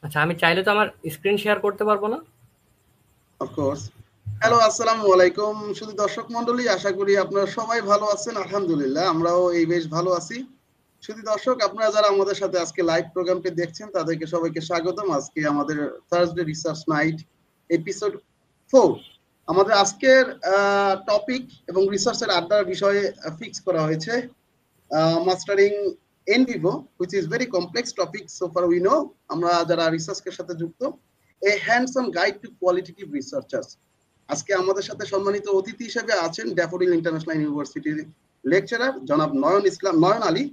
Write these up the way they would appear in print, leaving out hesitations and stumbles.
আচ্ছা, আমি চাইলে তো আমার স্ক্রিন শেয়ার করতে পারবো না? অফকোর্স। হ্যালো, আসসালামু আলাইকুম শুধু দর্শক মন্ডলী, আশা করি আপনারা সবাই ভালো আছেন। আলহামদুলিল্লাহ আমরাও এই বেশ ভালো আছি। শুধু দর্শক, আপনারা যারা আমাদের সাথে আজকে লাইভ প্রোগ্রামটি দেখছেন তাদেরকে সবাইকে স্বাগতম। আজকে আমাদের থার্সডে রিসার্চ নাইট এপিসোড 4। আমাদের আজকের টপিক এবং রিসার্চের আড্ডার বিষয়ে ফিক্স করা হয়েছে mastering NVivo, which is very complex topic so far we know. আমরা যারা রিসার্চের সাথে যুক্ত, a hands on guide to qualitative researchers. আজকে আমাদের সাথে সম্মানিত অতিথি হিসেবে আছেন ড্যাফোডিল ইন্টারন্যাশনাল ইউনিভার্সিটির লেকচারার জনাব নয়ন আলী।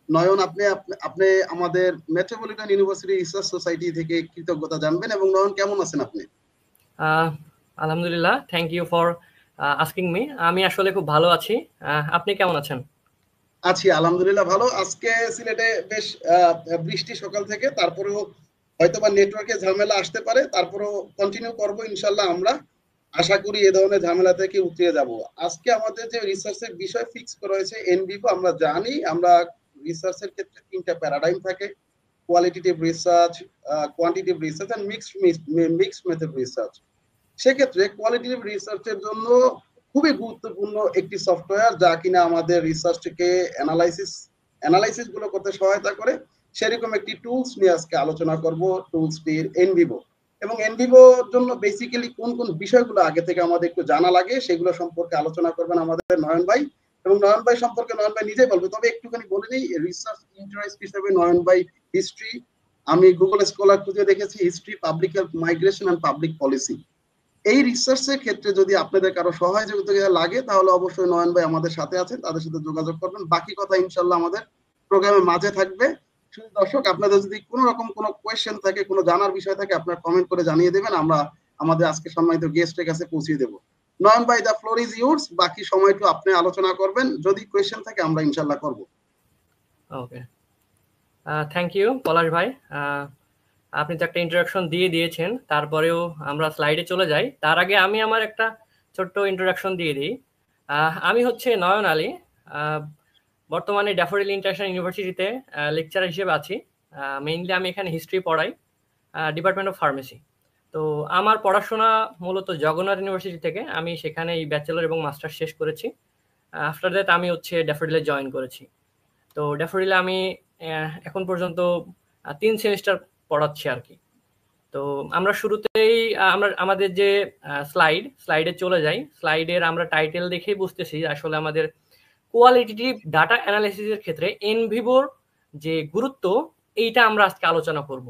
নয়ন, আপনি আপনি আমাদের মেট্রোপলিটন ইউনিভার্সিটি রিসার্চ সোসাইটি থেকে কৃতজ্ঞতা জানবেন। এবং নয়ন, কেমন আছেন আপনি? আলহামদুলিল্লাহ, thank you for asking me. আমি আসলে খুব ভালো আছি। আপনি কেমন আছেন? আছি আলহামদুলিল্লাহ ভালো। আজকে সিলেটে বেশ বৃষ্টি সকাল থেকে, তারপরেও হয়তোবা নেটওয়ার্কে ঝামেলা আসতে পারে, তারপরেও কন্টিনিউ করব ইনশাল্লাহ। আমরা আশা করি এ ধরনের ঝামেলা থেকে উঠিয়ে যাব। আজকে আমাদের যে রিসার্চের বিষয় ফিক্স করা হয়েছে এনভিভো। আমরা জানি আমরা রিসার্চের ক্ষেত্রে তিনটা প্যারাডাইম থাকে: qualitative research, quantitative research and mixed method research. সেক্ষেত্রে কোয়ালিটেটিভ রিসার্চের জন্য খুবই গুরুত্বপূর্ণ একটি সফটওয়্যার, যা কিনা আমাদের রিসার্চকে অ্যানালাইসিস গুলো করতে সহায়তা করে, সেরকম একটি টুলস নিয়ে আজকে আলোচনা করব, টুলসটির এনভিভো। এবং এনভিভোর জন্য বেসিক্যালি কোন কোন বিষয়গুলো আগে থেকে আমাদের একটু জানা লাগে সেগুলো সম্পর্কে আলোচনা করবেন আমাদের নয়ন ভাই। এবং নয়ন ভাই সম্পর্কে নয়ন ভাই নিজেই বলবে, তবে একটুখানি বলে নিই, রিসার্চ ইন্টারেস্ট হিসেবে নয়ন ভাই হিস্ট্রি, আমি গুগল স্কলার খুঁজে দেখেছি, history, public health, migration and public policy. এই রিসার্চের ক্ষেত্রে যদি আপনাদের কারো সহযোগিতা লাগে তাহলে অবশ্যই নয়ন ভাই আমাদের সাথে আছেন, তাদের সাথে যোগাযোগ করবেন। বাকি কথা ইনশাল্লাহ আমাদের প্রোগ্রামের মাঝে থাকবে। শুধু দর্শক, আপনাদের যদি কোনো রকম কোনো কোয়েশ্চেন থাকে, কোনো জানার বিষয় থাকে, আপনার কমেন্ট করে জানিয়ে দেবেন, আমরা আমাদের আজকে সম্মানিত গেস্টের কাছে পৌঁছে দেবো। নয়ন ভাই, দ্য ফ্লোর ইজ ইউর্স। বাকি সময়টু আপনি আলোচনা করবেন, যদি কোয়েশ্চেন থাকে আমরা ইনশাল্লাহ করব। ওকে, থ্যাংক ইউ পলাশ ভাই। আপনি তো একটা ইন্ট্রোডাকশন দিয়ে দিয়েছেন, তারপরেও আমরা স্লাইডে চলে যাই। তার আগে আমি আমার একটা ছোট্ট ইন্ট্রোডাকশন দিয়ে দিই। আমি হচ্ছে নয়ন আলী। আহ, বর্তমানে ড্যাফোডিল ইন্টারন্যাশনাল ইউনিভার্সিটিতে লেকচারার হিসেবে আছি। মেইনলি আমি এখানে হিস্ট্রি পড়াই, ডিপার্টমেন্ট অফ ফার্মেসি। তো আমার পড়াশোনা মূলত জগন্নাথ ইউনিভার্সিটি থেকে। আমি সেখানে এই ব্যাচেলর এবং মাস্টার শেষ করেছি। আফটার দ্যাট আমি হচ্ছে ড্যাফোডিলে জয়েন করেছি। তো ড্যাফোডিলে আমি এখন পর্যন্ত ৩ সেমেস্টার পড়াচ্ছি আরকি। তো আমরা শুরুতেই আমরা আমাদের যে স্লাইডে চলে যাই। স্লাইডের আমরা টাইটেল দেখেই বুঝতেছি যে আসলে আমাদের কোয়ালিটেটিভ ডাটা অ্যানালাইসিস এর ক্ষেত্রে এনভিভোর যে গুরুত্ব, এইটা আমরা আজকে আলোচনা করব।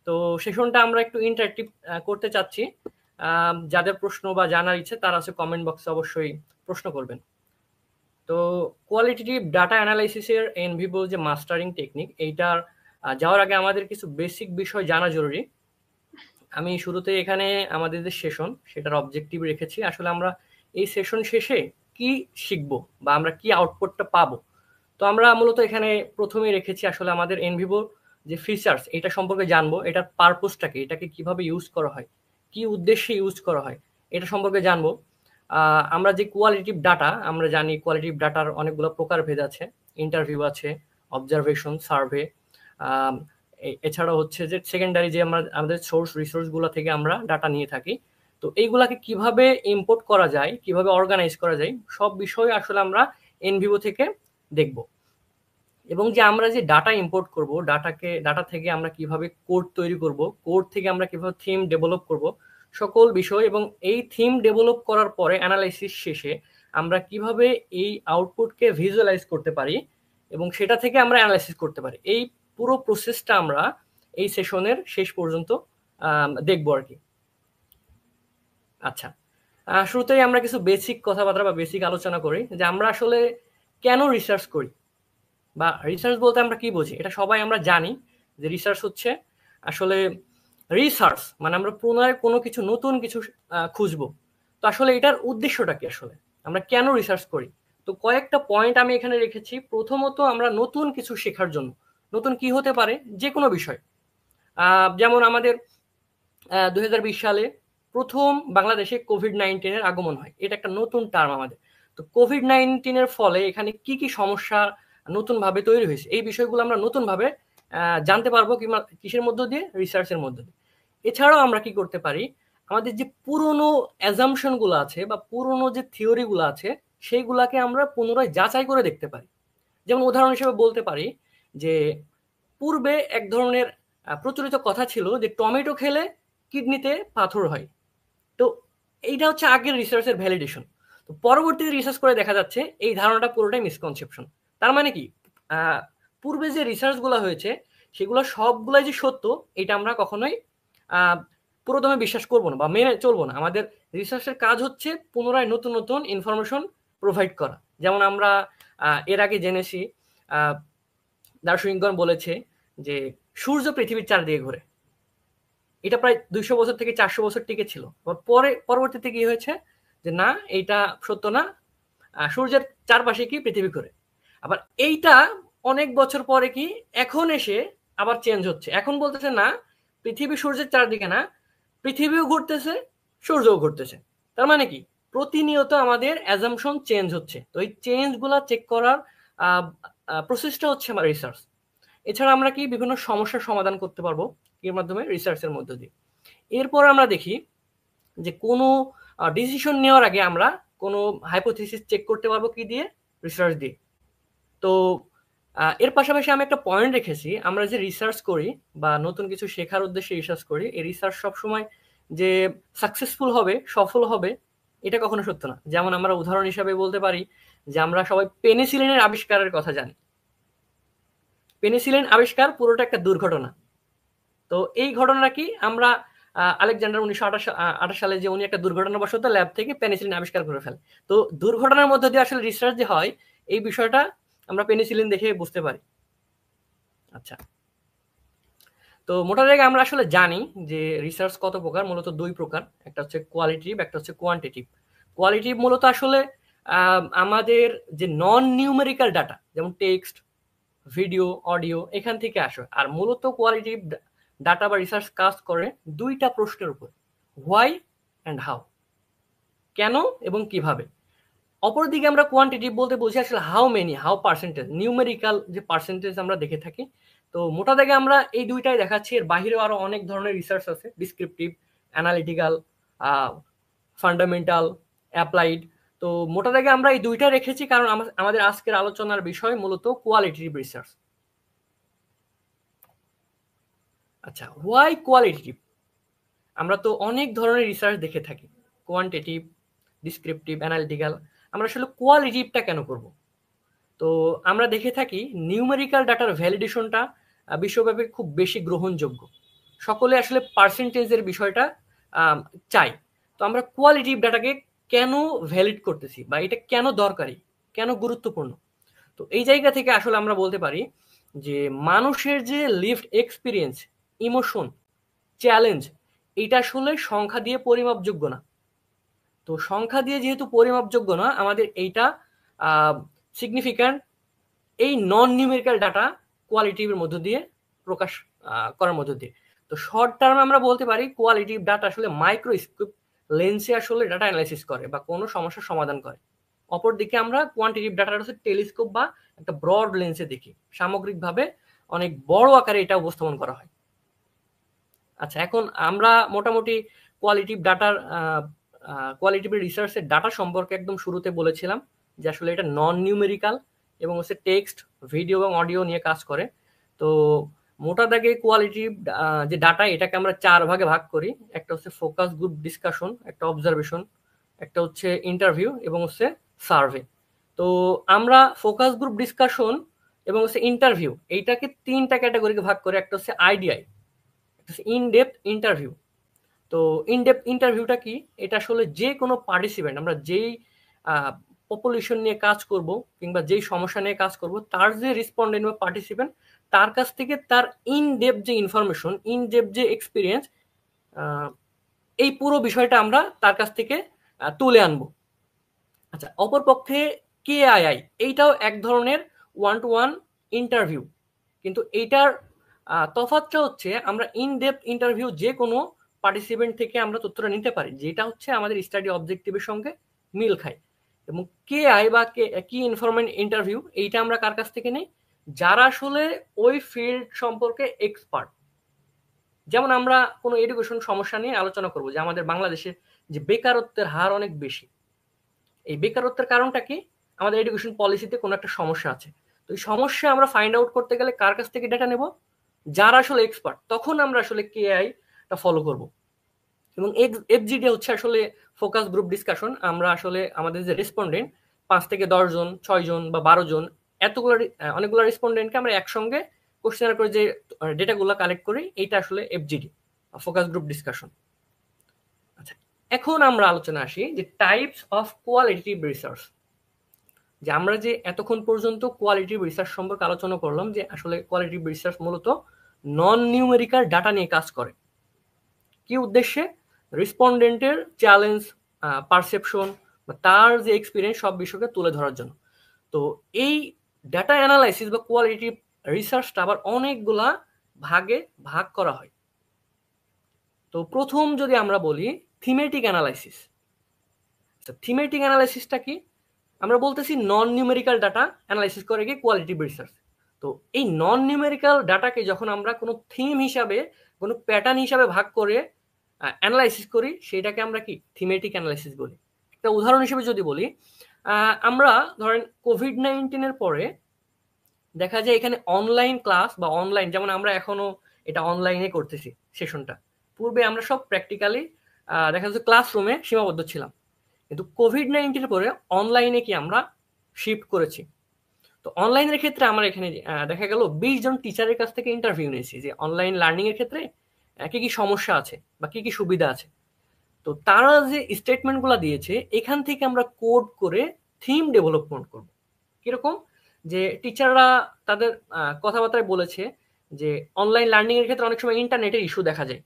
তো সেশনটা আমরা একটু ইন্টারেক্টিভ করতে চাচ্ছি। যাদের প্রশ্ন বা জানার ইচ্ছে তারা আছে কমেন্ট বক্সে অবশ্যই প্রশ্ন করবেন। তো কোয়ালিটেটিভ ডাটা অ্যানালাইসিসের এনভিভো যে মাস্টারিং টেকনিক, এইটার যাওয়ার আগে আমাদের কিছু বেসিক বিষয় জানা জরুরি। আমি শুরুতে এখানে আমাদের যে সেশন সেটার অবজেক্টিভ রেখেছি। আসলে আমরা এই সেশন শেষে কি শিখবো বা আমরা কি আউটপুটটা পাবো। তো আমরা মূলত এখানে প্রথমেই রেখেছি আসলে আমাদের এনভিভো যে ফিচার্স এটা সম্পর্কে জানবো, এটার পারপোজটাকে, এটাকে কিভাবে ইউজ করা হয়, কি উদ্দেশ্যে ইউজ করা হয়, এটা সম্পর্কে জানবো। আমরা যে কোয়ালিটিভ ডাটা, আমরা জানি কোয়ালিটিভ ডাটার অনেকগুলো প্রকারভেদ আছে। ইন্টারভিউ আছে, অবজারভেশন, সার্ভে, এছাড়া হচ্ছে যে সেকেন্ডারি যে আমরা আমাদের সোর্স রিসোর্স গুলো থেকে আমরা ডাটা নিয়ে থাকি। তো এইগুলাকে কিভাবে ইম্পোর্ট করা যায়, কিভাবে অর্গানাইজ করা যায়, সব বিষয় আসলে আমরা এনভিভো থেকে দেখব। এবং যে আমরা যে ডাটা ইম্পোর্ট করব, ডাটা থেকে আমরা কিভাবে কোড তৈরি করব, কোড থেকে আমরা কিভাবে থিম ডেভেলপ করব, সকল বিষয়। এবং এই থিম ডেভেলপ করার পরে অ্যানালাইসিস শেষে আমরা কিভাবে এই আউটপুটকে ভিজুয়ালাইজ করতে পারি এবং সেটা থেকে আমরা অ্যানালাইসিস করতে পারি, এই পুরো প্রসেসটা আমরা এই সেশনের শেষ পর্যন্ত দেখবো আর কি। আচ্ছা, শুরুতেই আমরা কিছু বেসিক কথাবার্তা বা বেসিক আলোচনা করি যে আমরা আসলে কেন রিসার্চ করি বা রিসার্চ বলতে আমরা কি বুঝি। এটা সবাই আমরা জানি যে রিসার্চ হচ্ছে আসলে রিসার্চ মানে আমরা পুনরায় কোনো কিছু নতুন কিছু খুঁজবো। তো আসলে এটার উদ্দেশ্যটা কি, আসলে আমরা কেন রিসার্চ করি? তো কয়েকটা পয়েন্ট আমি এখানে রেখেছি। প্রথমত, আমরা নতুন কিছু শেখার জন্য। নতুন কি হতে পারে? যে কোনো বিষয়। যেমন আমাদের 2020 সালে প্রথম বাংলাদেশে কোভিড-19 আগমন হয়। এটা একটা নতুন টার্ম আমাদের। তো কোভিড-19 ফলে এখানে কি কি সমস্যা নতুনভাবে তৈরি হয়েছে, এই বিষয়গুলো আমরা নতুনভাবে জানতে পারবো, কিংবা কিসের মধ্য দিয়ে? রিসার্চের মধ্য দিয়ে। এছাড়াও আমরা কি করতে পারি, আমাদের যে পুরনো অ্যাজাম্পশনগুলো আছে বা পুরনো যে থিওরিগুলো আছে সেইগুলাকে আমরা পুনরায় যাচাই করে দেখতে পারি। যেমন উদাহরণ হিসেবে বলতে পারি যে পূর্বে এক ধরনের প্রচলিত কথা ছিল যে টমেটো খেলে কিডনিতে পাথর হয়। তো এইটা হচ্ছে আগের রিসার্চের ভ্যালিডেশন। তো পরবর্তীতে রিসার্চ করে দেখা যাচ্ছে এই ধারণাটা পুরোটাই মিসকনসেপশন। তার মানে কি, আহ, পূর্বে যে রিসার্চগুলো হয়েছে সেগুলো সবগুলাই যে সত্য এটা আমরা কখনোই আহ, পুরোদমে বিশ্বাস করব না বা মেনে চলবো না। আমাদের রিসার্চের কাজ হচ্ছে পুনরায় নতুন নতুন ইনফরমেশন প্রোভাইড করা। যেমন আমরা এর আগে জেনেছি, আহ, দার্শনিকগণ বলেছে যে সূর্য পৃথিবীর চারদিকে ঘোরে। এটা প্রায় 200 বছর থেকে 400 বছর টিকে ছিল। পরে পরবর্তীতে কি হয়েছে যে না, এইটা সত্য না, সূর্যের চারপাশে কি পৃথিবী ঘোরে। আবার এইটা অনেক বছর পরে কি এখন এসে আবার চেঞ্জ হচ্ছে, এখন বলতেছে না পৃথিবী সূর্যের চারদিকে না, পৃথিবীও ঘুরতেছে, সূর্যও ঘুরতেছে। তার মানে কি, প্রতিনিয়ত আমাদের অ্যাজাম্পশন চেঞ্জ হচ্ছে। তো এই চেঞ্জগুলো চেক করার প্রসেসটা হচ্ছে আমার রিসার্চ। এছাড়া আমরা কি বিভিন্ন সমস্যার সমাধান করতে পারবো এর মাধ্যমে, রিসার্চের মধ্য দিয়ে। এরপর আমরা দেখি যে কোনো ডিসিশন নেওয়ার আগে আমরা কোনো হাইপোথিসিস চেক করতে পারবো কি দিয়ে? রিসার্চ দিয়ে। তো এর পাশাপাশি আমি একটা পয়েন্ট রেখেছি, আমরা যে রিসার্চ করি বা নতুন কিছু শেখার উদ্দেশ্যে রিসার্চ করি, এই রিসার্চ সবসময় যে সাকসেসফুল হবে, সফল হবে, এটা কখনো সত্য না। যেমন আমরা উদাহরণ হিসাবে বলতে পারি যে আমরা সবাই পেনিসিলিনের আবিষ্কারের কথা জানি। পেনিসিলিন আবিষ্কার পুরোটা একটা দুর্ঘটনা। তো এই ঘটনা কি, আমরা আলেকজান্ডার 1928 সালে যে উনি একটা দুর্ঘটনাবশত ল্যাব থেকে পেনিসিলিন আবিষ্কার করে ফেলে। তো দুর্ঘটনার মধ্যে দিয়ে আসলে রিসার্চ যে হয়, এই বিষয়টা আমরা পেনিসিলিন দেখে বুঝতে পারি। আচ্ছা, তো মোটা জায়গায় আমরা আসলে জানি যে রিসার্চ কত প্রকার, মূলত দুই প্রকার, একটা হচ্ছে কোয়ালিটিভ, একটা হচ্ছে কোয়ান্টিটিভ। কোয়ালিটিভ মূলত আসলে আমাদের যে নন নিউমেরিক্যাল ডাটা, যেমন টেক্সট, ভিডিও, অডিও, এখান থেকে আসে। আর মূলত কোয়ালিটিভ ডাটা বা রিসার্চ কাজ করে দুইটা প্রশ্নের উপর, হোয়াই অ্যান্ড হাউ, কেন এবং কিভাবে। অপরদিকে আমরা কোয়ান্টিটিভ বলতে বুঝি আসলে how many, how percentage, numerical যে পার্সেন্টেজ আমরা দেখে থাকি। তো মোটা দাগে আমরা এই দুইটাই দেখাচ্ছি। এর বাহিরেও আরো অনেক ধরনের রিসার্চ আছে, ডিসক্রিপটিভ, অ্যানালিটিক্যাল, ফান্ডামেন্টাল, অ্যাপ্লাইড। তো মোটা দাগে আমরা এই দুইটা রেখেছি কারণ আমাদের আজকের আলোচনার বিষয় মূলত কোয়ালিটিভ রিসার্চ। আচ্ছা, হোয়াই কোয়ালিটিভ? আমরা তো অনেক ধরনের রিসার্চ দেখে থাকি, কোয়ান্টিটিভ, ডিসক্রিপটিভ, অ্যানালিটিক্যাল। আমরা আসলে কোয়ালিটিভটা কেন করব? তো আমরা দেখে থাকি নিউমেরিক্যাল ডাটার ভ্যালিডেশনটা বিশ্বব্যাপী খুব বেশি গ্রহণযোগ্য। সকলে আসলে পার্সেন্টেজের বিষয়টা চাই। তো আমরা কোয়ালিটিভ ডাটাকে কেন ভ্যালিড করতেছি বা এটা কেন দরকারি, কেন গুরুত্বপূর্ণ? তো এই জায়গা থেকে আসলে আমরা বলতে পারি যে মানুষের যে লিভড এক্সপিরিয়েন্স, ইমোশন, চ্যালেঞ্জ, এটা আসলে সংখ্যা দিয়ে পরিমাপযোগ্য না। তো সংখ্যা দিয়ে যেহেতু পরিমাপযোগ্য না, আমাদের এইটা সিগনিফিক্যান্ট এই নন নিউমেরিক্যাল ডাটা কোয়ালিটিভের মধ্য দিয়ে প্রকাশ করার মধ্য দিয়ে। তো শর্ট টার্মে আমরা বলতে পারি কোয়ালিটিভ ডাটা আসলে মাইক্রোস্কোপ লেন্সে আসলে ডাটা অ্যানালাইসিস করে বা কোনো সমস্যার সমাধান করে। অপরদিকে আমরা কোয়ান্টিটিভ ডাটা হচ্ছে টেলিস্কোপ বা একটা ব্রড লেন্সে দেখি, সামগ্রিকভাবে অনেক বড় আকারে এটা উপস্থাপন করা হয়। আচ্ছা, এখন আমরা মোটামুটি কোয়ালিটিভ ডাটার কোয়ালিটিভ রিসার্চের ডাটা সম্পর্কে একদম শুরুতে বলেছিলাম যে আসলে এটা নন নিউমেরিক্যাল এবং হচ্ছে টেক্সট, ভিডিও এবং অডিও নিয়ে কাজ করে। তো মোটা দাগে কোয়ালিটিভ যে ডাটা, এটাকে আমরা 4 ভাগে ভাগ করি। একটা হচ্ছে ফোকাস গ্রুপ ডিসকাশন, একটা অবজারভেশন, একটা হচ্ছে ইন্টারভিউ এবং হচ্ছে সার্ভে। তো আমরা ফোকাস গ্রুপ ডিসকাশন এবং হচ্ছে ইন্টারভিউ, এইটাকে 3টা ক্যাটাগরিতে ভাগ করে। একটা হচ্ছে আইডিআই, একটা হচ্ছে ইন ডেপথ ইন্টারভিউ। তো ইন ডেপথ ইন্টারভিউটা কি? এটা আসলে যে কোনো পার্টিসিপেন্ট, আমরা যেই পপুলেশন নিয়ে কাজ করব কিংবা যেই সমস্যা নিয়ে কাজ করব, তার যে রেসপন্ডেন্ট বা পার্টিসিপেন্ট, তার কাছ থেকে তার ইন ডেপথ যে ইনফরমেশন, ইন ডেপথ যে এক্সপিরিয়েন্স, এই পুরো বিষয়টা আমরা তার কাছ থেকে তুলে আনবো। আচ্ছা, অপরপক্ষে কেআইআই, এইটাও এক ধরনের ওয়ান টু ওয়ান ইন্টারভিউ, কিন্তু এইটার তফাৎটা হচ্ছে আমরা ইন ডেপথ ইন্টারভিউ যে কোনো পার্টিসিপেন্ট থেকে আমরা তথ্যটা নিতে পারি, যেটা হচ্ছে আমাদের স্টাডি অবজেক্টিভের সঙ্গে মিল খায়। এবং কেআই বা কি ইনফরমেন্ট ইন্টারভিউ, এইটা আমরা কার কাছ থেকে নেই? যারা আসলে ওই ফিল্ড সম্পর্কে এক্সপার্ট। যেমন আমরা কোনো এডুকেশন সমস্যা নিয়ে আলোচনা করব যে আমাদের বাংলাদেশে যে বেকারত্বের হার অনেক বেশি। এই বেকারত্বের কারণটা কি? আমাদের এডুকেশন পলিসিতে কোনো একটা সমস্যা আছে। তো এই সমস্যা আমরা ফাইন্ড আউট করতে গেলে কার কাছ থেকে ডেটা নেব? যারা আসলে এক্সপার্ট। তখন আমরা আসলে কেআই টা ফলো করব। এবং এফজিডি হচ্ছে আসলে ফোকাস গ্রুপ ডিসকাশন। আমরা আসলে আমাদের যে রেসপন্ডেন্ট 5 থেকে 10 জন, 6 জন বা 12 জন এতগুলো অনেকগুলো রেসপন্ডেন্টকে আমরা একসঙ্গে কোশ্চেনার করে যে ডেটাগুলো কালেক্ট করি, এইটা আসলে এফজিডি, ফোকাস গ্রুপ ডিসকাশন। আচ্ছা, এখন আমরা আলোচনা আসি যে টাইপস অফ কোয়ালিটেটিভ রিসার্চ। যে আমরা যে এতক্ষণ পর্যন্ত কোয়ালিটিভ রিসার্চ সম্পর্কে আলোচনা করলাম, যে আসলে কোয়ালিটিভ রিসার্চ মূলত নন নিউমেরিক্যাল ডাটা নিয়ে কাজ করে। কি উদ্দেশ্যে? রেসপন্ডেন্টের চ্যালেঞ্জ, পারসেপশন বা তার যে এক্সপিরিয়েন্স সব বিষয়কে তুলে ধরার জন্য। তো এই ডাটা অ্যানালাইসিস বা কোয়ালিটিভ রিসার্চটা আবার অনেকগুলা ভাগে ভাগ করা হয়। তো প্রথম যদি আমরা বলি থিমেটিক অ্যানালাইসিস। থিমেটিক অ্যানালাইসিসটা কি? আমরা বলতেছি নন নিউমেরিক্যাল ডাটা অ্যানালাইসিস করে কি কোয়ালিটিভ রিসার্চ। তো এই নন নিউমেরিক্যাল ডাটাকে যখন আমরা কোনো থিম হিসাবে, কোনো প্যাটার্ন হিসাবে ভাগ করে অ্যানালাইসিস করি, সেটাকে আমরা কি থিমেটিক অ্যানালাইসিস বলি। একটা উদাহরণ হিসেবে যদি বলি, আমরা ধরেন কোভিড-19 পরে দেখা যায় এখানে অনলাইন ক্লাস বা অনলাইন, যেমন আমরা এখনো এটা অনলাইনে করতেছি সেশনটা। পূর্বে আমরা সব প্র্যাকটিক্যালি দেখা যাচ্ছে ক্লাসরুমে সীমাবদ্ধ ছিলাম, কিন্তু কোভিড-19 পরে অনলাইনে কি আমরা শিফট করেছি। তো অনলাইনের ক্ষেত্রে আমার এখানে দেখা গেল 20 জন টিচারের কাছ থেকে ইন্টারভিউ নিয়েছি যে অনলাইন লার্নিং এর ক্ষেত্রে কি কি সমস্যা আছে বা কি কি সুবিধা আছে। তো তারা যে স্টেটমেন্টগুলো দিয়েছে, এখান থেকে আমরা কোড করে থিম ডেভেলপমেন্ট করব। কিরকম? যে টিচাররা তাদের কথাবার্তায় বলেছে যে অনলাইন লার্নিং এর ক্ষেত্রে অনেক সময় ইন্টারনেটের ইস্যু দেখা যায়।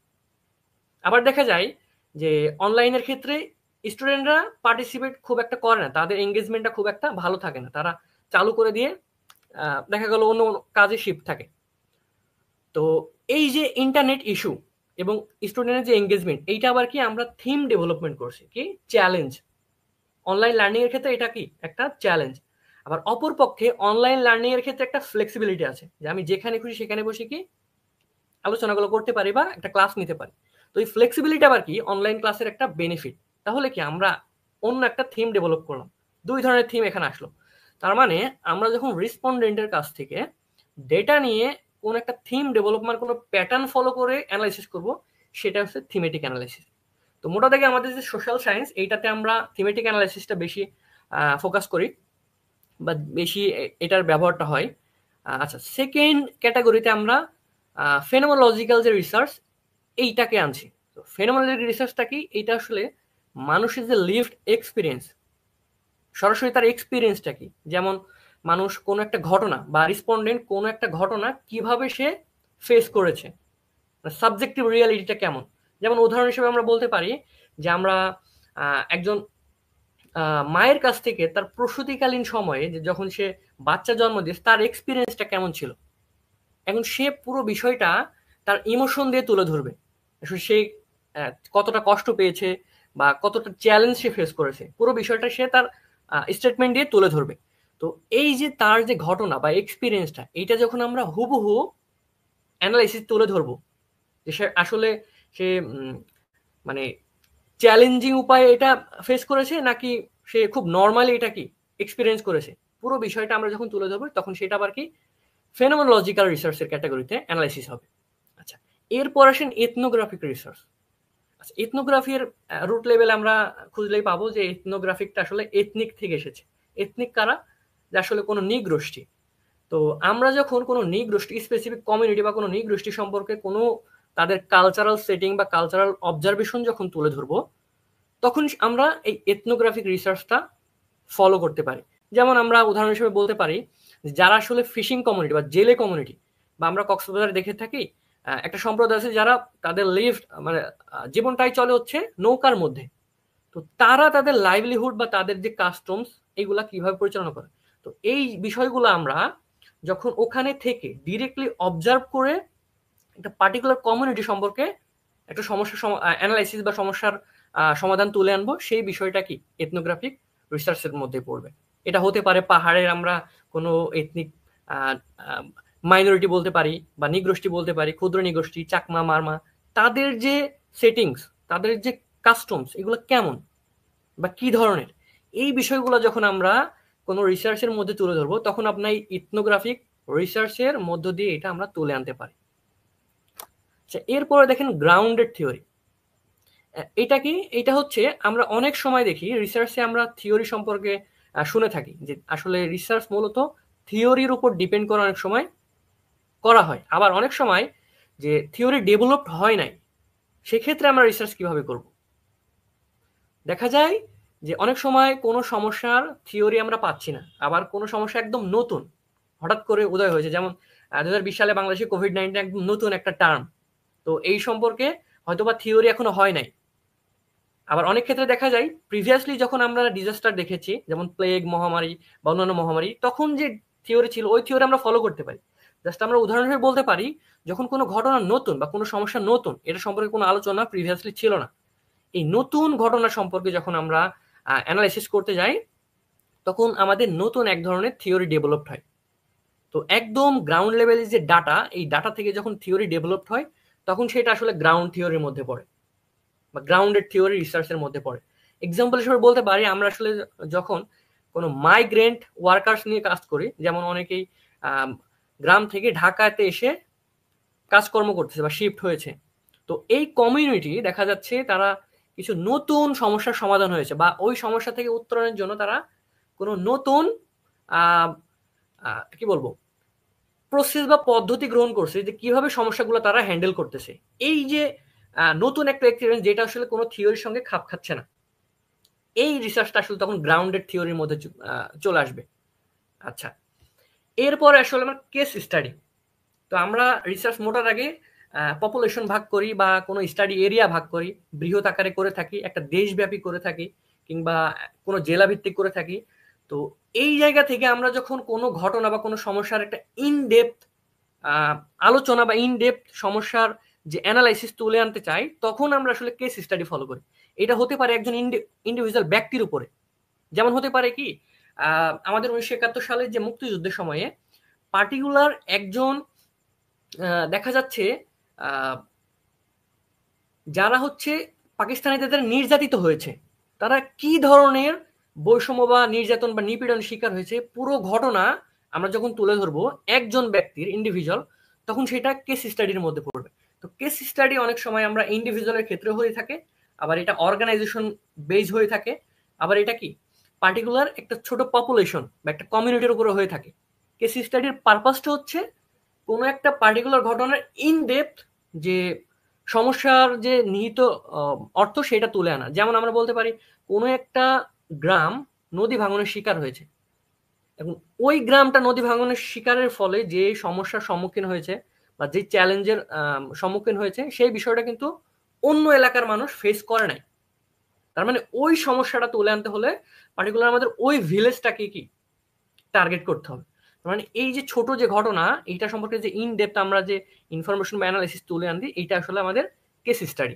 আবার দেখা যায় যে অনলাইনের ক্ষেত্রে স্টুডেন্টরা পার্টিসিপেট খুব একটা করে না, তাদের এঙ্গেজমেন্টটা খুব একটা ভালো থাকে না, তারা চালু করে দিয়ে দেখা গেল অন্য কাজে শিফট থাকে। তো এই যে ইন্টারনেট ইস্যু এবং স্টুডেন্টের যে এঙ্গেজমেন্ট, এইটা আবার কি আমরা থিম ডেভেলপমেন্ট করছি কি চ্যালেঞ্জ। অনলাইন লার্নিং এর ক্ষেত্রে এটা কি একটা চ্যালেঞ্জ। আবার অপর পক্ষে অনলাইন লার্নিং এর ক্ষেত্রে একটা ফ্লেক্সিবিলিটি আছে যে আমি যেখানে খুশি সেখানে বসে কি আলোচনাগুলো করতে পারি বা একটা ক্লাস নিতে পারি। তো এই ফ্লেক্সিবিলিটি আবার কি অনলাইন ক্লাসের একটা বেনিফিট। তাহলে কি আমরা অন্য একটা থিম ডেভেলপ করলাম, দুই ধরনের থিম এখানে আসলো। তার মানে আমরা যখন রেসপন্ডেন্টের কাছ থেকে ডেটা নিয়ে কোন একটা থিম ডেভেলপমেন্ট, কোনো প্যাটার্ন ফলো করে অ্যানালাইসিস করব, সেটা হচ্ছে থিমেটিক অ্যানালাইসিস। তো মোটা দাগে আমাদের যে সোশ্যাল সায়েন্স, এইটাতে আমরা থিমেটিক অ্যানালাইসিসটা বেশি ফোকাস করি বা বেশি এটার ব্যবহারটা হয়। আচ্ছা, সেকেন্ড ক্যাটাগরিতে আমরা ফেনোমেনোলজিক্যাল যে রিসার্চ, এইটাকে আনছি। তো ফেনোমেনোলজিক্যাল রিসার্চটা কি? এটা আসলে মানুষের যে লিভড এক্সপিরিয়েন্স, সরাসরি তার এক্সপিরিয়েন্সটা কি, যেমন মানুষ কোনো একটা ঘটনা বা রেসপন্ডেন্ট কোনো একটা ঘটনা কিভাবে সে ফেস করেছে, সাবজেক্টিভ রিয়ালিটিটা কেমন। যেমন উদাহরণ হিসেবে আমরা বলতে পারি যে আমরা একজন মায়ের কাছ থেকে তার প্রসূতিকালীন সময়ে যে যখন সে বাচ্চা জন্ম দিয়েছে তার এক্সপিরিয়েন্সটা কেমন ছিল, এখন সে পুরো বিষয়টা তার ইমোশন দিয়ে তুলে ধরবে। আসলে সে কতটা কষ্ট পেয়েছে বা কতটা চ্যালেঞ্জ সে ফেস করেছে, পুরো বিষয়টা সে তার স্টেটমেন্ট দিয়ে তুলে ধরবে। তো এই যে তার যে ঘটনা বা এক্সপিরিয়েন্সটা, এইটা যখন আমরা হুবহু অ্যানালাইসিস তুলে ধরবো যে সে আসলে সে মানে চ্যালেঞ্জিং উপায়ে এটা ফেস করেছে নাকি সে খুব নর্মালি এটা কি এক্সপিরিয়েন্স করেছে, পুরো বিষয়টা আমরা যখন তুলে ধরবো তখন সেটা আবার কি ফেনোমেনোলজিক্যাল রিসার্চের ক্যাটাগরিতে অ্যানালাইসিস হবে। আচ্ছা, এরপর আসেন এথনোগ্রাফিক রিসার্চ। আচ্ছা, এথনোগ্রাফির রুট লেভেল আমরা খুঁজলেই পাবো যে এথনোগ্রাফিকটা আসলে এথনিক থেকে এসেছে। এথনিক কারা? যে আসলে কোনো নৃগোষ্ঠী। তো আমরা যখন কোনো নৃগোষ্ঠী স্পেসিফিক কমিউনিটি বা কোনো নৃগোষ্ঠী সম্পর্কে কোনো তাদের কালচারাল সেটিং বা কালচারাল অবজারভেশন যখন তুলে ধরবো, তখন আমরা এই এথনোগ্রাফিক রিসার্চটা ফলো করতে পারি। যেমন আমরা উদাহরণ হিসেবে বলতে পারি যারা আসলে ফিশিং কমিউনিটি বা জেলে কমিউনিটি, বা আমরা কক্সবাজারে দেখে থাকি একটা সম্প্রদায় আছে যারা তাদের মানে জীবনটাই চলে হচ্ছে নৌকার মধ্যে। তো তারা তাদের লাইভলিহুড বা তাদের যে কাস্টমস, এগুলা কিভাবে পরিচালনা করে। তো এই বিষয়গুলো আমরা যখন ওখানে থেকে ডিরেক্টলি অবজার্ভ করে একটা পার্টিকুলার কমিউনিটি সম্পর্কে একটা সমস্যার অ্যানালাইসিস বা সমস্যার সমাধান তুলে আনবো, সেই বিষয়টা কি এথনোগ্রাফিক রিসার্চের মধ্যে পড়বে। এটা হতে পারে পাহাড়ের আমরা কোনো এথনিক মাইনরিটি বলতে পারি বা নিগোষ্ঠী বলতে পারি, ক্ষুদ্র নিগোষ্ঠী, চাকমা, মারমা, তাদের যে সেটিংস, তাদের যে কাস্টমস, এগুলো কেমন বা কি ধরনের, এই বিষয়গুলো যখন আমরা কোনো রিসার্চের মধ্যে তুলে ধরবো, তখন আপনার এই ইথনোগ্রাফিক রিসার্চের মধ্য দিয়ে এটা আমরা তুলে আনতে পারি। আচ্ছা, এরপরে দেখেন গ্রাউন্ডেড থিওরি। এটা কি? এটা হচ্ছে আমরা অনেক সময় দেখি রিসার্চে আমরা থিওরি সম্পর্কে শুনে থাকি যে আসলে রিসার্চ মূলত থিওরির উপর ডিপেন্ড করে অনেক সময় করা হয়। আবার অনেক সময় যে থিওরি ডেভেলপড হয় নাই, সেক্ষেত্রে আমরা রিসার্চ কিভাবে করব? দেখা যায় যে অনেক সময় কোনো সমস্যার থিওরি আমরা পাচ্ছি না, আবার কোনো সমস্যা একদম নতুন হঠাৎ করে উদয় হয়েছে, যেমন 2020 সালে বাংলাদেশে কোভিড-19 একদম নতুন একটা টার্ম। তো এই সম্পর্কে হয়তোবা থিওরি এখনো হয় নাই। আবার অনেক ক্ষেত্রে দেখা যায় প্রিভিয়াসলি যখন আমরা ডিজাস্টার দেখেছি, যেমন প্লেগ মহামারী বা অন্যান্য মহামারী, তখন যে থিওরি ছিল ওই থিওরি আমরা ফলো করতে পারি। জাস্ট আমরা উদাহরণ হিসেবে বলতে পারি, যখন কোনো ঘটনা নতুন বা কোনো সমস্যা নতুন, এটা সম্পর্কে কোনো আলোচনা প্রিভিয়াসলি ছিল না, এই নতুন ঘটনা সম্পর্কে যখন আমরা অ্যানালাইসিস করতে যাই, তখন আমাদের নতুন এক ধরনের থিওরি ডেভেলপড হয়। তো একদম গ্রাউন্ড লেভেলের যে ডাটা, এই ডাটা থেকে যখন থিওরি ডেভেলপড হয়, তখন সেটা আসলে গ্রাউন্ড থিওরির মধ্যে পড়ে বা গ্রাউন্ডেড থিওরি রিসার্চের মধ্যে পড়ে। এক্সাম্পল হিসেবে বলতে পারি, আমরা আসলে যখন কোনো মাইগ্রেন্ট ওয়ার্কার্স নিয়ে কাজ করি, যেমন অনেকেই গ্রাম থেকে ঢাকাতে এসে কাজকর্ম করতেছে বা শিফট হয়েছে, তো এই কমিউনিটি দেখা যাচ্ছে তারা কিছু নতুন সমস্যার সমাধান হয়েছে বা ওই সমস্যা থেকে উত্তরণের জন্য তারা কোনো নতুন আহ, কি বলবো প্রসেস বা পদ্ধতি গ্রহণ করছে যে কিভাবে সমস্যাগুলো তারা হ্যান্ডেল করতেছে। এই যে নতুন একটা এক্সপিরিয়েন্স, যেটা আসলে কোনো থিওরির সঙ্গে খাপ খাচ্ছে না, এই রিসার্চটা আসলে তখন গ্রাউন্ডেড থিওরির মধ্যে চলে আসবে। আচ্ছা, এরপরে আসলে আমরা কেস স্টাডি। তো আমরা রিসার্চ মোটার আগে পপুলেশন ভাগ করি বা কোনো স্টাডি এরিয়া ভাগ করি, বৃহৎ আকারে করে থাকি, একটা দেশব্যাপী করে থাকি, কিংবা কোনো জেলা ভিত্তিক করে থাকি। তো এই জায়গা থেকে আমরা যখন কোনো ঘটনা বা কোনো সমস্যার একটা ইনডেপথ আলোচনা বা ইনডেপথ সমস্যার যে অ্যানালাইসিস তুলে আনতে চাই, তখন আমরা আসলে কেস স্টাডি ফলো করি। এটা হতে পারে একজন ইন্ডিভিজুয়াল ব্যক্তির উপরে, যেমন হতে পারে কি আমাদের 1971 সালের যে মুক্তিযুদ্ধের সময়ে পার্টিকুলার একজন দেখা যাচ্ছে যারা হচ্ছে পাকিস্তানিদের নির্যাতিত হয়েছে, তারা কি ধরনের বৈষম্য বা নির্যাতন বা নিপীড়ন শিকার হয়েছে, পুরো ঘটনা আমরা যখন তুলে ধরবো একজন ব্যক্তির ইন্ডিভিজুয়াল, তখন সেটা কেস স্টাডির মধ্যে পড়বে। তো কেস স্টাডি অনেক সময় আমরা ইন্ডিভিজুয়ালের ক্ষেত্রে হয়ে থাকে, আবার এটা অর্গানাইজেশন বেজ হয়ে থাকে, আবার এটা কি পার্টিকুলার একটা ছোট পপুলেশন বা একটা কমিউনিটির উপরে হয়ে থাকে। কেস স্টাডির পারপাসটা হচ্ছে কোনো একটা পার্টিকুলার ঘটনার ইন ডেপথ যে সমস্যার যে নিহিত অর্থ, সেটা তুলে আনা। যেমন আমরা বলতে পারি কোনো একটা গ্রাম নদী ভাঙনের শিকার হয়েছে, এখন ওই গ্রামটা নদী ভাঙনের শিকারের ফলে যে সমস্যার সম্মুখীন হয়েছে বা যে চ্যালেঞ্জের সম্মুখীন হয়েছে, সেই বিষয়টা কিন্তু অন্য এলাকার মানুষ ফেস করে নাই। তার মানে ওই সমস্যাটা তুলে আনতে হলে পার্টিকুলার আমাদের ওই ভিলেজটাকে কি টার্গেট করতে হবে। মানে এই যে ছোট যে ঘটনা, এইটা সম্পর্কে যে ইন ডেপথ আমরা যে ইনফরমেশন বা অ্যানালাইসিস তুলে আনছি, এইটা আসলে আমাদের কেস স্টাডি।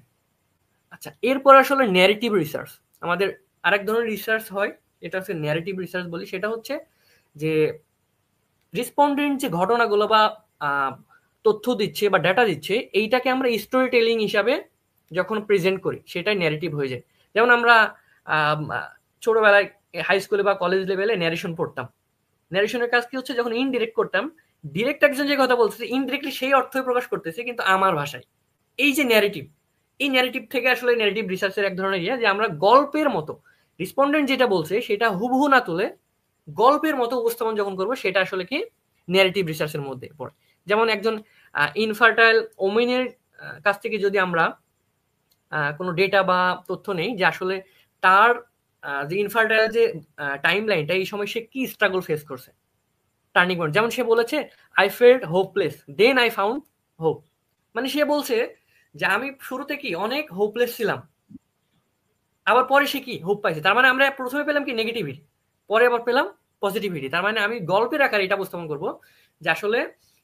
আচ্ছা, এরপর আসলে ন্যারেটিভ রিসার্চ। আমাদের আরেক ধরনের রিসার্চ হয়, এটা হচ্ছে ন্যারেটিভ রিসার্চ বলি। সেটা হচ্ছে যে রেসপন্ডেন্ট যে ঘটনাগুলো বা তথ্য দিচ্ছে বা ডেটা দিচ্ছে, এইটাকে আমরা স্টোরি টেলিং হিসাবে যখন প্রেজেন্ট করি, সেটাই ন্যারেটিভ হয়ে যায়। যেমন আমরা ছোটবেলায় হাই স্কুলে বা কলেজ লেভেলে ন্যারেশন পড়তাম। ন্যারেশনের কাজ কি হচ্ছে, যখন ইনডিরেক্ট করতাম, ডিরেক্ট একজন যে কথা বলতেছে ইনডিরেক্টলি সেই অর্থই প্রকাশ করতেছে কিন্তু আমার ভাষায়। এই যে ন্যারেটিভ, এই ন্যারেটিভ থেকে আসলে ন্যারেটিভ রিসার্চের এক ধরনের যে আমরা গল্পের মতো রেসপন্ডেন্ট যেটা বলছে সেটা হুবহু না তুলে গল্পের মতো উপস্থাপন যখন করবো, সেটা আসলে কি ন্যারেটিভ রিসার্চের মধ্যে পড়ে। যেমন একজন ইনফার্টাইল ওমেনের কাছ থেকে যদি আমরা কোনো ডেটা বা তথ্য নেই যে আসলে তার যে ইনফার্টাইল যে টাইম লাইনটা, এই সময় সে কি স্ট্রাগল ফেস করছে, টার্নিং পয়েন্ট। যেমন সে বলেছে I felt hopeless, then I found hope. মানে সে বলছে যে আমি শুরুতে কি অনেক হোপলেস ছিলাম, আবার পরে সে কি হোপ পাইছে। তার মানে আমরা প্রথমে পেলাম কি নেগেটিভিটি, পরে আবার পেলাম পজিটিভিটি। তার মানে আমি গল্পের আকারে এটা উপস্থাপন করবো যে আসলে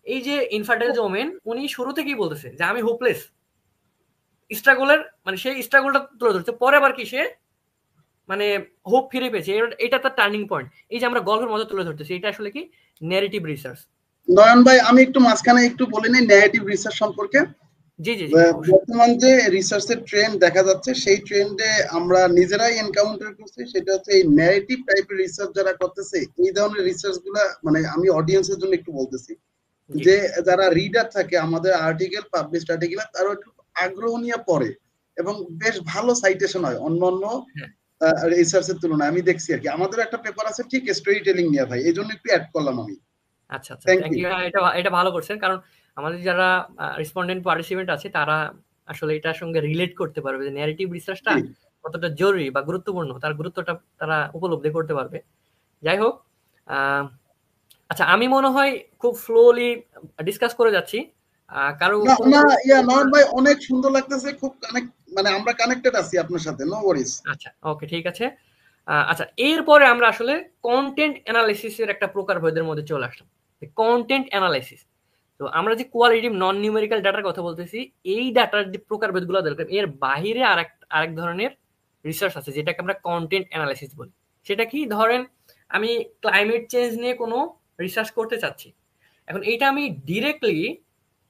এই যে ইনফার্টাইল যে ওমেন, উনি শুরুতে কি বলতেছে যে আমি হোপলেস, স্ট্রাগলের মানে সেই স্ট্রাগলটা তুলে ধরছে, পরে আবার কি সে মানে হোপ ফিরে পেয়েছে, এটা তার টার্নিং পয়েন্ট। এই যে আমরা গল্পের মধ্যে তুলে ধরতেছি, এটা আসলে কি ন্যারেটিভ রিসার্চ। নয়ন ভাই, আমি একটু মাঝখানে একটু বলে নিই ন্যারেটিভ রিসার্চ সম্পর্কে। জি জি জি, অবশ্যই। বর্তমান যে রিসার্চের ট্রেন্ড দেখা যাচ্ছে, সেই ট্রেন্ডে আমরা নিজেরাই এনকাউন্টার করছি। সেটা হচ্ছে এই ন্যারেটিভ টাইপের রিসার্চ যারা করতেছে, এই ধরনের রিসার্চ গুলা, মানে আমি অডিয়েন্সের জন্য একটু বলতেছি, জি যে যারা রিডার থাকে আমাদের আর্টিকেল, পাবলিশড আর্টিকেল, তারা একটু আগ্রহ নিয়ে পড়ে এবং বেশ ভালো সাইটেশন হয় অন্যান্য হ্যাঁ। রিসার্চের তুলনায়। আমি দেখছি আর কি, আমাদের একটা পেপার আছে ঠিক স্টোরি টেলিং নিয়ে ভাই, এই জন্য একটু অ্যাড করলাম আমি। আচ্ছা আচ্ছা, থ্যাংক থ্যাংক ইউ। ইউ। এটা এটা ভালো করছেন, কারণ আমাদের যারা রেসপন্ডেন্ট পার্টিসিপেন্ট আছে তারা আসলে এটার সঙ্গে রিলেট করতে পারবে যে ন্যারেটিভ রিসার্চটা জি। কতটা জরুরি বা গুরুত্বপূর্ণ, তার গুরুত্বটা তারা উপলব্ধি করতে পারবে। যাই হোক, আহ, আচ্ছা, আমি মনে হয় খুব স্লোলি ডিসকাস করে যাচ্ছি। কারো না কোনো না, প্রশ্ন? ইয়া নয়ন ভাই, অনেক সুন্দর লাগতেছে, খুব কানেক্ট, মানে আমরা কানেক্টেড আছি আপনার সাথে, নো ওয়ারিস। আচ্ছা, ওকে, ঠিক আছে। আচ্ছা, এরপরে আমরা আসলে কন্টেন্ট অ্যানালাইসিসের একটা প্রকারভেদের মধ্যে চলে আসলাম। কন্টেন্ট অ্যানালাইসিস, তো আমরা যে কোয়ালিটিভ নন নিউমেরিক্যাল ডাটার কথা বলতেছি, এই ডাটার যে প্রকারভেদগুলো দরকার, এর বাহিরে আরেক ধরনের রিসার্চ আছে যেটাকে আমরা কন্টেন্ট অ্যানালাইসিস বলি। সেটা কি? ধরেন আমি ক্লাইমেট চেঞ্জ নিয়ে কোনো রিসার্চ করতে চাচ্ছি। এখন এইটা আমি ডিরেক্টলি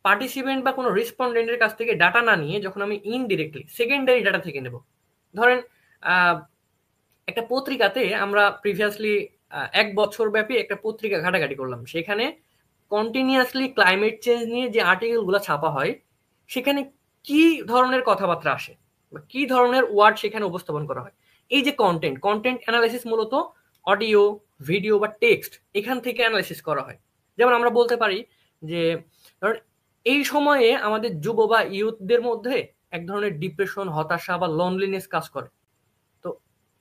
পার্টিসিপেন্ট বা কোনো রেসপন্ডেন্টের কাছ থেকে ডাটা না নিয়ে যখন আমি ইনডিরেক্টলি সেকেন্ডারি ডাটা থেকে নেব, ধরেন আহ, একটা পত্রিকাতে আমরা প্রিভিয়াসলি ১ বছর ব্যাপী একটা পত্রিকা ঘাটাঘাটি করলাম, সেখানে কন্টিনিউয়াসলি ক্লাইমেট চেঞ্জ নিয়ে যে আর্টিকেলগুলো ছাপা হয়, সেখানে কি ধরনের কথাবার্তা আসে বা কি ধরনের ওয়ার্ড সেখানে উপস্থাপন করা হয়। এই যে কন্টেন্ট কন্টেন্ট অ্যানালাইসিস মূলত অডিও, ভিডিও বা টেক্সট এখান থেকে অ্যানালাইসিস করা হয়। যেমন আমরা বলতে পারি যে, ধরুন এই সময়ে আমাদের যুব বা ইউথদের মধ্যে এক ধরনের ডিপ্রেশন, হতাশা বা লনলিনেস কাজ করে। তো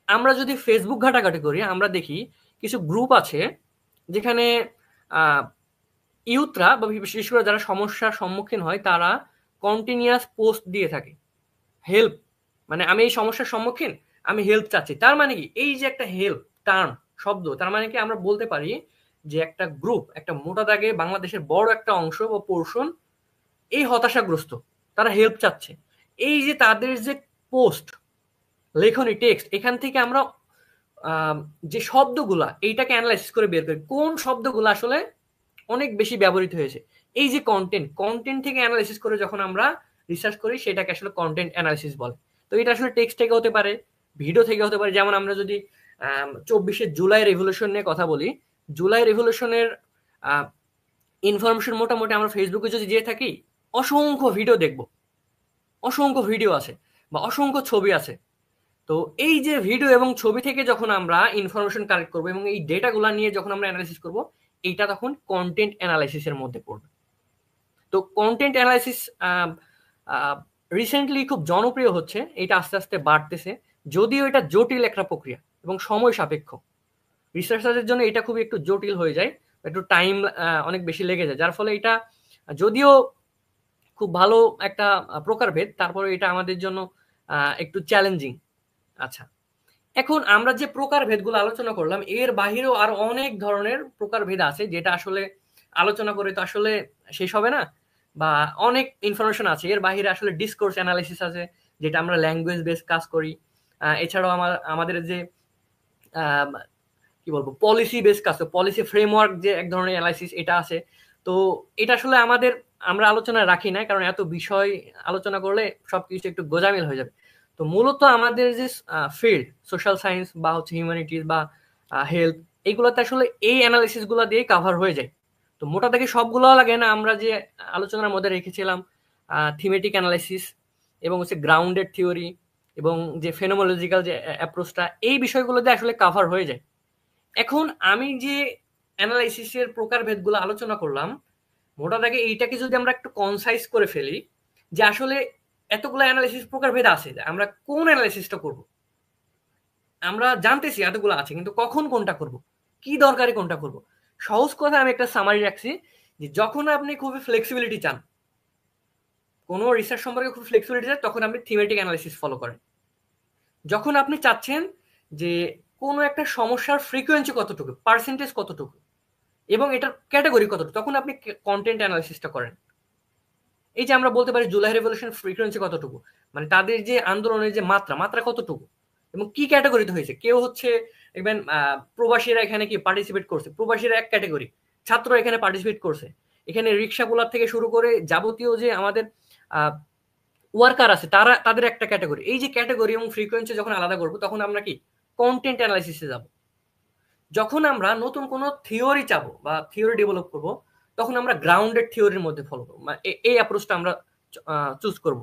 আমরা যদি ফেসবুক ঘাটাঘাটি করি, আমরা দেখি কিছু গ্রুপ আছে যেখানে ইউথরা বা বিশেষ করে যারা সমস্যার সম্মুখীন হয় তারা কন্টিনিউয়াস পোস্ট দিয়ে থাকে, হেল্প, মানে আমি এই সমস্যার সম্মুখীন, আমি হেল্প চাচ্ছি। তার মানে কি, এই যে একটা হেল্প টার্ম শব্দ, তার মানে কি আমরা বলতে পারি যে একটা গ্রুপ, একটা মোটা দাগে বাংলাদেশের বড় একটা অংশ বা পোর্শন এই হতাশাগ্রস্ত, তারা হেল্প চাচ্ছে। এই যে তাদের যে পোস্ট, লেখনী, টেক্সট, এখান থেকে আমরা যে শব্দগুলা এইটাকে অ্যানালাইসিস করে বের করি কোন শব্দগুলো আসলে অনেক বেশি ব্যবহৃত হয়েছে। এই যে কন্টেন্ট, কন্টেন্ট থেকে অ্যানালাইসিস করে যখন আমরা রিসার্চ করি, সেটাকে আসলে কন্টেন্ট অ্যানালাইসিস বলে। তো এটা আসলে টেক্সট থেকে হতে পারে, ভিডিও থেকে হতে পারে। যেমন আমরা যদি ২৪শে জুলাই রেভলিউশন নিয়ে কথা বলি, জুলাই রেভলিউশনের ইনফরমেশন মোটামুটি আমরা ফেসবুকে যদি যেয়ে থাকি, অসংখ্য ভিডিও দেখব, অসংখ্য ভিডিও আছে বা অসংখ্য ছবি আছে। তো এই যে ভিডিও এবং ছবি থেকে যখন আমরা ইনফরমেশন কালেক্ট করবো এবং এই ডেটাগুলো নিয়ে যখন আমরা অ্যানালাইসিস করব, এইটা তখন কন্টেন্ট অ্যানালাইসিসের মধ্যে পড়বে। তো কন্টেন্ট অ্যানালাইসিস রিসেন্টলি খুব জনপ্রিয় হচ্ছে, এটা আস্তে আস্তে বাড়তেছে। যদিও এটা জটিল একটা প্রক্রিয়া এবং সময় সাপেক্ষ, রিসার্চারদের জন্য এটা খুবই একটু জটিল হয়ে যায়, একটু টাইম অনেক বেশি লেগে যায়, যার ফলে এটা যদিও খুব ভালো একটা প্রকারভেদ, তারপরে এটা আমাদের জন্য একটু চ্যালেঞ্জিং। আচ্ছা, এখন আমরা যে প্রকারভেদগুলো আলোচনা করলাম, এর বাহিরেও আরো অনেক ধরনের প্রকারভেদ আছে, যেটা আসলে আলোচনা করে তো আসলে শেষ হবে না, বা অনেক ইনফরমেশন আছে। এর বাহিরে আসলে ডিসকোর্স অ্যানালাইসিস আছে, যেটা আমরা ল্যাঙ্গুয়েজ বেস কাজ করি। এছাড়াও আমাদের যে আহ, কি বলবো, পলিসি বেস কাজ, পলিসি ফ্রেমওয়ার্ক যে এক ধরনের অ্যানালাইসিস, এটা আছে। তো এটা আসলে আমরা আলোচনায় রাখি না, কারণ এত বিষয় আলোচনা করলে সবকিছু একটু গোজামিল হয়ে যাবে। তো মূলত আমাদের যে ফিল্ড, সোশ্যাল সায়েন্স বা হচ্ছে হিউম্যানিটিজ বা হেলথ, এইগুলোতে আসলে এই অ্যানালিসিস গুলো দিয়ে কাভার হয়ে যায়। তো মোটা থেকে সবগুলো লাগে না, আমরা যে আলোচনার মধ্যে রেখেছিলাম থিমেটিক অ্যানালাইসিস এবং হচ্ছে গ্রাউন্ডেড থিওরি এবং যে ফেনোমোলজিক্যাল যে অ্যাপ্রোচটা, এই বিষয়গুলোতে আসলে কাভার হয়ে যায়। এখন আমি যে অ্যানালাইসিসের প্রকারভেদগুলো আলোচনা করলাম, মোটা দাগে এইটাকে যদি আমরা একটু কনসাইজ করে ফেলি, যে আসলে এতগুলো অ্যানালাইসিস প্রকারভেদ আছে, আমরা কোন অ্যানালাইসিসটা করব। আমরা জানতেছি এতগুলো আছে, কিন্তু কখন কোনটা করব, কি দরকারে কোনটা করব। সহজ কথা আমি একটা সামারি রাখছি, যে যখন আপনি খুবই ফ্লেক্সিবিলিটি চান, কোনো রিসার্চ সম্পর্কে খুব ফ্লেক্সিবিলিটি চান, তখন আপনি থিমেটিক অ্যানালাইসিস ফলো করেন। যখন আপনি চাচ্ছেন যে কোনো একটা সমস্যার ফ্রিকোয়েন্সি কতটুকু, পার্সেন্টেজ কতটুকু এবং এটার ক্যাটাগরি কতটুকু, তখন আপনি কন্টেন্ট অ্যানালাইসিসটা করেন। এই যে আমরা বলতে পারি জুলাই রেভলিউশন ফ্রিকোয়েন্সি কতটুকু, মানে তাদের যে আন্দোলনের যে মাত্রা, মাত্রা কতটুকু এবং কি ক্যাটাগরিতে হয়েছে। কেউ হচ্ছে দেখবেন প্রবাসীরা এখানে কি পার্টিসিপেট করছে, প্রবাসীরা এক ক্যাটাগরি, ছাত্র এখানে পার্টিসিপেট করছে, এখানে রিক্সাগুলার থেকে শুরু করে যাবতীয় যে আমাদের ওয়ার্কার আছে তাদের একটা ক্যাটাগরি। এই যে ক্যাটাগরি এবং ফ্রিকোয়েন্সি যখন আলাদা করবো তখন আমরা কি কন্টেন্ট অ্যানালাইসিসে যাব। যখন আমরা নতুন কোনো থিওরি চাবো বা থিওরি ডেভেলপ করব তখন আমরা গ্রাউন্ডেড থিওরির মধ্যে ফলো করবো, এই অ্যাপ্রোচটা আমরা চুজ করব।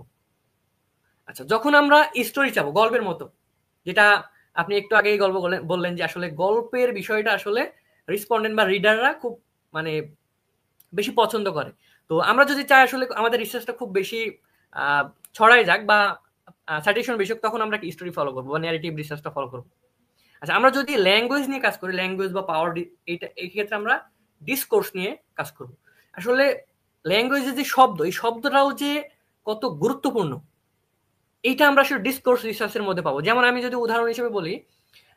আচ্ছা, যখন আমরা স্টোরি চাবো গল্পের মতো, যেটা আপনি একটু আগেই গল্প বললেন যে আসলে গল্পের বিষয়টা আসলে রেসপন্ডেন্ট বা রিডাররা খুব মানে বেশি পছন্দ করে। তো আমরা যদি চাই আসলে আমাদের রিসার্চটা খুব বেশি ছড়ায় যাক বা সাইটেশন বেশি হোক, তখন আমরা কি স্টোরি ফলো করবো বা ন্যারেটিভ রিসার্চটা ফলো করবো। আচ্ছা, আমরা যদি ল্যাঙ্গুয়েজ নিয়ে কাজ করি, ল্যাঙ্গুয়েজ বা পাওয়ার, এইটা এই ক্ষেত্রে আমরা ডিসকোর্স নিয়ে কাজ করব। আসলে ল্যাঙ্গুয়েজের যে শব্দ, এই শব্দটাও যে কত গুরুত্বপূর্ণ এইটা আমরা আসলে ডিসকোর্স রিসার্চের মধ্যে পাবো। যেমন আমি যদি উদাহরণ হিসেবে বলি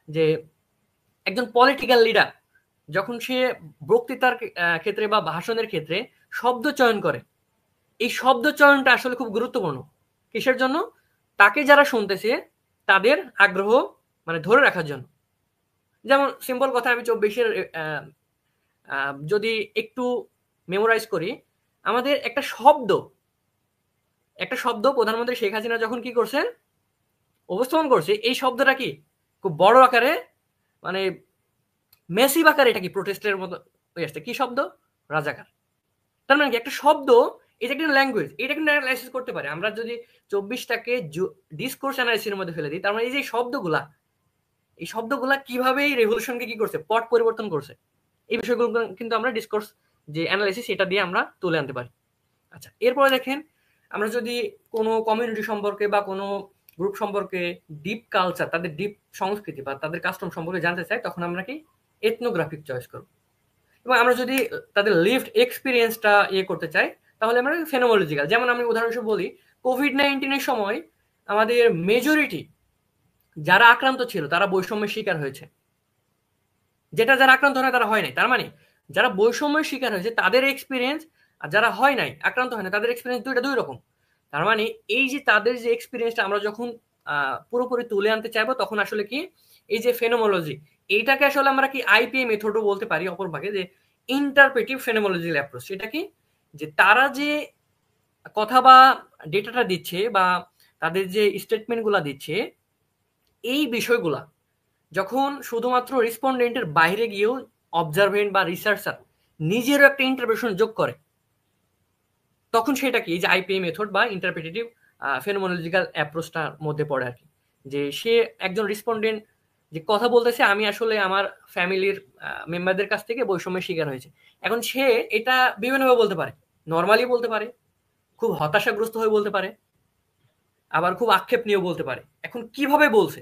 যে একজন পলিটিক্যাল লিডার যখন সে বক্তৃতার ক্ষেত্রে বা ভাষণের ক্ষেত্রে শব্দ চয়ন করে, এই শব্দ চয়নটা আসলে খুব গুরুত্বপূর্ণ। কিসের জন্য? তাকে যারা শুনতেছে তাদের আগ্রহ মানে ধরে রাখার জন্য। যেমন সিম্পল কথা, আমি 24-এর যদি একটু মেমোরাইজ করি, আমাদের একটা শব্দ প্রধানমন্ত্রী শেখ হাসিনা যখন কি করছেন উপস্থাপন করছে, এই শব্দটা কি খুব বড় আকারে মানে মেসিভ আকারে এটা কি প্রোটেস্টের মতো হয়ে আসছে। কি শব্দ? রাজাকার। তার মানে কি একটা শব্দ, এটা একটা ল্যাঙ্গুয়েজ, এটা কিন্তু অ্যানালাইসিস করতে পারে। আমরা যদি 24টাকে ডিসকোর্স অ্যানালাইসিসের মধ্যে ফেলে দিই, তার মানে এই যে এই শব্দগুলা কিভাবে এই রেভলিউশনকে কি করছে, পট পরিবর্তন করছে, এই বিষয়গুলো কিন্তু আমরা ডিসকোর্স যে অ্যানালাইসিস এটা দিয়ে আমরা তুলে আনতে পারি। আচ্ছা, এরপরে দেখেন, আমরা যদি কোনো কমিউনিটি সম্পর্কে বা কোনো গ্রুপ সম্পর্কে ডিপ কালচার, তাদের ডিপ সংস্কৃতি বা তাদের কাস্টম সম্পর্কে জানতে চাই, তখন আমরা কি এথনোগ্রাফিক চয়েস করব। এবং আমরা যদি তাদের লিভড এক্সপিরিয়েন্সটা করতে চাই, তাহলে আমরা ফেনোমোলজিক্যাল। যেমন আমি উদাহরণ হিসেবে বলি, কোভিড-19 সময় আমাদের মেজরিটি যারা আক্রান্ত ছিল তারা বৈষম্যের শিকার হয়েছে, যেটা যারা আক্রান্ত হয় তারা হয় নাই। তার মানে যারা বৈষম্যের শিকার হয়েছে তাদের এক্সপিরিয়েন্স, আর যারা হয় নাই, আক্রান্ত হয় না, তাদের এক্সপিরিয়েন্স দুই রকম। তার মানে এই যে তাদের যে এক্সপিরিয়েন্সটা আমরা যখন পুরোপুরি তুলে আনতে চাইবো, তখন আসলে কি এই যে ফেনোমোলজি, এইটাকে আসলে আমরা কি আইপিএ মেথডও বলতে পারি অপর ভাগে, যে ইন্টারপ্রেটিভ ফেনোমোলজিক্যাল অ্যাপ্রোচ। সেটা কি, যে তারা যে কথা বা ডেটাটা দিচ্ছে বা তাদের যে স্টেটমেন্টগুলা দিচ্ছে, এই বিষয়গুলা যখন শুধুমাত্র রেসপন্ডেন্টের বাইরে গিয়েও অবজারভেন্ট বা রিসার্চার নিজেরও একটা ইন্টারপ্রিটেশন যোগ করে, তখন সেটা কি, যে আইপিএ মেথড বা ইন্টারপ্রেটিভ ফেনোমোলজিক্যাল অ্যাপ্রোচটার মধ্যে পড়ে আর কি। যে সে একজন রেসপন্ডেন্ট যে কথা বলতেছে, আমি আসলে আমার ফ্যামিলির মেম্বারদের কাছ থেকে বৈষম্যের শিকার হয়েছে। এখন সে এটা বিভিন্নভাবে বলতে পারে, নর্মালি বলতে পারে, খুব হতাশাগ্রস্ত হয়ে বলতে পারে, আবার খুব আক্ষেপ নিয়েও বলতে পারে। এখন কিভাবে বলছে,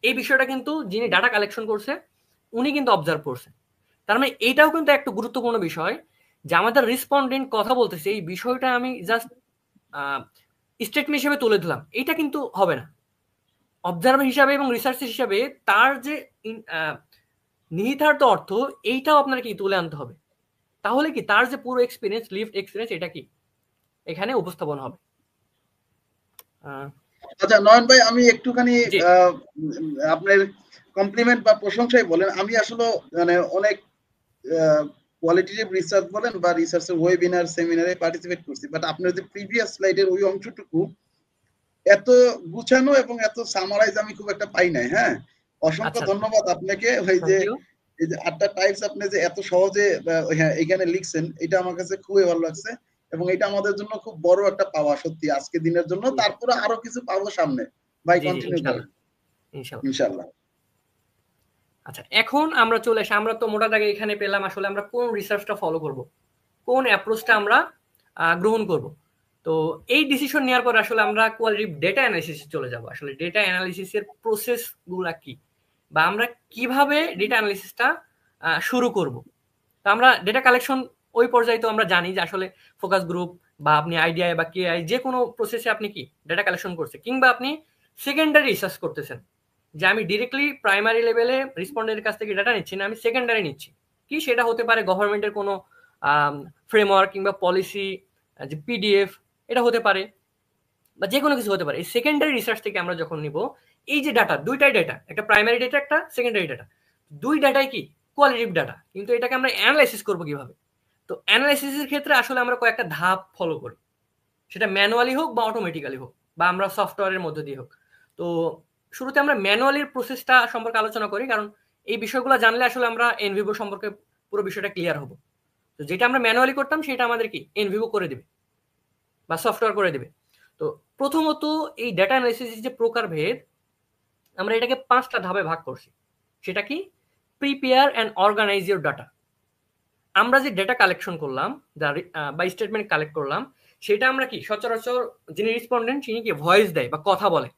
এই বিষয়টা কিন্তু যিনি ডাটা কালেকশন করছে উনি কিন্তু অবজার্ভ করছে। তার মানে এইটাও কিন্তু একটা গুরুত্বপূর্ণ বিষয়, যে আমাদের রেসপন্ডেন্ট কথা বলতেছে, এই বিষয়টা আমি জাস্ট স্টেটমেন্ট হিসেবে তুলে দিলাম, এটা কিন্তু হবে না। অবজারভার হিসাবে এবং রিসার্চার হিসাবে তার যে নিহিতার্থ অর্থ, এইটাও আপনার কি তুলে আনতে হবে। তাহলে কি তার যে পুরো এক্সপিরিয়েন্স, লিভড এক্সপিরিয়েন্স, এটা কি এখানে উপস্থাপন হবে। আচ্ছা নয়ন ভাই, আমি একটুখানি জি। আপনার কমপ্লিমেন্ট বা প্রশংসাই বলেন, আমি আসলে মানে অনেক কোয়ালিটেটিভ রিসার্চ বলেন বা রিসার্চের ওয়েবিনার সেমিনারে পার্টিসিপেট করছি, বাট আপনার যে প্রিভিয়াস স্লাইডের ওই অংশটুকু এত গুছানো এবং এত সামারাইজ আমি খুব একটা পাই নাই। হ্যাঁ, অসংখ্য আচ্ছা, ধন্যবাদ আপনাকে। ওই যে থ্যাংক ইউ। এই যে 8টা টাইপস আপনি যে এত সহজে হ্যাঁ এখানে লিখছেন, এটা আমার কাছে খুবই ভালো লাগছে এবং এটা আমাদের জন্য খুব বড় একটা পাওয়া সত্যি আজকে দিনের জন্য। জি, তারপরে আরো কিছু পাবো সামনে। ভাই জি, জি, কন্টিনিউ করেন ইনশাল্লাহ, ইনশাল্লাহ। ইনশাআল্লাহ। আচ্ছা, এখন আমরা চলে আসি, আমরা তো মোটা দাগে এখানে পেলাম আসলে আমরা কোন রিসার্চটা ফলো করব, কোন অ্যাপ্রোচটা আমরা গ্রহণ করব। তো এই ডিসিশন নেওয়ার পর আসলে আমরা কোয়ালিটিভ ডেটা অ্যানালিসিসে চলে যাব। আসলে ডেটা অ্যানালিসিসের প্রসেসগুলা কি, বা আমরা কিভাবে ডেটা অ্যানালিসিসটা শুরু করব। তো আমরা ডেটা কালেকশন ওই পর্যায়ে তো আমরা জানি যে আসলে ফোকাস গ্রুপ বা আপনি আইডিআই বা কেআই যে কোনো প্রসেসে আপনি কি ডেটা কালেকশন করছে, কিংবা আপনি সেকেন্ডারি রিসার্চ করতেছেন, যে আমি ডিরেক্টলি প্রাইমারি লেভেলে রেসপন্ডেন্টের কাছ থেকে ডেটা নিচ্ছি না, আমি সেকেন্ডারি নিচ্ছি। কি সেটা হতে পারে গভর্নমেন্টের কোনো ফ্রেমওয়ার্ক কিংবা পলিসি, যে পিডিএফ, এটা হতে পারে বা যে কোনো কিছু হতে পারে। এই সেকেন্ডারি রিসার্চ থেকে আমরা যখন নিব এই যে ডাটা, দুইটাই ডাটা, একটা প্রাইমারি ডেটা একটা সেকেন্ডারি ডাটা, দুই ডাটাই কি কোয়ালিটিভ ডাটা, কিন্তু এটাকে আমরা অ্যানালাইসিস করবো কিভাবে? তো অ্যানালাইসিসের ক্ষেত্রে আসলে আমরা কয়েকটা ধাপ ফলো করি, সেটা ম্যানুয়ালি হোক বা অটোমেটিক্যালি হোক বা আমরা সফটওয়্যারের মধ্যে দিয়ে হোক। তো শুরুতে আমরা ম্যানুয়ালির প্রসেসটা সম্পর্কে আলোচনা করি, কারণ এই বিষয়গুলো জানলে আসলে আমরা এনভিভো সম্পর্কে পুরো বিষয়টা ক্লিয়ার হবো। তো যেটা আমরা ম্যানুয়ালি করতাম সেটা আমাদের কি এনভিভো করে দেবে বা সফটওয়্যার করে দেবে। তো প্রথমত এই ডেটা অ্যানালাইসিস যে প্রকারভেদ, আমরা এটাকে 5টা ধাপে ভাগ করছি। সেটা কি? Prepare and organise your data. আমরা যে ডেটা কালেকশন করলাম বা স্টেটমেন্ট কালেক্ট করলাম, সেটা আমরা কি সচরাচর যিনি রেসপন্ডেন্ট তিনি কি ভয়েস দেয় বা কথা বলে।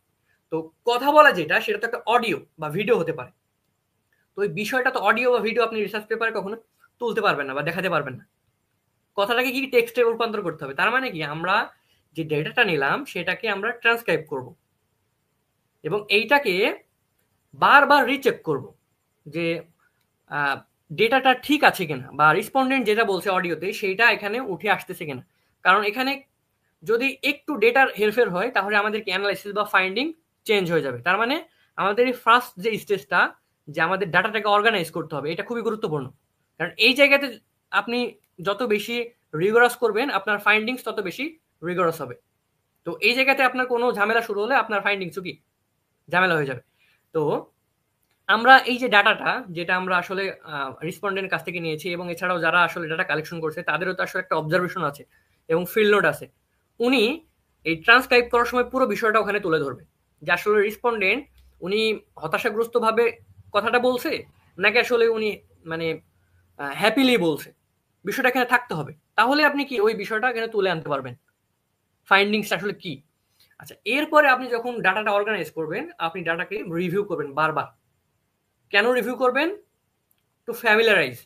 তো কথা বলা যেটা, সেটা তো একটা অডিও বা ভিডিও হতে পারে। তো ওই বিষয়টা তো অডিও বা ভিডিও আপনি রিসার্চ পেপারে কখনো তুলতে পারবেন না বা দেখাতে পারবেন না। কথাটাকে কি টেক্সটে রূপান্তর করতে হবে। তার মানে কি আমরা যে ডেটাটা নিলাম সেটাকে আমরা ট্রান্সক্রাইব করব এবং এইটাকে বারবার রিচেক করব যে ডেটাটা ঠিক আছে কিনা বা রেসপন্ডেন্ট যেটা বলছে অডিওতে সেইটা এখানে উঠে আসতেছে কিনা। কারণ এখানে যদি একটু ডেটার হেরফের হয় তাহলে আমাদের অ্যানালাইসিস বা ফাইন্ডিং চেঞ্জ হয়ে যাবে। তার মানে আমাদের এই ফার্স্ট যে স্টেজটা, যে আমাদের ডাটাটাকে অর্গানাইজ করতে হবে, এটা খুবই গুরুত্বপূর্ণ। কারণ এই জায়গাতে আপনি যত বেশি রিগরাস করবেন আপনার ফাইন্ডিংস তত বেশি রিগরাস হবে। তো এই জায়গাতে আপনার কোনো ঝামেলা শুরু হলে আপনার ফাইন্ডিংসও কি ঝামেলা হয়ে যাবে। তো আমরা এই যে ডাটাটা যেটা আমরা আসলে রেসপন্ডেন্টের কাছ থেকে নিয়েছি এবং এছাড়াও যারা আসলে ডাটা কালেকশন করছে তাদেরও তো আসলে একটা অবজারভেশন আছে এবং ফিল্ড নোট আছে। উনি এই ট্রান্সক্রাইব করার সময় পুরো বিষয়টা ওখানে তুলে ধরবে যে আসলে রেসপন্ডেন্ট উনি হতাশাগ্রস্তভাবে কথাটা বলছে নাকি আসলে উনি মানে হ্যাপিলি বলছে। বিষয়টা এখানে থাকতে হবে, তাহলে আপনি কি ওই বিষয়টা এখানে তুলে আনতে পারবেন ফাইন্ডিংসটা আসলে কি। আচ্ছা, এরপরে আপনি যখন ডাটাটা অর্গানাইজ করবেন আপনি ডাটাকে রিভিউ করবেন বারবার। কেন রিভিউ করবেন? টু ফ্যামিলিয়ারাইজ,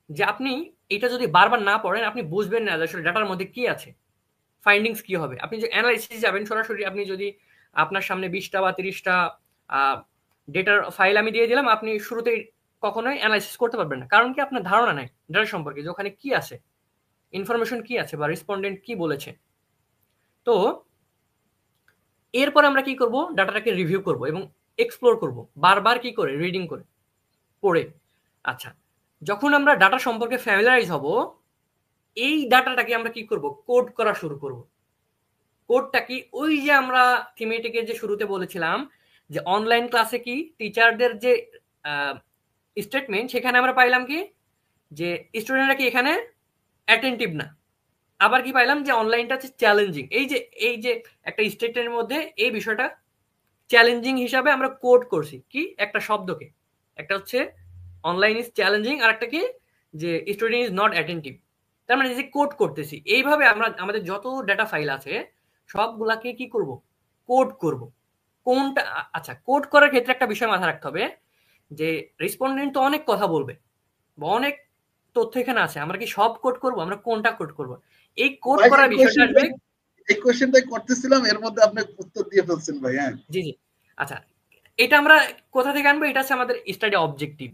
যে আপনি এটা যদি বারবার না পড়েন আপনি বুঝবেন না আসলে ডাটার মধ্যে কি আছে, ফাইন্ডিংস কি হবে। আপনি যে অ্যানালাইসিস যাবেন সরাসরি, আপনি যদি আপনার সামনে 20টা বা 30টা ডেটার ফাইল আমি দিয়ে দিলাম, আপনি শুরুতেই কখনোই অ্যানালাইসিস করতে পারবেন না। কারণ কি? আপনার ধারণা নাই ডাটা সম্পর্কে যে ওখানে কি আছে, ইনফরমেশন কি আছে বা রেসপন্ডেন্ট কি বলেছে। তো এরপর আমরা কি করব? ডাটাটাকে রিভিউ করব এবং এক্সপ্লোর করব বারবার কি করে, রিডিং করে, পড়ে। আচ্ছা, যখন আমরা ডাটা সম্পর্কে ফ্যামিলারাইজ হব, এই ডাটাটাকে আমরা কি করব? কোড করা শুরু করব। কোডটা কি? ওই যে আমরা থিমেটিকের যে শুরুতে বলেছিলাম যে অনলাইন ক্লাসে কি টিচারদের যে স্টেটমেন্ট, সেখানে আমরা পাইলাম কি যে স্টুডেন্টরা কি এখানে অ্যাটেন্টিভ না। আবার কি পাইলাম? যে অনলাইনটা হচ্ছে চ্যালেঞ্জিং। এই যে একটা স্টেটমেন্টের মধ্যে এই বিষয়টা চ্যালেঞ্জিং হিসাবে আমরা কোড করছি কি একটা শব্দকে। একটা হচ্ছে অনলাইন ইজ চ্যালেঞ্জিং, আর একটা কি যে স্টুডেন্ট ইজ নট অ্যাটেন্টিভ। তার মানে যে কোড করতেছি, এইভাবে আমরা আমাদের যত ডাটা ফাইল আছে সবগুলাকে কি করব? কোড করব। কোনটা? আচ্ছা, কোড করার ক্ষেত্রে একটা বিষয় মাথায় রাখতে হবে যে রেসপন্ডেন্ট তো অনেক কথা বলবে বা অনেক তথ্য এখানে আছে, আমরা কি সব কোড করব? আমরা কোনটা কোড করব? এই কোড ভাই করার বিষয়টা আসবে। এই কোশ্চেনটাই করতেছিলাম, এর মধ্যে আপনি উত্তর দিয়ে ফেলছেন ভাই। হ্যাঁ, জি জি। আচ্ছা, এটা আমরা কোথা থেকে আনবো? এটা হচ্ছে আমাদের স্টাডি অবজেক্টিভ।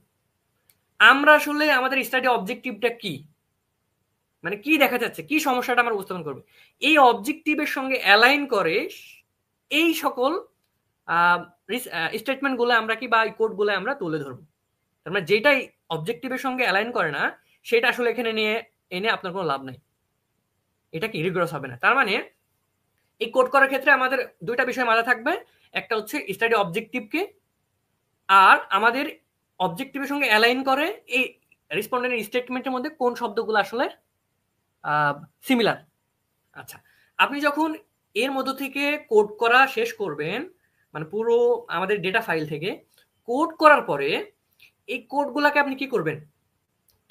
আমরা আসলে আমাদের স্টাডি অবজেক্টিভটা কি, মানে কি দেখা যাচ্ছে, কি সমস্যাটা আমরা উপস্থাপন করবে, এই অবজেক্টিভের সঙ্গে অ্যালাইন করে এই সকল স্টেটমেন্ট গুলো আমরা কি বা কোড গুলো আমরা তুলে ধরবো। তার মানে যেটাই অবজেক্টিভের সঙ্গে অ্যালাইন করে না সেটা আসলে এখানে নিয়ে এনে আপনার কোনো লাভ নাই, এটা কি রিগ্রেস হবে না। তার মানে এই কোড করার ক্ষেত্রে আমাদের দুইটা বিষয় মাথায় থাকবে। একটা হচ্ছে স্টাডি অবজেক্টিভকে, আর আমাদের অবজেক্টিভের সঙ্গে অ্যালাইন করে এই রেসপন্ডেন্টের স্টেটমেন্টের মধ্যে কোন শব্দগুলো আসলে সিমিলার। আচ্ছা, আপনি যখন এর মধ্য থেকে কোড করা শেষ করবেন, মানে পুরো আমাদের ডেটা ফাইল থেকে কোড করার পরে এই কোডগুলাকে আপনি কি করবেন?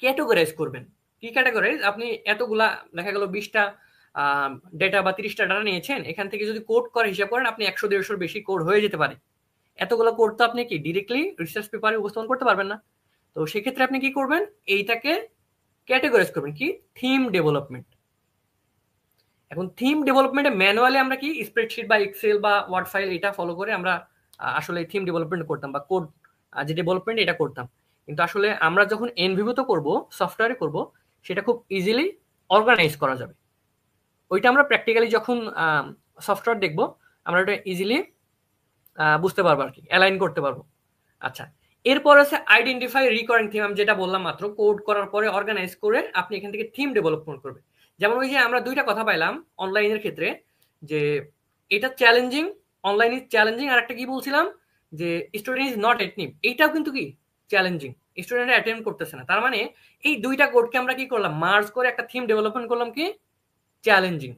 ক্যাটেগরাইজ করবেন। কি ক্যাটেগরাইজ? আপনি এতগুলা দেখা গেল 20টা ডেটা বা 30টা ডাটা নিয়েছেন, এখান থেকে যদি কোড করে হিসাব করেন আপনি 100-150 বেশি কোড হয়ে যেতে পারে। এতগুলো কোড তো আপনি কি ডিরেক্টলি রিসার্চ পেপারে উপস্থাপন করতে পারবেন না। তো সেক্ষেত্রে আপনি কি করবেন? এইটাকে ক্যাটেগরাইজ করবেন কি থিম ডেভেলপমেন্ট। এখন থিম ডেভেলপমেন্টে ম্যানুয়ালি আমরা কি স্প্রেডশিট বা এক্সেল বা ওয়ার্ড ফাইল এটা ফলো করে আমরা আসলে থিম ডেভেলপমেন্ট করতাম বা কোড যে ডেভেলপমেন্ট এটা করতাম। কিন্তু আসলে আমরা যখন এনভিভিতে করব, সফটওয়্যারে করব, সেটা খুব ইজিলি অর্গানাইজ করা যাবে। ওইটা আমরা প্র্যাকটিক্যালি যখন সফটওয়্যার দেখব আমরা ওটা ইজিলি বুঝতে পারবো আর কি, অ্যালাইন করতে পারবো। আচ্ছা, এরপর আছে আইডেন্টিফাই রিকারিং থিম, আমি যেটা বললাম মাত্র, কোড করার পরে অর্গানাইজ করে আপনি এখান থেকে থিম ডেভেলপমেন্ট করবেন। যেমন ওই যে আমরা দুইটা কথা পাইলাম অনলাইনের ক্ষেত্রে, যে এটা চ্যালেঞ্জিং, অনলাইন ইজ চ্যালেঞ্জিং, আর একটা কি বলছিলাম যে স্টুডেন্ট ইজ নট অ্যাটেন্টিভ, এইটাও কিন্তু কি চ্যালেঞ্জিং, স্টুডেন্ট অ্যাটেন্ড করতেছে না। তার মানে এই দুইটা কোডকে আমরা কি করলাম, মার্জ করে একটা থিম ডেভেলপমেন্ট করলাম কি চ্যালেঞ্জিং।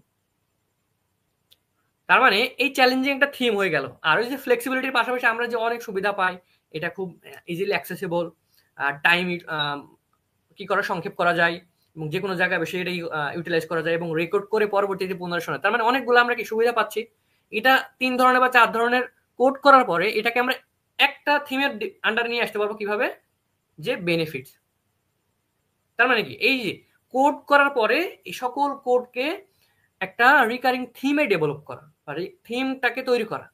তার মানে এই চ্যালেঞ্জিং একটা থিম হয়ে গেল। আর ওই যে ফ্লেক্সিবিলিটির পাশাপাশি আমরা যে অনেক সুবিধা পাই, এটা খুব ইজিলি অ্যাক্সেসিবল, টাইম কি করা সংক্ষেপ করা যায়, এবং যে কোনো জায়গায় বেশি এটা ইউটিলাইজ করা যায় এবং রেকর্ড করে পরবর্তীতে পুনরায়। তার মানে অনেকগুলো আমরা কি সুবিধা পাচ্ছি। এটা 3 ধরনের বা 4 ধরনের কোড করার পরে এটাকে আমরা একটা থিমের আন্ডারে নিয়ে আসতে পারবো কিভাবে, যে বেনিফিটস। তার মানে কি এই যে কোড করার পরে এই সকল কোডকে একটা রিকারিং থিমে ডেভেলপ করা, আর এই থিমটাকে তৈরি করা,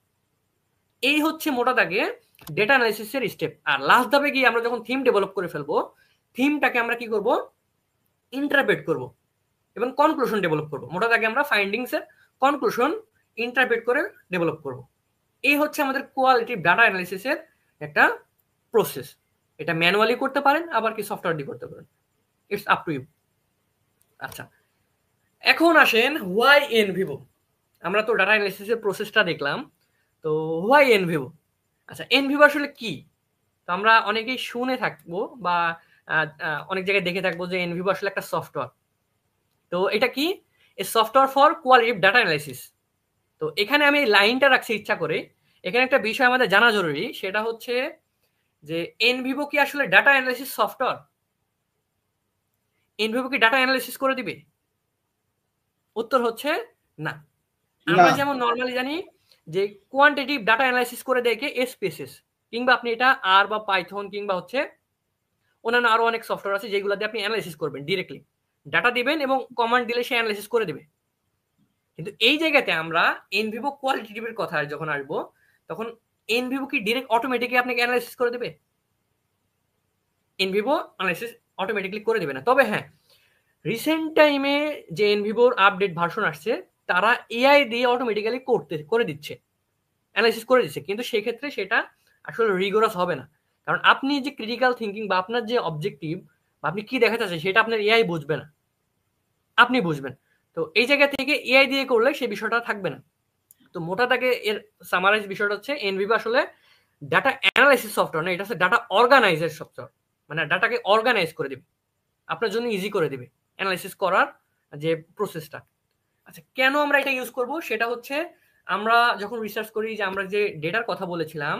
এই হচ্ছে মোটা দাগে ডেটা অ্যানালাইসিসের স্টেপ। আর লাস্ট ধাপে গিয়ে আমরা যখন থিম ডেভেলপ করে ফেলবো, থিমটাকে আমরা কি করব, ইন্টারপ্রেট করব এবং কনক্লুশন ডেভেলপ করব। মোটা দাগে আমরা ফাইন্ডিংসের কনক্লুশন ইন্টারপ্রেট করে ডেভেলপ করব। এই হচ্ছে আমাদের কোয়ালিটি ডাটা অ্যানালাইসিসের একটা প্রসেস। এটা ম্যানুয়ালি করতে পারেন, আবার কি সফটওয়্যার দিয়ে করতে পারেন, ইটস আপ টু ইউ। আচ্ছা, এখন আসেন হোয়াই এন ভিভো। আমরা তো ডাটা অ্যানালাইসিসের প্রসেসটা দেখলাম, তো হোয়াই এন ভিভো। আচ্ছা, এন ভিভো আসলে কি? তো আমরা অনেকেই শুনে থাকবো বা অনেক জায়গায় দেখে থাকবো যে এন ভিভো আসলে একটা সফটওয়্যার। তো এটা কি? A software for qualitative data analysis. তো এখানে আমি এই লাইনটা রাখছি ইচ্ছা করে। এখানে একটা বিষয় আমাদের জানা জরুরি, সেটা হচ্ছে যে এন ভিভো কি আসলে data analysis software? N Vivo কি ডাটা অ্যানালাইসিস করে দিবে? উত্তর হচ্ছে না। না। আমরা যেমন নরমালি জানি যে কোয়ান্টিটিভ ডাটা অ্যানালাইসিস করে দেয় কে এসপিএসএস, কিংবা আপনি এটা আর বা পাইথন কিংবা হচ্ছে অন্যান্য আরো অনেক সফটওয়্যার আছে যেগুলো দিয়ে আপনি অ্যানালাইসিস করবেন, ডিরেক্টলি ডাটা দিবেন এবং কমান্ড দিলে সে অ্যানালাইসিস করে দিবে। কিন্তু এই জায়গাতে আমরা এনভিভো কোয়ালিটেটিভের কথা যখন আসবো, তখন এনভিভো কি ডিরেক্ট অটোমেটিকলি আপনাকে অ্যানালাইসিস করে দেবে? এনভিভো অ্যানালাইসিস অটোমেটিকলি করে দেবে না। তবে হ্যাঁ, রিসেন্ট টাইমে যে এনভিভোর আপডেট ভার্সন আসছে, তারা এআই দিয়ে অটোমেটিক্যালি করে দিচ্ছে, অ্যানালাইসিস করে দিচ্ছে। কিন্তু সেক্ষেত্রে সেটা আসলে রিগোরাস হবে না, কারণ আপনি যে ক্রিটিক্যাল থিঙ্কিং বা আপনার যে অবজেক্টিভ বা আপনি কি দেখাতে চাচ্ছেন সেটা আপনার এআই বুঝবে না, আপনি বুঝবেন। তো এই জায়গা থেকে এআই দিয়ে করলে সেই বিষয়টা থাকবে না। তো মোটা দাগে এর সামারাইজ বিষয়টা হচ্ছে এনভিভো আসলে ডাটা অ্যানালাইসিস সফটওয়্যার না, এটা হচ্ছে ডাটা অর্গানাইজের সফটওয়্যার। মানে ডাটাকে অর্গানাইজ করে দিবে, আপনার জন্য ইজি করে দিবে অ্যানালাইসিস করার যে প্রসেসটা। আচ্ছা, কেন আমরা এটা ইউজ করব সেটা হচ্ছে, আমরা যখন রিসার্চ করি, যে আমরা যে ডেটার কথা বলেছিলাম,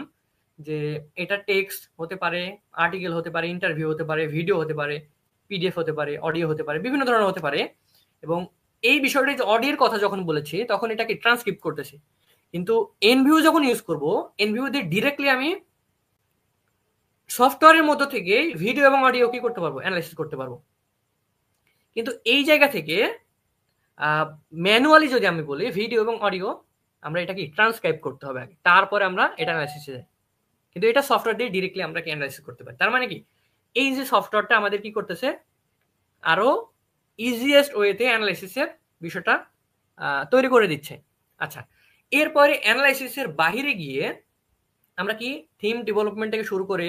যে এটা টেক্সট হতে পারে, আর্টিকেল হতে পারে, ইন্টারভিউ হতে পারে, ভিডিও হতে পারে, পিডিএফ হতে পারে, অডিও হতে পারে, বিভিন্ন ধরনের হতে পারে। এবং এই বিষয়টা যে অডিওর কথা যখন বলেছি, তখন এটাকে ট্রান্সক্রিপ্ট করতেছি। কিন্তু এনভিউ যখন ইউজ করব, এনভিউ দিয়ে ডিরেক্টলি আমি সফটওয়্যারের মধ্য থেকে ভিডিও এবং অডিও কি করতে পারবো, অ্যানালাইসিস করতে পারবো। কিন্তু এই জায়গা থেকে ম্যানুয়ালি যদি আমি বলি ভিডিও এবং অডিও, আমরা এটা কি ট্রান্সক্রাইব করতে হবে আগে, তারপরে আমরা এটা অ্যানালাইসিসে যাই। কিন্তু এটা সফটওয়্যার দিয়ে ডিরেক্টলি আমরা কি অ্যানালাইসিস করতে পারি। তার মানে কি এই যে সফটওয়্যারটা আমাদের কি করতেছে, আরো ইজিয়েস্ট ওয়েতে অ্যানালাইসিসের বিষয়টা তৈরি করে দিচ্ছে। আচ্ছা, এরপরে অ্যানালাইসিসের বাহিরে গিয়ে আমরা কি থিম ডেভেলপমেন্ট থেকে শুরু করে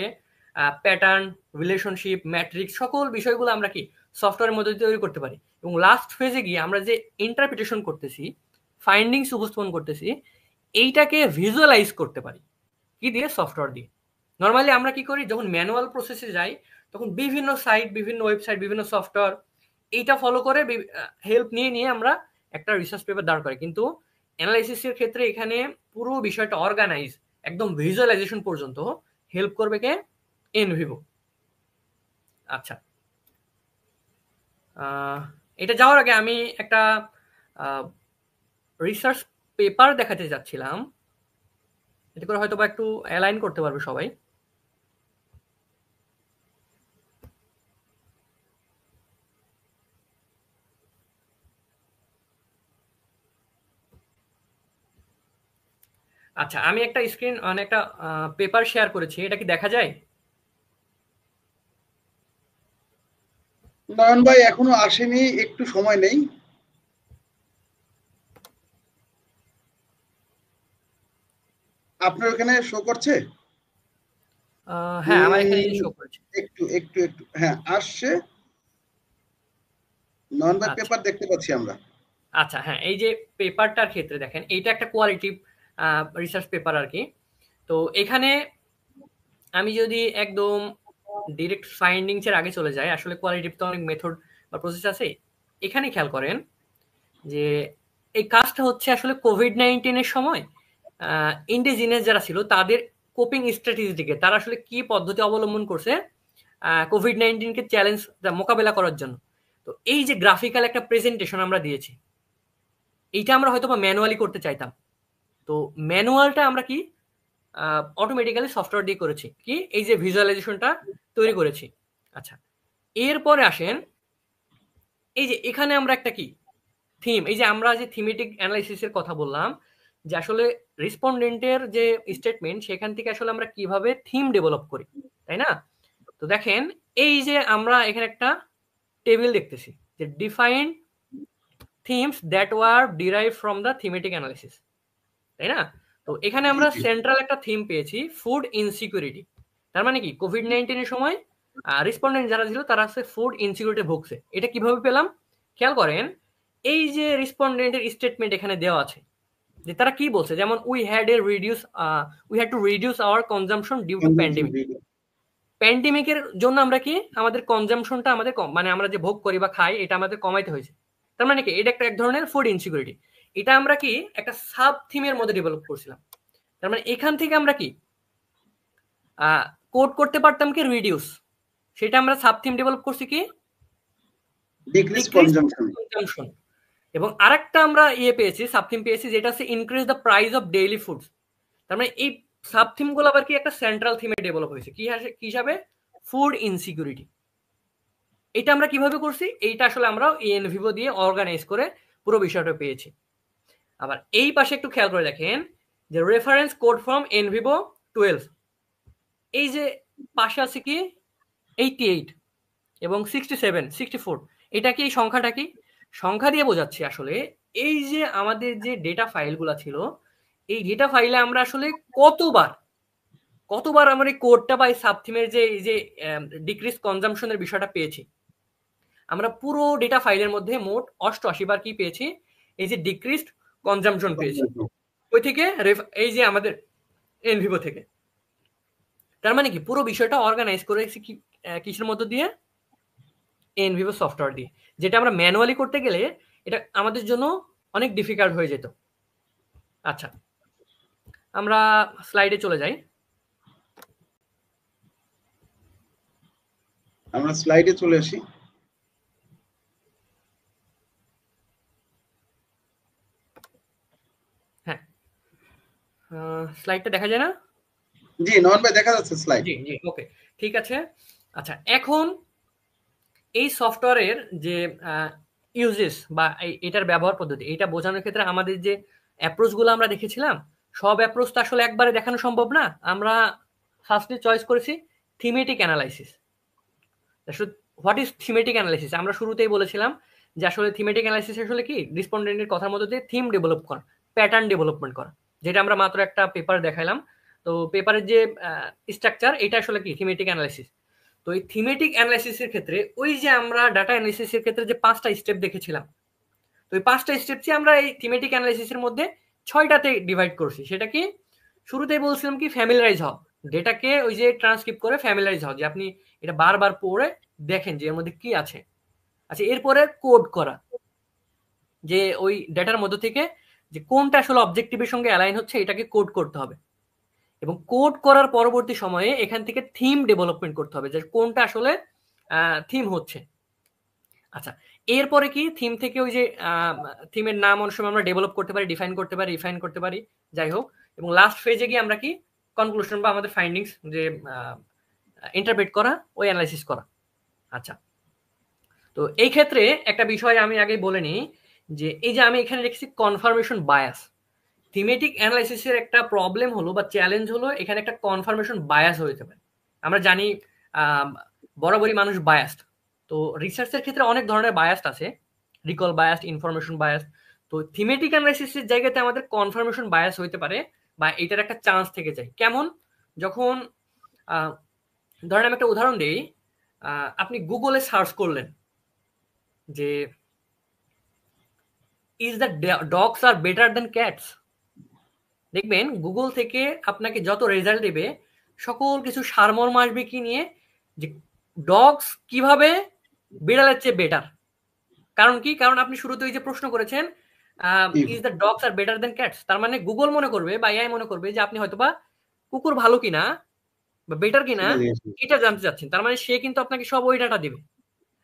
প্যাটার্ন, রিলেশনশিপ, ম্যাট্রিক্স, সকল বিষয়গুলো আমরা কি সফটওয়্যারের মধ্যে তৈরি করতে পারি। এবং লাস্ট ফেজে গিয়ে আমরা যে ইন্টারপ্রিটেশন করতেছি, ফাইন্ডিংস উপস্থাপন করতেছি, এইটাকে ভিজুয়ালাইজ করতে পারি কি দিয়ে, সফটওয়্যার দিয়ে। নর্মালি আমরা কি করি, যখন ম্যানুয়াল প্রসেসে যাই, তখন বিভিন্ন সাইট, বিভিন্ন ওয়েবসাইট, বিভিন্ন সফটওয়্যার এইটা ফলো করে হেল্প নিয়ে নিয়ে আমরা একটা রিসার্চ পেপার দাঁড় করি। কিন্তু অ্যানালাইসিসের ক্ষেত্রে এখানে পুরো বিষয়টা অর্গানাইজ, একদম ভিজুয়ালাইজেশন পর্যন্ত হেল্প করবে কে, এনভিভো। আচ্ছা, এটা যাওয়ার আগে আমি একটা রিসার্চ পেপার দেখাতে যাচ্ছিলাম, এতে করে হয়তো বা একটু অ্যালাইন করতে পারবে সবাই। আচ্ছা, আমি একটা স্ক্রিন মানে একটা পেপার শেয়ার করেছি, এটা কি দেখা যায়? নয়ন ভাই এখনো আসেনি, একটু সময় নেই। আপনার ওখানে শো করছে? হ্যাঁ, আমার এখানে শো করেছে। একটু হ্যাঁ আসছে। নন বাই আচ্ছা পেপার দেখতে পাচ্ছি আমরা। আচ্ছা, হ্যাঁ, এই যে পেপারটার ক্ষেত্রে দেখেন এইটা একটা কোয়ালিটিভ রিসার্চ পেপার আর কি। তো এখানে আমি যদি একদম ডিরেক্ট ফাইন্ডিংস এর আগে চলে যাই, আসলে কোয়ালিটিভ তো অনেক মেথড বা প্রসেস আছে। এখানে খেয়াল করেন যে এই কাজটা হচ্ছে আসলে কোভিড-19 এর সময় ইন্ডিজিনাস যারা ছিল তাদের কোপিং স্ট্র্যাটেজিকে তারা আসলে কি পদ্ধতি অবলম্বন করছে কোভিড-19 কে চ্যালেঞ্জ মোকাবেলা করার জন্য। তো এই যে গ্রাফিক্যাল একটা প্রেজেন্টেশন আমরা দিয়েছি, এইটা আমরা হয়তোবা ম্যানুয়ালি করতে চাইতাম। তো ম্যানুয়ালটা আমরা কি অটোমেটিক্যালি সফটওয়্যার দিয়ে করেছি। কি এই যে ভিজুয়ালাইজেশনটা তৈরি করেছি। আচ্ছা, এরপরে আসেন এই যে এখানে আমরা একটা কি থিম, এই যে আমরা যে থিমেটিক অ্যানালাইসিস এর কথা বললাম যে আসলে রেসপন্ডেন্টের যে স্টেটমেন্ট সেখান থেকে আসলে আমরা কিভাবে থিম ডেভেলপ করি, তাই না? তো দেখেন এই যে আমরা এখানে একটা টেবিল দেখতেছি যে define themes that were derive from the thematic analysis, তাই না? তো এখানে জি, আমরা জি। সেন্ট্রাল একটা থিম পেয়েছি, ফুড ইনসিকিউরিটি। তার মানে কি কোভিড-19 এর সময় রেসপন্ডেন্ট যারা ছিল তারা হচ্ছে ফুড ইনসিকিউরিটি ভুগছে। এটা কিভাবে পেলাম? খেয়াল করেন এই যে রেসপন্ডেন্টের স্টেটমেন্ট এখানে দেওয়া আছে যে তারা কি বলছে, যেমন we had to reduce our consumption due to consumption pandemic. Video. প্যান্ডেমিকের জন্য আমরা কি আমাদের কনজাম্পশনটা আমাদের কম, মানে আমরা যে ভোগ করি বা খাই এটা আমাদের কমাইতে হয়েছে। তার মানে কি এটা একটা এক ধরনের ফুড ইনসিকিউরিটি। এটা আমরা কি একটা সাব থিমের মধ্যে ডেভেলপ করছিলাম। তার মানে এখান থেকে আমরা কি কোড করতে পারতাম কি রিডিউস, সেটা আমরা সাব থিম ডেভেলপ করছি কি ডিক্রিজ ডিক্রিজ কনজাম্পশন। কনজাম্পশন। এবং আরেকটা আমরা পেয়েছি, সাব থিম পেয়েছি যেটা হচ্ছে increase the price of daily foods. তার মানে এই সাব থিম গুলো আবার কি একটা সেন্ট্রাল থিমে ডেভেলপ হয়েছে কি কি হিসাবে, ফুড ইনসিকিউরিটি। এটা আমরা কিভাবে করছি, এইটা আসলে আমরা এনভিভো দিয়ে অর্গানাইজ করে পুরো বিষয়টা পেয়েছি। আবার এই পাশে একটু খেয়াল করে দেখেন যে রেফারেন্স কোড ফ্রম এনভিভো 12, এই যে পাশে আছে কি 88 এবং 67 64, এটা কি এই সংখ্যাটা কি সংখ্যা দিয়ে বোঝাচ্ছি আসলে এই যে আমাদের যে ডেটা ফাইলগুলো ছিল, এই ডেটা ফাইলে আমরা আসলে কতবার কতবার আমরা এই কোডটা বা এই সাবথিমের যে এই যে ডিক্রিজ কনজাম্পশনের বিষয়টা পেয়েছি। আমরা পুরো ডেটা ফাইলের মধ্যে মোট 88 বার কি পেয়েছি, এই যে ডিক্রিজড কনজাম্পশন পেয়েছি। ওই থেকে এই যে আমাদের এনভিভো থেকে। তার মানে কি পুরো বিষয়টা অর্গানাইজ করেছি কি কিসের মধ্য দিয়ে, এনভিভো সফটওয়্যার দিয়ে। যেটা আমরা ম্যানুয়ালি করতে গেলে এটা আমাদের জন্য অনেক ডিফিকাল্ট হয়ে যেত। আচ্ছা, আমরা স্লাইডে চলে যাই। আমরা স্লাইডে চলে আসি। হ্যাঁ, স্লাইডটা দেখা যায় না? জি, নয়ন ভাই দেখা যাচ্ছে স্লাইড। জি, জি, ওকে, ঠিক আছে। আচ্ছা, এখন এই সফটওয়্যারের যে ইউজেস বা এটার ব্যবহার পদ্ধতি এটা বোঝানোর ক্ষেত্রে আমাদের যে অ্যাপ্রোচগুলো আমরা দেখেছিলাম, সব অ্যাপ্রোচ তো আসলে একবারে দেখানো সম্ভব না। আমরা ফার্স্টে চয়েস করেছি থিমেটিক অ্যানালাইসিস। আসলে হোয়াট ইজ থিমেটিক অ্যানালাইসিস, আমরা শুরুতেই বলেছিলাম যে আসলে থিমেটিক অ্যানালাইসিস আসলে কি রেসপন্ডেন্টের কথার মধ্যে দিয়ে থিম ডেভেলপ করা, প্যাটার্ন ডেভেলপমেন্ট করা, যেটা আমরা মাত্র একটা পেপার দেখাইলাম। তো পেপারের যে স্ট্রাকচার এটা আসলে কি থিমেটিক অ্যানালাইসিস। তো এই থিমেটিক অ্যানালাইসিসের ক্ষেত্রে ওই যে আমরা ডাটা অ্যানালাইসিসের ক্ষেত্রে যে 5টা স্টেপ দেখেছিলাম, তো এই 5টা স্টেপকে আমরা এই থিমেটিক অ্যানালাইসিসের মধ্যে 6টাতে ডিভাইড করছি। সেটা কি শুরুতেই বলছিলাম কি ফ্যামিলারাইজ হও, ডেটাকে ওই যে ট্রান্সক্রিপ্ট করে ফ্যামিলারাইজ হও, যে আপনি এটা বারবার পড়ে দেখেন যে এর মধ্যে কি আছে। আচ্ছা, এরপরে কোড করা, যে ওই ডেটার মধ্যে থেকে যে কোনটা আসলে অবজেক্টিভের সঙ্গে অ্যালাইন হচ্ছে এটাকে কোড করতে হবে। এবং কোড করার পরবর্তী সময়ে এখান থেকে থিম ডেভেলপমেন্ট করতে হবে যে কোনটা আসলে থিম হচ্ছে। আচ্ছা, এরপরে কি থিম থেকে ওই যে থিমের নাম অনেক সময় আমরা ডেভেলপ করতে পারি, ডিফাইন করতে পারি, রিফাইন করতে পারি, যাই হোক। এবং লাস্ট ফেজে গিয়ে আমরা কি কনক্লুশন বা আমাদের ফাইন্ডিংস যে ইন্টারপ্রেট করা, ওই অ্যানালাইসিস করা। আচ্ছা, তো এই ক্ষেত্রে একটা বিষয় আমি আগেই বলে নিই যে এই যে আমি এখানে রেখেছি কনফার্মেশন বায়াস। থিমেটিক অ্যানালাইসিসের একটা প্রবলেম হলো বা চ্যালেঞ্জ হলো এখানে একটা কনফার্মেশন বায়াস হতে পারে। আমরা জানি আম, বরাবরই মানুষ বায়াসড। তো রিসার্চের ক্ষেত্রে অনেক ধরনের বায়াসড আছে, রিকল বায়াসড, ইনফরমেশন বায়াস। তো থিমেটিক অ্যানালাইসিসের জায়গাতে আমাদের কনফার্মেশন বায়াস হইতে পারে বা এটার একটা চান্স থেকে যায়। কেমন? যখন ধরেন আমি একটা উদাহরণ দিই। আপনি গুগলে সার্চ করলেন যে is the dogs are better than cats. দেখবেন গুগল থেকে আপনাকে যত রেজাল্ট দেবে সকল কিছু সারমর্ম আসবে কি নিয়ে, যে ডগস কিভাবে বিড়ালের চেয়ে বেটার। কারণ কি? কারণ আপনি শুরুতে ওই যে প্রশ্ন করেছেন is the dogs are better than cats, তার মানে গুগল মনে করবে বা এআই মনে করবে যে আপনি হয়তোবা কুকুর ভালো কিনা বা বেটার কিনা এটা জানতে চাচ্ছেন, তার মানে সে কিন্তু আপনাকে সব ওই ডাটা দিবে।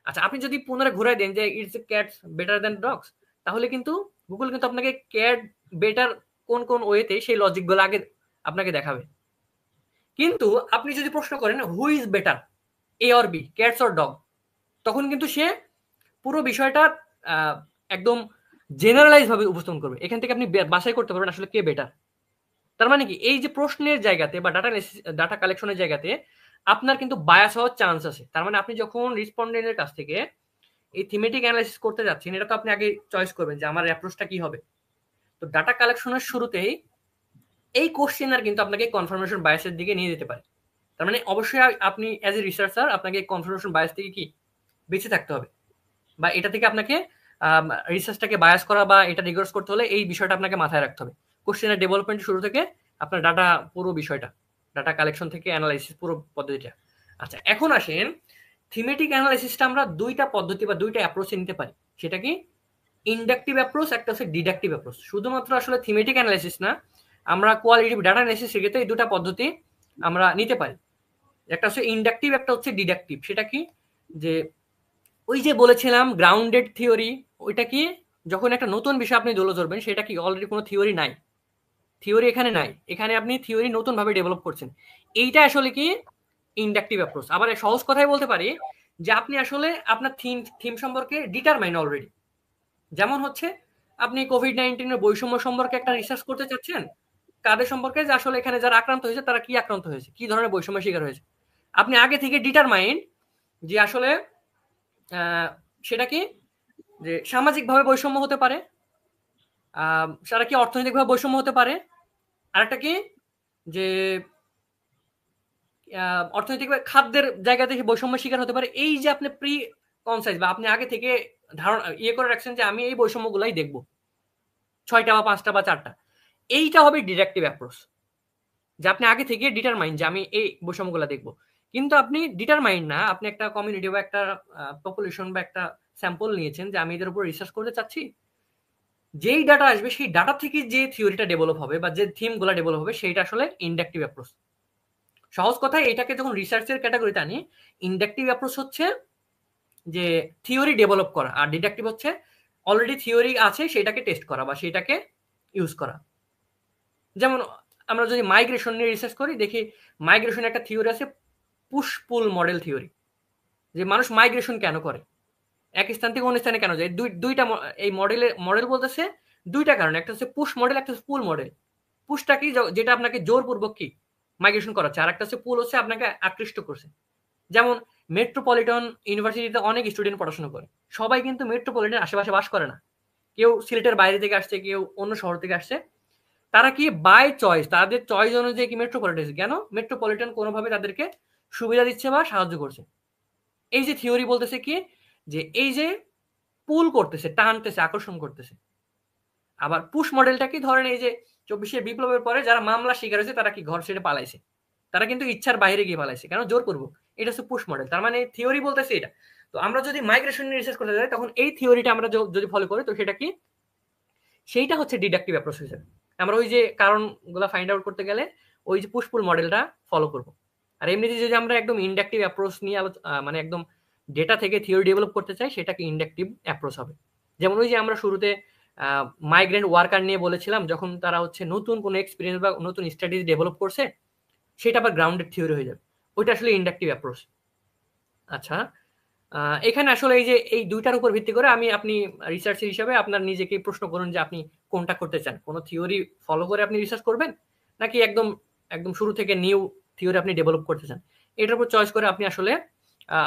আচ্ছা, আপনি যদি পুনরায় ঘুরাই দেন যে it's cats better than dogs, তাহলে কিন্তু গুগল কিন্তু আপনাকে ক্যাট বেটার কোন কোন ওয়েতে সেই লজিক গুলো আগে আপনাকে দেখাবে। কিন্তু আপনি যদি প্রশ্ন করেন who is better, A or B, cats or dog, তখন কিন্তু সে পুরো বিষয়টা একদম জেনারেলাইজ ভাবে উপস্থাপন করবে। এখান থেকে আপনি বাছাই করতে পারবেন আসলে কে বেটার। তার মানে কি, এই যে প্রশ্নের জায়গাতে বা ডাটা কালেকশনের জায়গাতে আপনার কিন্তু বায়াস হওয়ার চান্স আছে। তার মানে আপনি যখন রেসপন্ডেন্টের কাছ থেকে এই থিমেটিক অ্যানালাইসিস করতে যাচ্ছেন, এটা তো আপনি আগে চয়েস করবেন যে আমার অ্যাপ্রোচটা কি হবে। তো ডাটা কালেকশনের শুরুতেই এই কোশ্চেনার কিন্তু আপনাকে কনফার্মেশন বায়াসের দিকে নিয়ে যেতে পারে। তার মানে অবশ্যই আপনি অ্যাজ এ রিসার্চার আপনাকে কনফার্মেশন বায়াস থেকে কি বেঁচে থাকতে হবে, বা এটা থেকে আপনাকে রিসার্চটাকে বায়াস করা বা এটা রিগার্স করতে হলে এই বিষয়টা আপনাকে মাথায় রাখতে হবে। কোশ্চেনের ডেভেলপমেন্ট শুরু থেকে আপনার ডাটা পুরো বিষয়টা, ডাটা কালেকশন থেকে অ্যানালাইসিস পুরো পদ্ধতিটা। আচ্ছা, এখন আসেন থিমেটিক অ্যানালাইসিসটা আমরা দুইটা পদ্ধতি বা দুইটা অ্যাপ্রোচে নিতে পারি। সেটা কি? ইন্ডাকটিভ অ্যাপ্রোচ, একটা হচ্ছে ডিডাকটিভ অ্যাপ্রোচ। শুধুমাত্র আসলে থিমেটিক অ্যানালাইসিস না, আমরা কোয়ালিটিভ ডাটা অ্যানালাইসিস ক্ষেত্রে এই দুটা পদ্ধতি আমরা নিতে পারি। একটা হচ্ছে ইন্ডাকটিভ, একটা হচ্ছে ডিডাকটিভ। সেটা কি? যে ওই যে বলেছিলাম গ্রাউন্ডেড থিওরি, ওইটা কি? যখন একটা নতুন বিষয় আপনি তুলে ধরবেন, সেটা কি অলরেডি কোনো থিওরি নাই, থিওরি এখানে নাই, এখানে আপনি থিওরি নতুন ভাবে ডেভেলপ করছেন। এইটা আসলে কি ইন্ডাকটিভ অ্যাপ্রোচ। আবার সহজ কথাই বলতে পারি যে আপনি আসলে আপনার থিম থিম সম্পর্কে ডিটারমাইন অলরেডি। যেমন হচ্ছে আপনি কোভিড-19 বৈষম্য সম্পর্কে একটা রিসার্চ করতে চাচ্ছেন, কাদের সম্পর্কে, যে আসলে এখানে যারা আক্রান্ত হয়েছে তারা কি আক্রান্ত হয়েছে, কি ধরনের বৈষম্যের শিকার হয়েছে। আপনি আগে থেকে ডিটারমাইন যে আসলে সেটা কি, যে সামাজিকভাবে বৈষম্য হতে পারে, সেটা কি অর্থনৈতিকভাবে বৈষম্য হতে পারে, আরেকটা কি যে অর্থনৈতিক খাদ্যের জায়গা থেকে বৈষম্যের শিকার হতে পারে। এই যে আপনি প্রি কনসাইজ বা আপনি আগে থেকে ধারণা করে রাখছেন যে আমি এই বৈষম্যগুলাই দেখব, 6টা বা 5টা বা 4টা, এইটা হবে ডিডাকটিভ অ্যাপ্রোচ। যে আপনি আগে থেকে ডিটারমাইন যে আমি এই বৈষম্যগুলো দেখব। কিন্তু আপনি ডিটারমাইন না, আপনি একটা কমিউনিটি বা একটা পপুলেশন বা একটা স্যাম্পল নিয়েছেন যে আমি এদের উপর রিসার্চ করতে চাচ্ছি। যেই ডাটা আসবে সেই ডাটা থেকে যে থিওরিটা ডেভেলপ হবে বা যে থিমগুলো ডেভেলপ হবে সেইটা আসলে ইন্ডাকটিভ অ্যাপ্রোচ। সহজ কথায় এটাকে যখন রিসার্চের ক্যাটাগরিতে আনি, ইন্ডাকটিভ অ্যাপ্রোচ হচ্ছে যে থিওরি ডেভেলপ করা, আর ডিডাকটিভ হচ্ছে অলরেডি থিওরি আছে সেটাকে টেস্ট করা বা সেটাকে ইউজ করা। যেমন আমরা যদি মাইগ্রেশন নিয়ে রিসার্চ করি, দেখি মাইগ্রেশনের একটা থিওরি আছে পুশ পুল মডেল থিওরি, যে মানুষ মাইগ্রেশন কেন করে, এক স্থান থেকে অন্য স্থানে কেন যায়। দুইটা এই মডেল বলতেছে দুইটা কারণ, একটা হচ্ছে পুশ মডেল, একটা হচ্ছে পুল মডেল। পুশটা কি? যেটা আপনাকে জোরপূর্বক কি মাইগ্রেশন করাচ্ছে, আর একটা হচ্ছে পুল, হচ্ছে আপনাকে আকৃষ্ট করছে। যেমন মেট্রোপলিটন ইউনিভার্সিটিতে অনেক স্টুডেন্ট পড়াশোনা করে, সবাই কিন্তু মেট্রোপলিটন আশেপাশে বাস করে না। কেউ সিলেটের বাইরে থেকে আসছে, কেউ অন্য শহর থেকে আসছে। তারা কি বাই চয়েস, তাদের চয়েস অনুযায়ী কি মেট্রোপলিটন, কেন মেট্রোপলিটন কোনোভাবে তাদেরকে সুবিধা দিচ্ছে বা সাহায্য করছে। এই যে থিওরি বলতেছে কি, যে এই যে পুল করতেছে, টানতেছে, আকর্ষণ করতেছে। আবার পুশ মডেলটা কি, ধরেন এই যে 24 বিপ্লবের পরে যারা মামলা শিকার হয়েছে তারা কি ঘর ছেড়ে পালাইছে, তারা কিন্তু ইচ্ছার বাইরে গিয়ে পালাইছে, কেন? জোরপূর্বক। এটা হচ্ছে পুশ মডেল। তার মানে থিওরি বলতেছে এটা। তো আমরা যদি মাইগ্রেশন নিয়ে রিসার্চ করতে যাই, তখন এই থিওরিটা আমরা যদি ফলো করি, তো সেটা কি, সেইটা হচ্ছে ডিডাকটিভ অ্যাপ্রোচ হিসেবে। আমরা ওই যে কারণগুলো ফাইন্ড আউট করতে গেলে ওই যে পুশ পুল মডেলটা ফলো করব। আর এমনিতে যদি আমরা একদম ইন্ডাকটিভ অ্যাপ্রোচ নিয়ে মানে একদম ডেটা থেকে থিওরি ডেভেলপ করতে চাই, সেটাকে ইন্ডাকটিভ অ্যাপ্রোচ হবে। যেমন ওই যে আমরা শুরুতে মাইগ্রেন্ট ওয়ার্কার নিয়ে বলেছিলাম, যখন তারা হচ্ছে নতুন কোনো এক্সপিরিয়েন্স বা নতুন স্ট্র্যাটেজি ডেভেলপ করছে, সেটা আবার গ্রাউন্ডেড থিওরি হয়ে যাবে। ওইটা আসলে ইন্ডাকটিভ অ্যাপ্রোচ। আচ্ছা, এখানে আসলে এই যে এই দুইটার উপর ভিত্তি করে আপনি রিসার্চার হিসাবে আপনার নিজেকে প্রশ্ন করুন যে আপনি কোনটা করতে চান। কোন থিওরি ফলো করে আপনি রিসার্চ করবেন, নাকি একদম একদম শুরু থেকে নিউ থিওরি আপনি ডেভেলপ করতে চান। এটার উপর চয়েস করে আপনি আসলে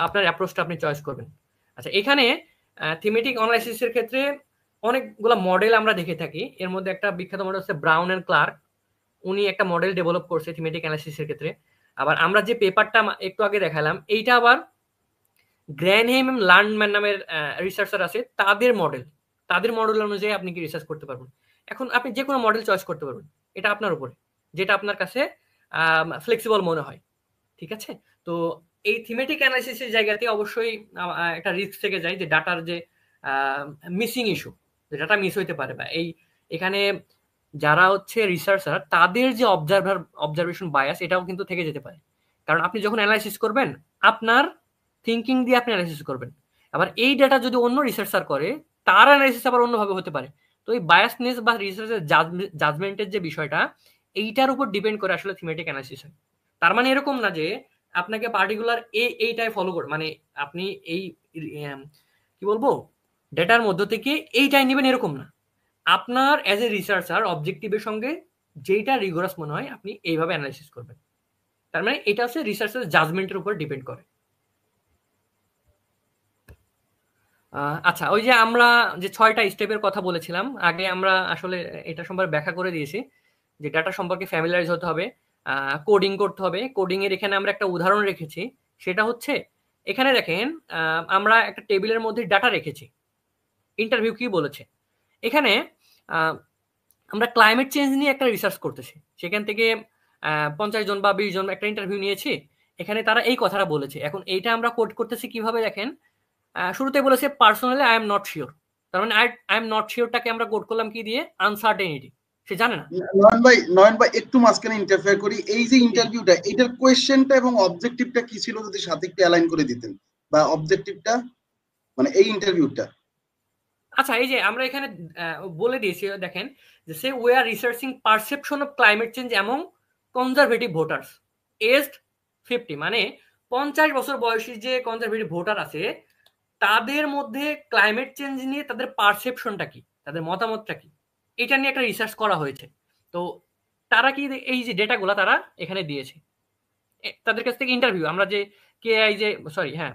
আপনার অ্যাপ্রোচটা আপনি চয়েস করবেন। আচ্ছা, এখানে থিমেটিক অ্যানালাইসিসের ক্ষেত্রে অনেকগুলা মডেল আমরা দেখে থাকি। এর মধ্যে একটা বিখ্যাত মডেল হচ্ছে ব্রাউন এন্ড ক্লার্ক। উনি একটা মডেল ডেভেলপ করছে থিমেটিক অ্যানালাইসিসের ক্ষেত্রে। আবার আমরা যে পেপারটা একটু আগে দেখালাম, এইটা আবার গ্র্যানহেম এবং লার্নম্যান নামের রিসার্চার আছে, তাদের মডেল অনুযায়ী আপনি কি রিসার্চ করতে পারবেন। এখন আপনি যে কোনো মডেল চয়েস করতে পারবেন, এটা আপনার উপরে, যেটা আপনার কাছে ফ্লেক্সিবল মনে হয়। ঠিক আছে? তো এই থিমেটিক অ্যানালাইসিসের জায়গাতে অবশ্যই একটা রিস্ক থেকে যায় যে ডাটার যে মিসিং ইস্যু, যে ডাটা মিস হইতে পারে, বা এখানে যারা হচ্ছে রিসার্চার তাদের যে অবজারভেশন বায়াস এটাও কিন্তু থেকে যেতে পারে। কারণ আপনি যখন অ্যানালাইসিস করবেন, আপনার থিঙ্কিং দিয়ে আপনি অ্যানালাইসিস করবেন। আবার এই ডাটা যদি অন্য রিসার্চার করে, তার অ্যানালাইসিস আবার অন্যভাবে হতে পারে। তো এই বায়াসনেস বা রিসার্চের জাজমেন্টের যে বিষয়টা, এইটার উপর ডিপেন্ড করে আসলে থিমেটিক অ্যানালাইসিস হয়। তার মানে এরকম না যে আপনাকে পার্টিকুলার এইটাই ফলো করে, মানে আপনি এই কি বলবো ডেটার মধ্য থেকে এইটাই নেবেন এরকম না। আপনার অ্যাজ এ রিসার্চার অবজেক্টিভের সঙ্গে যেইটা রিগোরাস মনে হয় আপনি এইভাবে অ্যানালাইসিস করবেন। তার মানে এটা হচ্ছে রিসার্চের জাজমেন্টের উপর ডিপেন্ড করে। আচ্ছা, ওই যে আমরা যে ৬টা স্টেপের কথা বলেছিলাম, আগে আমরা আসলে এটা সম্পর্কে ব্যাখ্যা করে দিয়েছি যে ডাটা সম্পর্কে ফ্যামিলিয়ারাইজ হতে হবে, কোডিং করতে হবে। কোডিং এর এখানে আমরা একটা উদাহরণ রেখেছি, সেটা হচ্ছে এখানে দেখেন আমরা একটা টেবিলের মধ্যে ডাটা রেখেছি। ইন্টারভিউ কি বলেছে এখানে, আমরা ক্লাইমেট চেঞ্জ নিয়ে একটা রিসার্চ করতেছি, সেখান থেকে ৫০ জন বা ২০ জন একটা ইন্টারভিউ নিয়েছি, এখানে তারা এই কথাটা বলেছে। এখন এইটা আমরা কোড করতেছি কিভাবে দেখেন, শুরুতে বলেছে personally I am not sure. তার মানে আই এম নট শিওরটাকে আমরা কোড করলাম কি দিয়ে, আনসার্টেনিটি, সে জানে না। নয়ন ভাই একটু মাঝখানে ইন্টারফেয়ার করি। এই যে ইন্টারভিউটা, এটার কোয়েশ্চেনটা এবং অবজেক্টিভটা কি ছিল যদি সাথে একটু অ্যালাইন করে দিতেন, বা অবজেক্টিভটা মানে এই ইন্টারভিউটা। আচ্ছা, এই যে আমরা এখানে বলে দিয়েছি দেখেন, যে say we are researching perception of climate change among conservative voters aged 50, মানে ৫০ বছর বয়সী যে কনজারভেটিভ ভোটার আছে তাদের মধ্যে ক্লাইমেট চেঞ্জ নিয়ে তাদের পারসেপশনটা কি, তাদের মতামতটা কি, এটা নিয়ে একটা রিসার্চ করা হয়েছে। তো তারা কি এই যে ডেটাগুলো তারা এখানে দিয়েছে, তাদের কাছ থেকে ইন্টারভিউ, আমরা যে কেআই যে সরি হ্যাঁ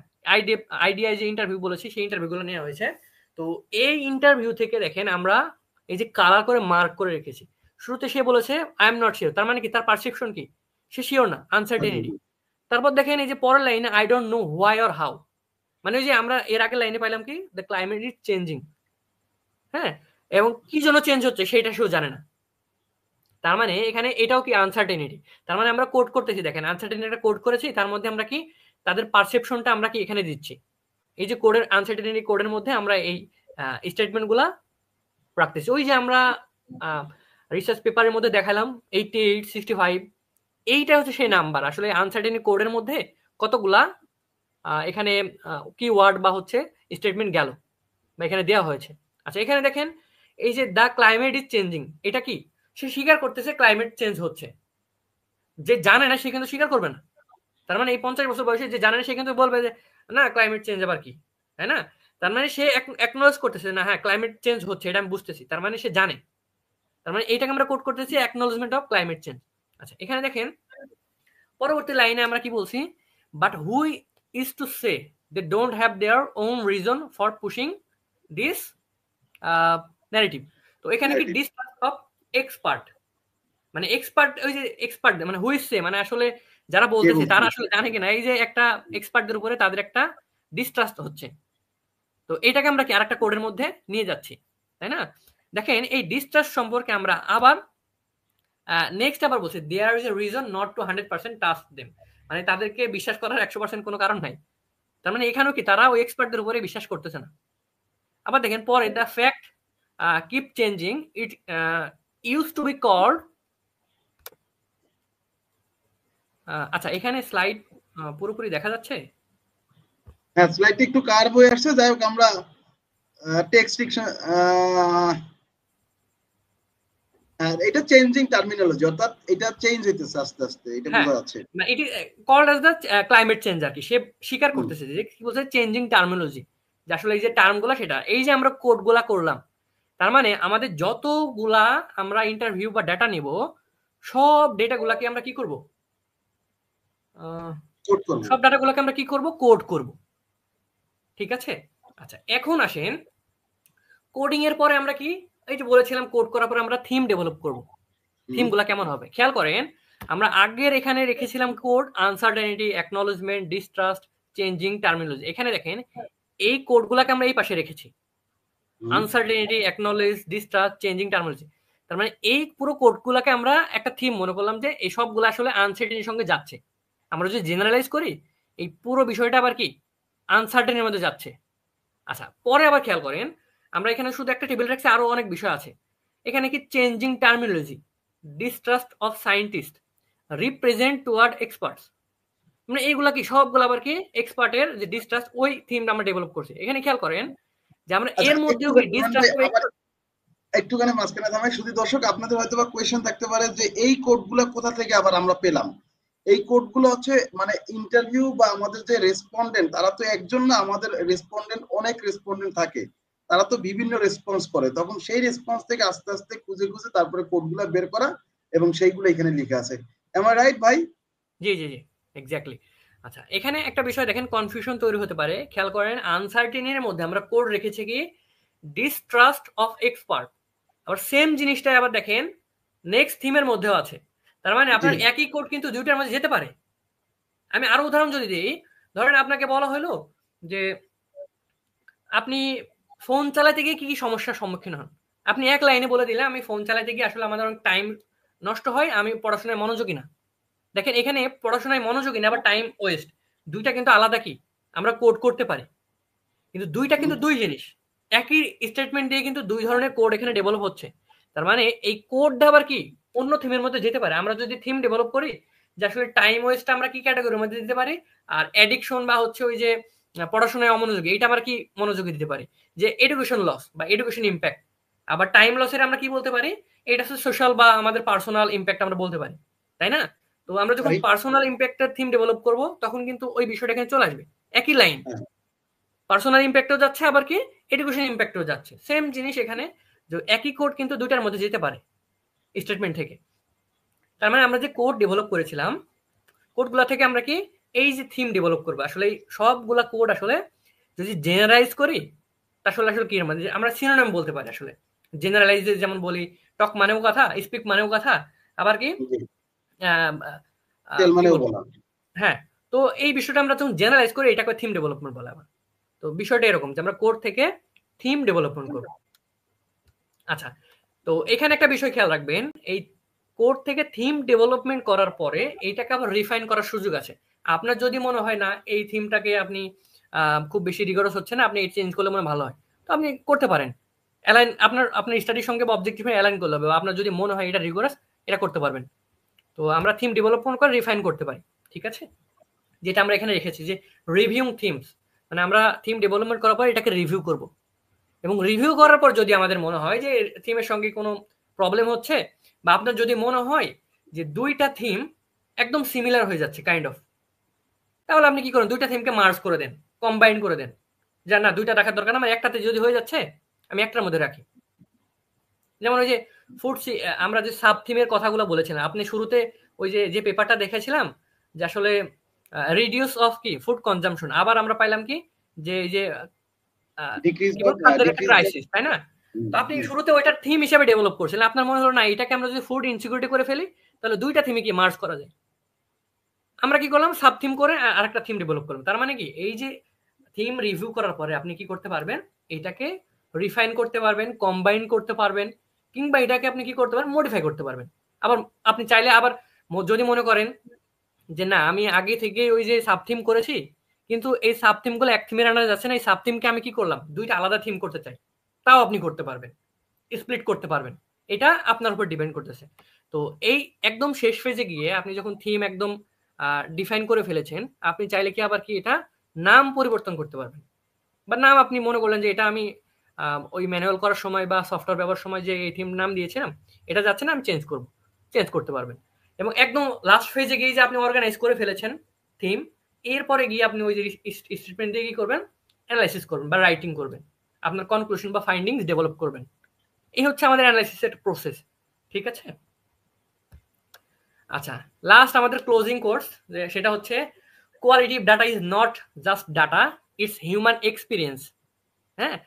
আইডিআই যে ইন্টারভিউ বলেছি সেই ইন্টারভিউগুলো নেওয়া হয়েছে। তো এই ইন্টারভিউ থেকে দেখেন আমরা এই যে কালার করে মার্ক করে রেখেছি। শুরুতে সে বলেছে আই এম নট শিওর, তার মানে কি তার পারসেপশন কি, সে শিওর না, আনসার্টেনিটি। তারপর দেখেন এই যে পরের লাইনে I don't know why or how, মানে ওই যে আমরা এর আগের লাইনে পাইলাম কি দ্য ক্লাইমেট ইজ চেঞ্জিং, হ্যাঁ, এবং কি জন্য চেঞ্জ হচ্ছে সেটা সেও জানে না। তার মানে এখানে এটাও কি আনসার্টেনিটি। তার মানে আমরা কোড করতেছি, দেখেন আনসার্টেনিটি কোড করেছি, তার মধ্যে আমরা কি তাদের পারসেপশনটা আমরা কি এখানে দিচ্ছি। এই যে কোডের আনসার্টেনিটি কোডের মধ্যে আমরা এই স্টেটমেন্টগুলা রাখতেছি। ওই যে আমরা রিসার্চ পেপারের মধ্যে দেখালাম 88, 65, এইটা হচ্ছে সেই নাম্বার। আসলে আনসার্টেনিটি কোডের মধ্যে কতগুলা এখানে কিওয়ার্ড বা হচ্ছে স্টেটমেন্ট গেল বা এখানে দেওয়া হয়েছে। আচ্ছা, এখানে দেখেন এই যে দ্য ক্লাইমেট ইজ চেঞ্জিং, এটা কি সে স্বীকার করতেছে ক্লাইমেট চেঞ্জ হচ্ছে। যে জানে না সে কিন্তু স্বীকার করবে না। তার মানে এই ৫০ বছর বয়সে যে জানে না সে কিন্তু বলবে যে না ক্লাইমেট চেঞ্জ আবার কি, তাই না? তার মানে সে অ্যাকনোলেজ করতেছে না, হ্যাঁ ক্লাইমেট চেঞ্জ হচ্ছে, এটা আমি বুঝতেছি, তার মানে সে জানে। তার মানে এইটাকে আমরা কোড করতেছি অ্যাকনোলেজমেন্ট অফ ক্লাইমেট চেঞ্জ। আচ্ছা, এখানে দেখেন পরবর্তী লাইনে আমরা কি বলছি, but who is to say they don't have their own reason for pushing this narrative. তো এখানে কি ডিসট্রাস্ট অফ এক্সপার্ট, মানে এক্সপার্ট, ওই যে এক্সপার্ট মানে হু ইজ সে, মানে আসলে যারা বলতেছে তারা আসলে জানে কিনা, এই যে একটা এক্সপার্টদের উপরে তাদের একটা ডিস্ট্রাস্ট হচ্ছে। তো এটাকে আমরা কি আরেকটা কোডের মধ্যে নিয়ে যাচ্ছি, তাই না? দেখেন এই ডিস্ট্রাস্ট সম্পর্কে আমরা আবার নেক্সট আবার বলছি there is a reason not to 100% trust them, মানে তাদেরকে বিশ্বাস করার 100% কোনো কারণ নাই। তার মানে এখানেও কি তারা ওই এক্সপার্টদের উপরে বিশ্বাস করতেছে না। আবার দেখেন পরে the fact keep changing it use to be called. আচ্ছা, এখানে স্লাইড পুরোপুরি দেখা যাচ্ছে? হ্যাঁ, স্লাইডটা একটু কার্ভ হয়ে আসছে। যাই হোক, আমরা টেক্সট এটা চেঞ্জিং টার্মিনোলজি, অর্থাৎ এটা চেঞ্জ হইতেছে আস্তে আস্তে, এটা হ্যাঁ, বোঝা যাচ্ছে। এটি called as the climate change আর কি, সে স্বীকার করতেছে যে কি বলছে চেঞ্জিং টার্মিনোলজি, যে আসলে এই যে টার্মগুলা সেটা, এই যে আমরা কোডগুলা করলাম, তার মানে আমাদের যতগুলা আমরা ইন্টারভিউ বা ডাটা নিব সব ডেটাগুলাকে আমরা কি করব, কোড করব। সব ডাটাগুলোকে আমরা কি করব, কোড করব। ঠিক আছে? আচ্ছা, এখন আসেন কোডিং এর পরে আমরা কি, এই যে বলেছিলাম কোড করার পরে আমরা থিম ডেভেলপ করব। থিমগুলা কেমন হবে খেয়াল করেন, আমরা আগের এখানে রেখেছিলাম code uncertainty, acknowledgement, distrust, changing terminology. এখানে দেখেন এই কোডগুলোকে আমরা এই পাশে রেখেছি, uncertainty, acknowledge, distrust, changing terminology. তার মানে এই পুরো কোডগুলোকে আমরা একটা থিম মনে করলাম যে এই সবগুলো আসলে আনসার্টেনিটির সঙ্গে যাচ্ছে। আমরা যদি জেনারেলাইজ করি এই পুরো বিষয়টা আবার কি আনসার্টেনের মধ্যে যাচ্ছে। আচ্ছা, পরে আবার খেয়াল করেন আমরা এখানে শুধু একটা টেবিল রাখছি, আরো অনেক বিষয় আছে এখানে। কি changing terminology, distrust of scientist, represent toward experts, মানে এইগুলা কি সবগুলো আবার কি এক্সপার্টের যে ডিস্ট্রাস্ট ওই থিমটা আমরা ডেভেলপ করছি। এখানে খেয়াল করেন যে আমরা আচ্ছা এর মধ্যেও কি ডিস্ট্রাস্ট একটুখানি মাঝখানে থামাই, শুধু দর্শক আপনাদের হয়তো বা কোয়েশ্চেন থাকতে পারে যে এই কোডগুলো কোথা থেকে আবার আমরা পেলাম। এই কোডগুলো হচ্ছে মানে ইন্টারভিউ বা আমাদের যে রেসপন্ডেন্ট, তারা তো একজন না, আমাদের রেসপন্ডেন্ট অনেক রেসপন্ডেন্ট থাকে, তারা তো বিভিন্ন রেসপন্স করে, তখন সেই রেসপন্স থেকে আস্তে আস্তে খুঁজে খুঁজে তারপরে কোডগুলো বের করা এবং সেইগুলো এখানে লিখে আছে। এম আই রাইট ভাই? জি জি জি, এক্স্যাক্টলি। আচ্ছা, এখানে একটা বিষয় দেখেন কনফিউশন তৈরি হতে পারে। খেয়াল করেন আনসার্টেনির মধ্যে আমরা কোড রেখেছি কি ডিস্ট্রাস্ট অফ এক্সপার্ট, আবার সেম জিনিসটাই আবার দেখেন নেক্সট থিমের মধ্যেও আছে। তার মানে আপনার একই কোড কিন্তু দুইটার মধ্যে যেতে পারে। আমি আরো উদাহরণ যদি দিই, ধরেন আপনাকে বলা হলো যে আপনি ফোন চালাতে গিয়ে কি কি সমস্যার সম্মুখীন হন, আপনি এক লাইনে বলে দিলে আমি ফোন চালাতে গিয়ে আসলে আমাদের অনেক টাইম নষ্ট হয়, আমি পড়াশোনায় মনোযোগী না। দেখেন এখানে পড়াশোনায় মনোযোগী না আবার টাইম ওয়েস্ট, দুইটা কিন্তু আলাদা। কি আমরা কোড করতে পারি, কিন্তু দুইটা কিন্তু দুই জিনিস। একই স্টেটমেন্ট দিয়ে কিন্তু দুই ধরনের কোড এখানে ডেভেলপ হচ্ছে। তার মানে এই কোডটা আবার কি অন্য থিমের মধ্যে যেতে পারে। আমরা যদি থিম ডেভেলপ করি যে আসলে টাইম ওয়েস্ট আমরা কি ক্যাটাগরির মধ্যে দিতে পারি, আর অ্যাডিকশন বা হচ্ছে ওই যে পড়াশোনায় অমনোযোগী এটা আবার কি মনোযোগী দিতে পারি, যে এডুকেশন লস বা এডুকেশন ইম্প্যাক্ট। আবার টাইম লসের আমরা কি বলতে পারি, এটা হচ্ছে সোশ্যাল বা আমাদের পার্সোনাল ইম্প্যাক্ট আমরা বলতে পারি, তাই না? তো আমরা যখন পার্সোনাল ইম্প্যাক্টের থিম ডেভেলপ করব তখন কিন্তু ওই বিষয়টা এখানে চলে আসবে। একই লাইন, পার্সোনাল ইম্প্যাক্টও যাচ্ছে আবার কি এডুকেশন ইম্প্যাক্টও যাচ্ছে। সেম জিনিস এখানে, যে একই কোড কিন্তু দুইটার মধ্যে যেতে পারে স্টেটমেন্ট থেকে। তার মানে আমরা যে কোড ডেভেলপ করেছিলাম কোডগুলা থেকে আমরা কি এই যে থিম ডেভেলপ করবো, আসলে সবগুলা কোড আসলে যদি জেনারেলাইজ করি আসলে আসলে কি মানে আমরা সিনোনিম বলতে পারি। আসলে জেনারেলাইজ যেমন বলি টক মানেও কথা, স্পিক মানেও কথা, আবার কি কি বলবো, হ্যাঁ। তো এই বিষয়টা আমরা যখন জেনারেলাইজ করি এটাকে থিম ডেভেলপমেন্ট বলে আবার। তো বিষয়টা এরকম যে আমরা কোড থেকে থিম ডেভেলপমেন্ট করব। আচ্ছা, তো এখানে একটা বিষয় খেয়াল রাখবেন, এই কোড থেকে থিম ডেভেলপমেন্ট করার পরে এইটাকে আবার রিফাইন করার সুযোগ আছে। আপনার যদি মনে হয় না এই থিমটাকে আপনি খুব বেশি রিগোরাস হচ্ছে না, আপনি চেঞ্জ করলে মনে ভালো হয়, তো আপনি করতে পারেন। অ্যালাইন আপনার স্টাডির সঙ্গে বা অবজেক্টিভে অ্যালাইন করতে হবে। আপনার যদি মনে হয় এটা রিগোরাস, এটা করতে পারবেন। তো আমরা থিম ডেভেলপমেন্ট করে রিফাইন করতে পারি, ঠিক আছে? যেটা আমরা এখানে রেখেছি যে রিভিউং থিমস, মানে আমরা থিম ডেভেলপমেন্ট করার পর এটাকে রিভিউ করব, এবং রিভিউ করার পর যদি আমাদের মনে হয় যে থিমের সঙ্গে কোনো প্রবলেম হচ্ছে, বা আপনার যদি মনে হয় যে দুইটা থিম একদম সিমিলার হয়ে যাচ্ছে কাইন্ড অফ, তাহলে আপনি কি করেন দুইটা থিমকে মার্জ করে দেন, কম্বাইন করে দেন, যা না দুইটা রাখার দরকার না, আমার একটাতে যদি হয়ে যাচ্ছে আমি একটার মধ্যে রাখি। যেমন ওই যে ফুড, আমরা যে সাব থিমের কথাগুলো বলেছিলাম আপনি শুরুতে, ওই যে যে পেপারটা দেখেছিলাম যে আসলে রিডিউস অফ কি ফুড কনজাম্পশন, আবার আমরা পাইলাম কি যে এই যে খাদ্যের একটা ক্রাইসিস, তাই না? তো আপনি শুরুতে ওইটার থিম হিসেবে ডেভেলপ করছিলেন, আপনার মনে হলো না এটাকে আমরা যদি ফুড ইনসিকিউরিটি করে ফেলি তাহলে দুইটা থিমে কি মার্জ করা যায়। আমরা কি করলাম সাব থিম করে আরেকটা থিম ডেভেলপ করলাম। তার মানে কি এই যে থিম রিভিউ করার পরে আপনি কি করতে পারবেন, এটাকে রিফাইন করতে পারবেন, কম্বাইন করতে পারবেন, কিংবা এটাকে আপনি কি করতে পারেন মডিফাই করতে পারবেন। আবার আপনি চাইলে আবার যদি মনে করেন যে না আমি আগে থেকে ওই যে সাব থিম করেছি কিন্তু এই সাব থিম গুলো এক থিমের আনা যাচ্ছে না, এই সাব থিমকে আমি কি করলাম দুইটা আলাদা থিম করতে চাই, তাও আপনি করতে পারবেন, স্প্লিট করতে পারবেন। এটা আপনার উপর ডিপেন্ড করতেছে। তো এই একদম শেষ ফেজে গিয়ে আপনি যখন থিম একদম ডিফাইন করে ফেলেছেন, আপনি চাইলে কি আবার কি এটা নাম পরিবর্তন করতে পারবেন, বা নাম আপনি মনে করলেন যে এটা আমি ওই ম্যানুয়াল করার সময় বা সফটওয়্যার ব্যবহার সময় যে এই থিম নাম দিয়েছিলাম এটা যাচ্ছে না, আমি চেঞ্জ করতে পারবেন। এবং একদম লাস্ট ফেজে গিয়ে যে আপনি অর্গানাইজ করে ফেলেছেন থিম, এরপরে গিয়ে আপনি ওই যে স্টেটমেন্ট দিয়ে কি করবেন, অ্যানালাইসিস করবেন বা রাইটিং করবেন, আপনার কনক্লুশন বা ফাইন্ডিংস ডেভেলপ করবেন। এই হচ্ছে আমাদের অ্যানালাইসিসের প্রসেস, ঠিক আছে? আচ্ছা, লাস্ট আমাদের ক্লোজিং কোর্স, সেটা হচ্ছে qualitative data is not just data, it's human experience. হ্যাঁ,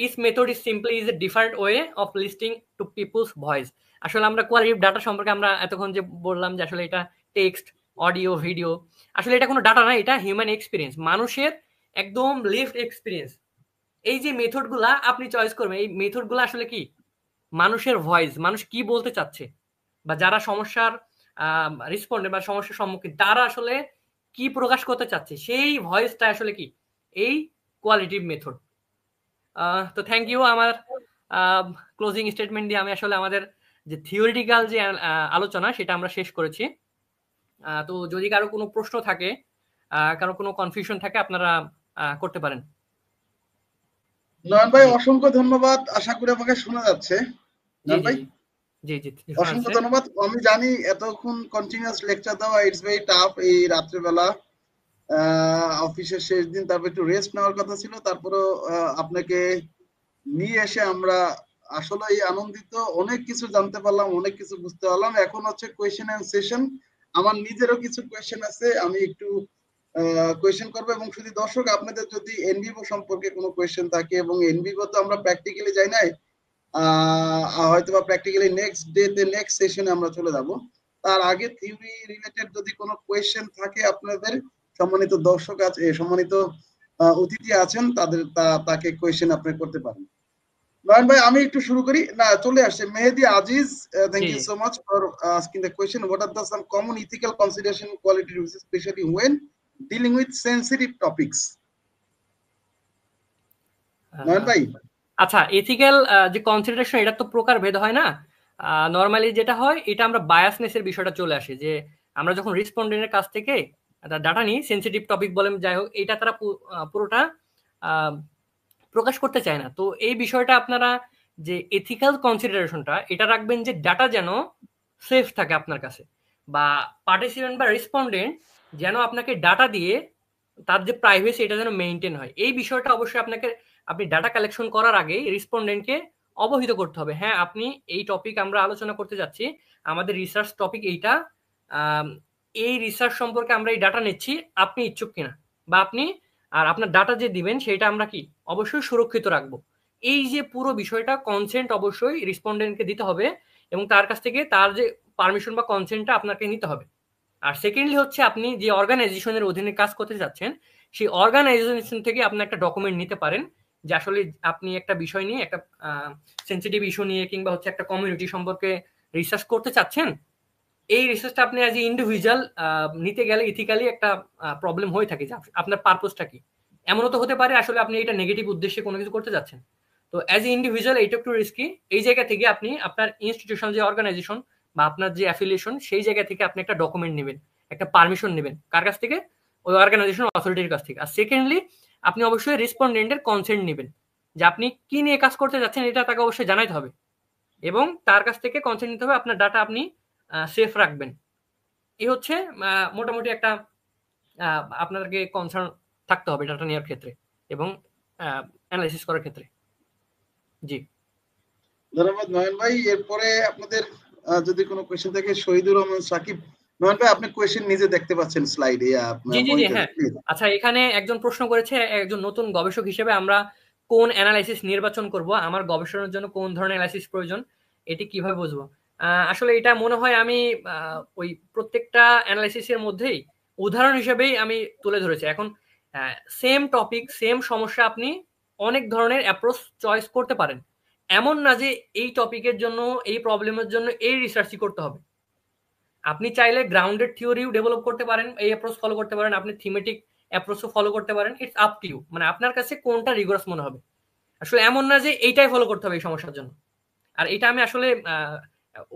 this method is simply is a different way of listening to people's voice. আসলে আমরা কোয়ালিটিভ ডাটা সম্পর্কে আমরা এতক্ষণ যে বললাম যে আসলে এটা টেক্সট, অডিও, ভিডিও, আসলে এটা কোনো ডাটা না, এটা হিউম্যান এক্সপিরিয়েন্স, মানুষের একদম লিভড এক্সপিরিয়েন্স। এই যে মেথডগুলা আপনি চয়েস করবেন, এই মেথডগুলা আসলে কি মানুষের ভয়েস, মানুষ কি বলতে চাচ্ছে, বা যারা সমস্যার রেসপন্ডে বা সমস্যার সম্মুখীন তারা আসলে কি প্রকাশ করতে চাচ্ছে, সেই ভয়েসটা আসলে কি এই কোয়ালিটিভ মেথড। তো থ্যাংক ইউ। আমার ক্লোজিং স্টেটমেন্ট দিয়ে আমি আসলে আমাদের যে থিওরিটিক্যাল যে আলোচনা সেটা আমরা শেষ করেছি। তো যদি কারো কোনো প্রশ্ন থাকে, কারো কোনো কনফিউশন থাকে, আপনারা করতে পারেন। নয়ন ভাই জি অসংখ্য ধন্যবাদ, আশা করি আমাকে শোনা যাচ্ছে। জি নয়ন জি ভাই জি জি জি, শোনা অসংখ্য যাচ্ছে। ধন্যবাদ। আমি জানি এতক্ষণ কন্টিনিউয়াস লেকচার দেওয়া ইটস ভেরি টাফ, এই রাত্রেবেলা অফিসের শেষ দিন, তারপর একটু রেস্ট নেওয়ার কথা ছিল, তারপরেও আপনাকে নিয়ে এসে আমরা আসলেই আনন্দিত, অনেক কিছু জানতে পারলাম, অনেক কিছু বুঝতে পারলাম। এখন হচ্ছে কোয়েশ্চেন এন্ড সেশন। আমার নিজেরও কিছু কোয়েশ্চেন আছে, আমি একটু কোয়েশ্চেন করবো, এবং শুধু দর্শক আপনাদের যদি এনভিভো সম্পর্কে কোনো কোয়েশ্চেন থাকে, এবং এনভিভো তো আমরা প্র্যাকটিক্যালি যাই নাই, হয়তো বা প্র্যাকটিক্যালি নেক্সট ডে নেক্সট সেশনে আমরা চলে যাব। তার আগে থিওরি রিলেটেড যদি কোনো কোয়েশ্চেন থাকে আপনাদের, সম্মানিত দর্শক আছে, সম্মানিত অতিথি আছেন, তাকে কোয়েশ্চেন আপনি করতে পারেন। নয়ন ভাই আমি একটু শুরু করি, না চলে আসছে মেহেদি আজিজ। জি থ্যাংক ইউ জি। So much for asking the question. What are the some common ethical consideration quality rules, especially when dealing with sensitive topics? নয়ন আহ, ভাই আচ্ছা, এথিক্যাল যে কনসিডারেশন এটা তো প্রকারভেদ হয় না। নর্মালি যেটা হয় এটা আমরা বায়াসনেসের বিষয়টা চলে আসে, যে আমরা যখন রেসপন্ডেন্টের কাছ থেকে ডাটা নিই, সেনসিটিভ টপিক বলেন যাই হোক, এটা তারা পুরোটা আহ, প্রকাশ করতে চায় না। তো এই বিষয়টা আপনারা যে এথিক্যাল কনসিডারেশনটা এটা রাখবেন, যে ডাটা যেন সেফ থাকে আপনার কাছে, বা পার্টিসিপেন্ট বা রেসপন্ডেন্ট যেন আপনাকে ডাটা দিয়ে তার যে প্রাইভেসি এটা যেন মেনটেন হয়। এই বিষয়টা অবশ্যই আপনাকে, আপনি ডাটা কালেকশন করার আগেই রেসপন্ডেন্টকে অবহিত করতে হবে, হ্যাঁ আপনি এই টপিক আমরা আলোচনা করতে যাচ্ছি, আমাদের রিসার্চ টপিক এইটা, আম, এই রিসার্চ সম্পর্কে আমরা এই ডাটা নিচ্ছি, আপনি ইচ্ছুক কিনা, বা আপনি আর আপনার ডাটা যে দিবেন সেটা আমরা কি অবশ্যই সুরক্ষিত রাখবো। এই যে পুরো বিষয়টা কনসেন্ট অবশ্যই রেসপন্ডেন্টকে দিতে হবে, এবং তার কাছ থেকে তার যে পারমিশন বা কনসেন্টটা আপনাকে নিতে হবে। আর সেকেন্ডলি হচ্ছে আপনি যে অর্গানাইজেশনের অধীনে কাজ করতে যাচ্ছেন, সেই অর্গানাইজেশন থেকে আপনি একটা ডকুমেন্ট নিতে পারেন, যে আসলে আপনি একটা বিষয় নিয়ে, একটা সেন্সিটিভ ইস্যু নিয়ে, কিংবা হচ্ছে একটা কমিউনিটি সম্পর্কে রিসার্চ করতে চাচ্ছেন। এই রিসার্চটা আপনি অ্যাজ এ ইন্ডিভিজুয়াল নিতে গেলে ইথিক্যালি একটা প্রবলেম হয়ে থাকে, যে আপনার পারপোজটা কি। এমনও তো হতে পারে আসলে আপনি এটা নেগেটিভ উদ্দেশ্যে কোনো কিছু করতে যাচ্ছেন। তো অ্যাজ এ ইন্ডিভিজুয়াল এইটা একটু রিস্কি। এই জায়গা থেকে আপনি আপনার ইনস্টিটিউশন যে অর্গানাইজেশন বা আপনার যে অ্যাফিলিয়েশন, সেই জায়গা থেকে আপনি একটা ডকুমেন্ট নেবেন, একটা পারমিশন নেবেন, কার কাছ থেকে? ওই অর্গানাইজেশন অথরিটির কাছ থেকে। আর সেকেন্ডলি আপনি অবশ্যই রেসপন্ডেন্টের কনসেন্ট নেবেন, যে আপনি কি নিয়ে কাজ করতে যাচ্ছেন এটা তাকে অবশ্যই জানাইতে হবে, এবং তার কাছ থেকে কনসেন্ট নিতে হবে, আপনার ডাটা আপনি সেফ রাখবেন। এই হচ্ছে মোটামুটি একটা আপনাদেরকে কনসার্ন থাকতে হবে ডাটা নেওয়ার ক্ষেত্রে এবং অ্যানালাইসিস করার ক্ষেত্রে। জি ধন্যবাদ নয়ন ভাই। এরপরে আপনাদের যদি কোনো কোয়েশ্চেন থাকে, শহীদুর রহমান সাকিব। নয়ন ভাই আপনি কোয়েশ্চেন নিজে দেখতে পাচ্ছেন স্লাইডে, জি জি জি, মনিটরে, হ্যাঁ। প্লিজ। আচ্ছা, এখানে একজন প্রশ্ন করেছে, একজন নতুন গবেষক হিসেবে আমরা কোন অ্যানালাইসিস নির্বাচন করব, আমার গবেষণার জন্য কোন ধরনের অ্যানালাইসিস প্রয়োজন, এটি কিভাবে বুঝবো? আসলে এটা মনে হয় আমি ওই প্রত্যেকটা অ্যানালাইসিসের মধ্যেই উদাহরণ হিসেবেই আমি তুলে ধরেছি। এখন সেম টপিক, সেম সমস্যা, আপনি অনেক ধরনের অ্যাপ্রোচ চয়েস করতে পারেন। এমন না যে এই টপিকের জন্য, এই প্রবলেমের জন্য এই রিসার্চই করতে হবে। আপনি চাইলে গ্রাউন্ডেড থিওরিও ডেভেলপ করতে পারেন, এই অ্যাপ্রোচ ফলো করতে পারেন, আপনি থিমেটিক অ্যাপ্রোচও ফলো করতে পারেন। ইটস আপ টু ইউ, মানে আপনার কাছে কোনটা রিগোরাস মনে হবে। আসলে এমন না যে এইটাই ফলো করতে হবে এই সমস্যার জন্য। আর এটা আমি আসলে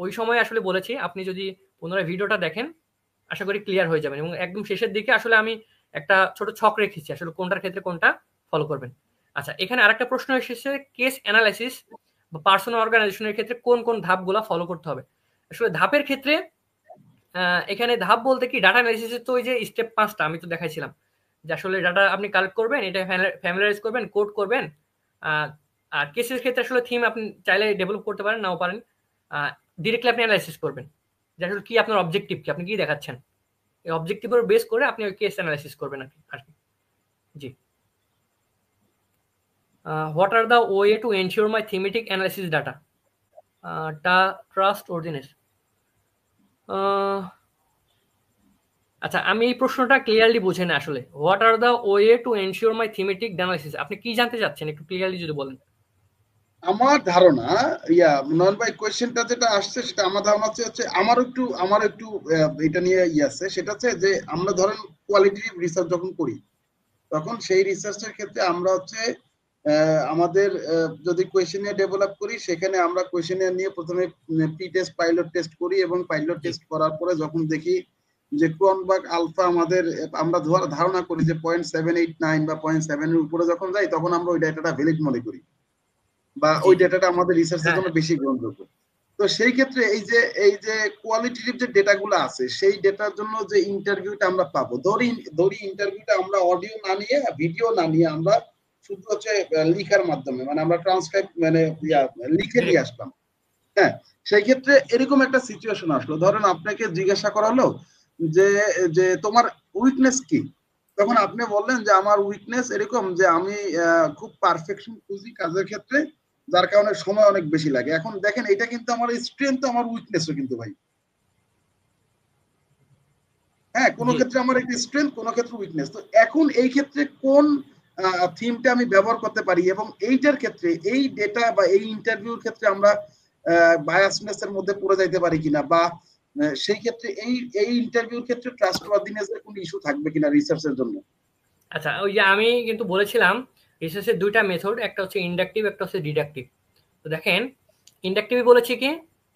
ওই সময় আসলে বলেছি, আপনি যদি পুনরায় ভিডিওটা দেখেন আশা করি ক্লিয়ার হয়ে যাবেন, এবং একদম শেষের দিকে আসলে আমি একটা ছোট ছক রেখেছি আসলে কোনটার ক্ষেত্রে কোনটা ফলো করবেন। আচ্ছা, এখানে আরেকটা প্রশ্ন এসেছে, কেস অ্যানালাইসিস বা পার্সোনাল অর্গানাইজেশনের ক্ষেত্রে কোন কোন ধাপগুলা ফলো করতে হবে। আসলে ধাপের ক্ষেত্রে এখানে ধাপ বলতে কি, ডাটা অ্যানালাইসিসের তো ওই যে স্টেপ 5টা আমি তো দেখাইছিলাম, যে আসলে ডাটা আপনি কালেক্ট করবেন, এটা ফ্যামিলারাইজ করবেন, কোড করবেন। আহ, আর কেসের ক্ষেত্রে আসলে থিম আপনি চাইলে ডেভেলপ করতে পারেন, নাও পারেন। ডিরেক্টলি আপনি অ্যানালাইসিস করবেন, যে আসলে কি আপনার অবজেক্টিভ, কি আপনি কি দেখাচ্ছেন, এই অবজেক্টিভের বেস করে আপনি ওই কেস অ্যানালাইসিস করবেন আর কি। জি। What are the way to ensure my thematic analysis data? Trustworthiness. আচ্ছা, আমি এই প্রশ্নটা ক্লিয়ারলি বুঝি না আসলে। What are the way to ensure my thematic analysis, আপনি কি জানতে চাচ্ছেন একটু ক্লিয়ারলি যদি বলেন। আমার ধারণা, নয়ন ভাই কোয়েশ্চেনটা যেটা আসছে সেটা আমার ধারণা হচ্ছে আমার একটু এটা নিয়ে আছে, সেটা হচ্ছে যে আমরা ধরেন কোয়ালিটিভ রিসার্চ যখন করি, তখন সেই রিসার্চের ক্ষেত্রে আমরা হচ্ছে আমাদের যদি কোয়েশ্চেনিয়ার ডেভেলপ করি, সেখানে আমরা কোয়েশ্চেনিয়ার নিয়ে প্রথমে প্রি টেস্ট পাইলট টেস্ট করি, এবং পাইলট জি। টেস্ট করার পরে যখন দেখি যে ক্রনবার্গ আলফা আমাদের, আমরা ধারণা করি যে 0.789 বা 0.7 এর উপরে যখন যাই, তখন আমরা ওই ডাটাটা ভ্যালিড মনে করি, বা জি, ওই জি। ডেটাটা আমাদের রিসার্চের হ্যাঁ, জন্য হ্যাঁ। বেশি গ্রহণযোগ্য। তো সেই ক্ষেত্রে এই যে কোয়ালিটিভ যে ডেটাগুলো আছে, সেই ডেটার জন্য যে ইন্টারভিউটা আমরা পাবো, ধরি ইন্টারভিউটা আমরা অডিও না নিয়ে, ভিডিও না নিয়ে, আমরা শুধু হচ্ছে লিখার মাধ্যমে, মানে আমরা ট্রান্সক্রাইব মানে জি, লিখে ভেরি নিয়ে গুড। আসলাম। হ্যাঁ, সেই ক্ষেত্রে এরকম একটা সিচুয়েশন আসলো, ধরেন আপনাকে জিজ্ঞাসা করা হলো যে যে তোমার উইকনেস কি, তখন আপনি বললেন যে আমার উইকনেস এরকম যে আমি খুব পারফেকশন খুঁজি কাজের ক্ষেত্রে, যার কারণে সময় অনেক বেশি লাগে। এখন দেখেন, এটা কিন্তু আমার স্ট্রেংথ, আমার উইকনেসও কিন্তু ভাই। হ্যাঁ, কোনো জি। ক্ষেত্রে আমার একটা স্ট্রেংথ, কোনো ক্ষেত্রে উইকনেস। তো এখন এই ক্ষেত্রে কোন থিমটা আমি ব্যবহার করতে পারি, এবং এইটার ক্ষেত্রে এই ডেটা বা এই ইন্টারভিউর ক্ষেত্রে আমরা বায়াসনেস এর মধ্যে পড়ে যাইতে পারি কিনা, বা সেই ক্ষেত্রে এই ইন্টারভিউর ক্ষেত্রে ট্রাস্টওয়ার্দিনেস এর কোনো ইস্যু থাকবে কিনা রিসার্চের জন্য। আচ্ছা, ওই যে আমি কিন্তু বলেছিলাম রিসার্চের ২ টা মেথড, একটা হচ্ছে ইন্ডাকটিভ, একটা হচ্ছে ডিডাকটিভ। তো দেখেন, ইন্ডাকটিভে বলেছি কি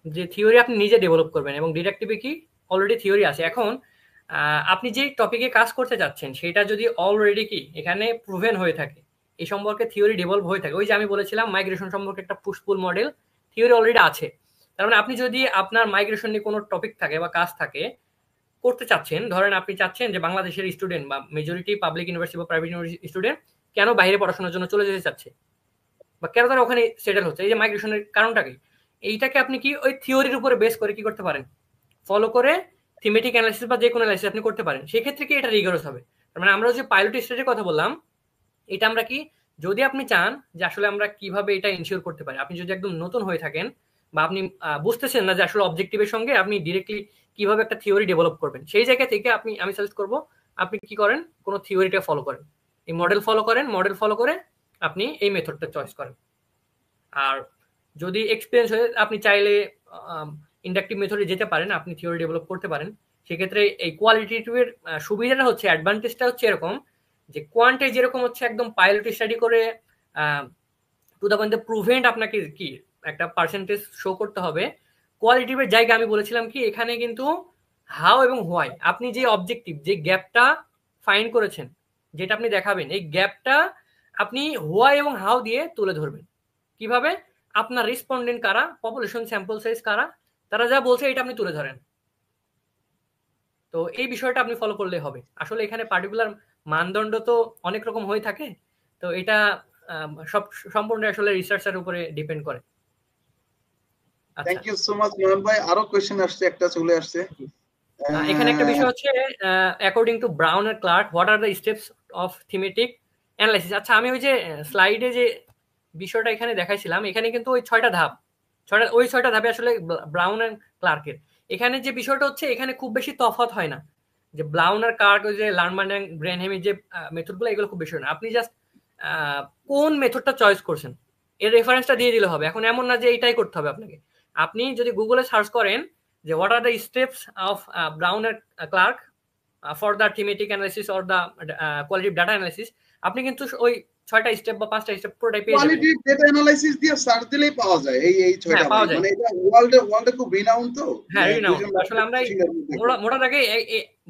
যে থিওরি আপনি নিজে ডেভেলপ করবেন, এবং ডিডাকটিভে কি অলরেডি থিওরি আছে। এখন আপনি যে টপিকে কাজ করতে যাচ্ছেন সেটা যদি অলরেডি কি এখানে প্রুভেন হয়ে থাকে, এই সম্পর্কে থিওরি ডেভেলপ হয়ে থাকে, ওই যে আমি বলেছিলাম মাইগ্রেশন সম্পর্কে একটা পুশ পুল মডেল থিওরি অলরেডি আছে। তার মানে আপনি যদি আপনার মাইগ্রেশন নিয়ে কোনো টপিক থাকে বা কাজ থাকে করতে চাচ্ছেন, ধরেন আপনি চাচ্ছেন যে বাংলাদেশের স্টুডেন্ট বা মেজরিটি পাবলিক ইউনিভার্সিটি বা প্রাইভেট ইউনিভার্সিটি স্টুডেন্ট কেন বাইরে পড়াশোনার জন্য চলে যেতে চাচ্ছে, বা কেন তারা ওখানে সেটেল হচ্ছে, এই যে মাইগ্রেশনের কারণটা কি, এইটাকে আপনি কি ওই থিওরির উপরে বেস করে কি করতে পারেন, ফলো করে থিমেটিক অ্যানালাইসিস বা যে কোনো অ্যানালাইসিস আপনি করতে পারেন। সেক্ষেত্রে কি এটা রিগোরাস হবে। তার মানে আমরা যে পাইলট স্টেজের কথা বললাম, এটা আমরা কি, যদি আপনি চান যে আসলে আমরা কিভাবে এটা ইনশিওর করতে পারি, আপনি যদি একদম নতুন হয়ে থাকেন বা আপনি বুঝতেছেন না যে আসলে অবজেক্টিভের সঙ্গে আপনি ডিরেক্টলি কিভাবে একটা থিওরি ডেভেলপ করবেন, সেই জায়গা থেকে আমি সাজেস্ট করব আপনি কি করেন, কোনো থিওরিটা ফলো করেন, এই মডেল ফলো করেন, মডেল ফলো করে আপনি এই মেথডটা চয়েস করেন। আর যদি এক্সপিরিয়েন্স হয়ে আপনি চাইলে ইন্ডাকটিভ মেথডে যেতে পারেন, আপনি থিওরি ডেভেলপ করতে পারেন। সেক্ষেত্রে এই কোয়ালিটেটিভের সুবিধাটা হচ্ছে, অ্যাডভান্টেজটা হচ্ছে এরকম যে কোয়ান্টে যেরকম হচ্ছে একদম পাইলট স্টাডি করে টু দ্য পয়েন্ট প্রুভেন্ট আপনাকে কি একটা পার্সেন্টেজ শো করতে হবে, কোয়ালিটিভের জায়গা আমি বলেছিলাম কি এখানে কিন্তু হাউ এবং হোয়াই, আপনি যে অবজেক্টিভ যে গ্যাপটা ফাইন্ড করেছেন, যেটা আপনি দেখাবেন, এই গ্যাপটা আপনি হোয়াই এবং হাউ দিয়ে তুলে ধরবেন। কিভাবে, আপনার রেসপন্ডেন্ট কারা, পপুলেশন স্যাম্পল সাইজ কারা, তারা যা বলছে এটা আপনি তুলে ধরেন। তো এই বিষয়টা আপনি ফলো করলে হবে। আসলে এখানে পার্টিকুলার মানদণ্ড তো অনেক রকম হয়ে থাকে। তো এটা সব সম্পূর্ণ আসলে রিসার্চের উপরে ডিপেন্ড করে। আচ্ছা। থ্যাংক ইউ সো মাচ মোহন ভাই। আরো কোয়েশ্চেন আসছে, একটা চলে আসছে। জি। এখানে একটা বিষয় হচ্ছে অ্যাকর্ডিং টু ব্রাউন আর Clarke what are the steps of thematic analysis. আচ্ছা, আমি ওই যে স্লাইডে যে বিষয়টা এখানে দেখাইছিলাম, এখানে কিন্তু ওই ৬টা ধাপ, ৬টা ধাপে আসলে ব্রাউন অ্যান্ড ক্লার্কের। এখানে যে বিষয়টা হচ্ছে এখানে খুব বেশি তফাৎ হয় না। যে ব্রাউন আর ক্লার্ক, ওই যে লার্নমান অ্যান্ড গ্রেনহেমের যে মেথডগুলো, এগুলো খুব বেশি হয় না। আপনি জাস্ট কোন মেথডটা চয়েস করছেন এর রেফারেন্সটা দিয়ে দিলে হবে। এখন এমন না যে এইটাই করতে হবে আপনাকে। আপনি যদি গুগলে সার্চ করেন যে what are the steps of Braun and Clarke for the thematic analysis or the qualitative data analysis, আপনি কিন্তু ওই ৬টা স্টেপ বা ৫টা স্টেপ পুরোটাই পেয়ে যাবেন। কোয়ালিটি ডেটা অ্যানালাইসিস দিয়ে সার্চ দিলেই পাওয়া যায় এই হ্যাঁ, ছয়টা ভাই, পাওয়া যায়। মানে এটা ওয়ার্ল্ডে ওয়ার্ল্ডে খুব রিনাউন্ড, তো হ্যাঁ, রিনাউন্ড। দুইজন আসলে আমরা এই দেখবে। মোটা দাগে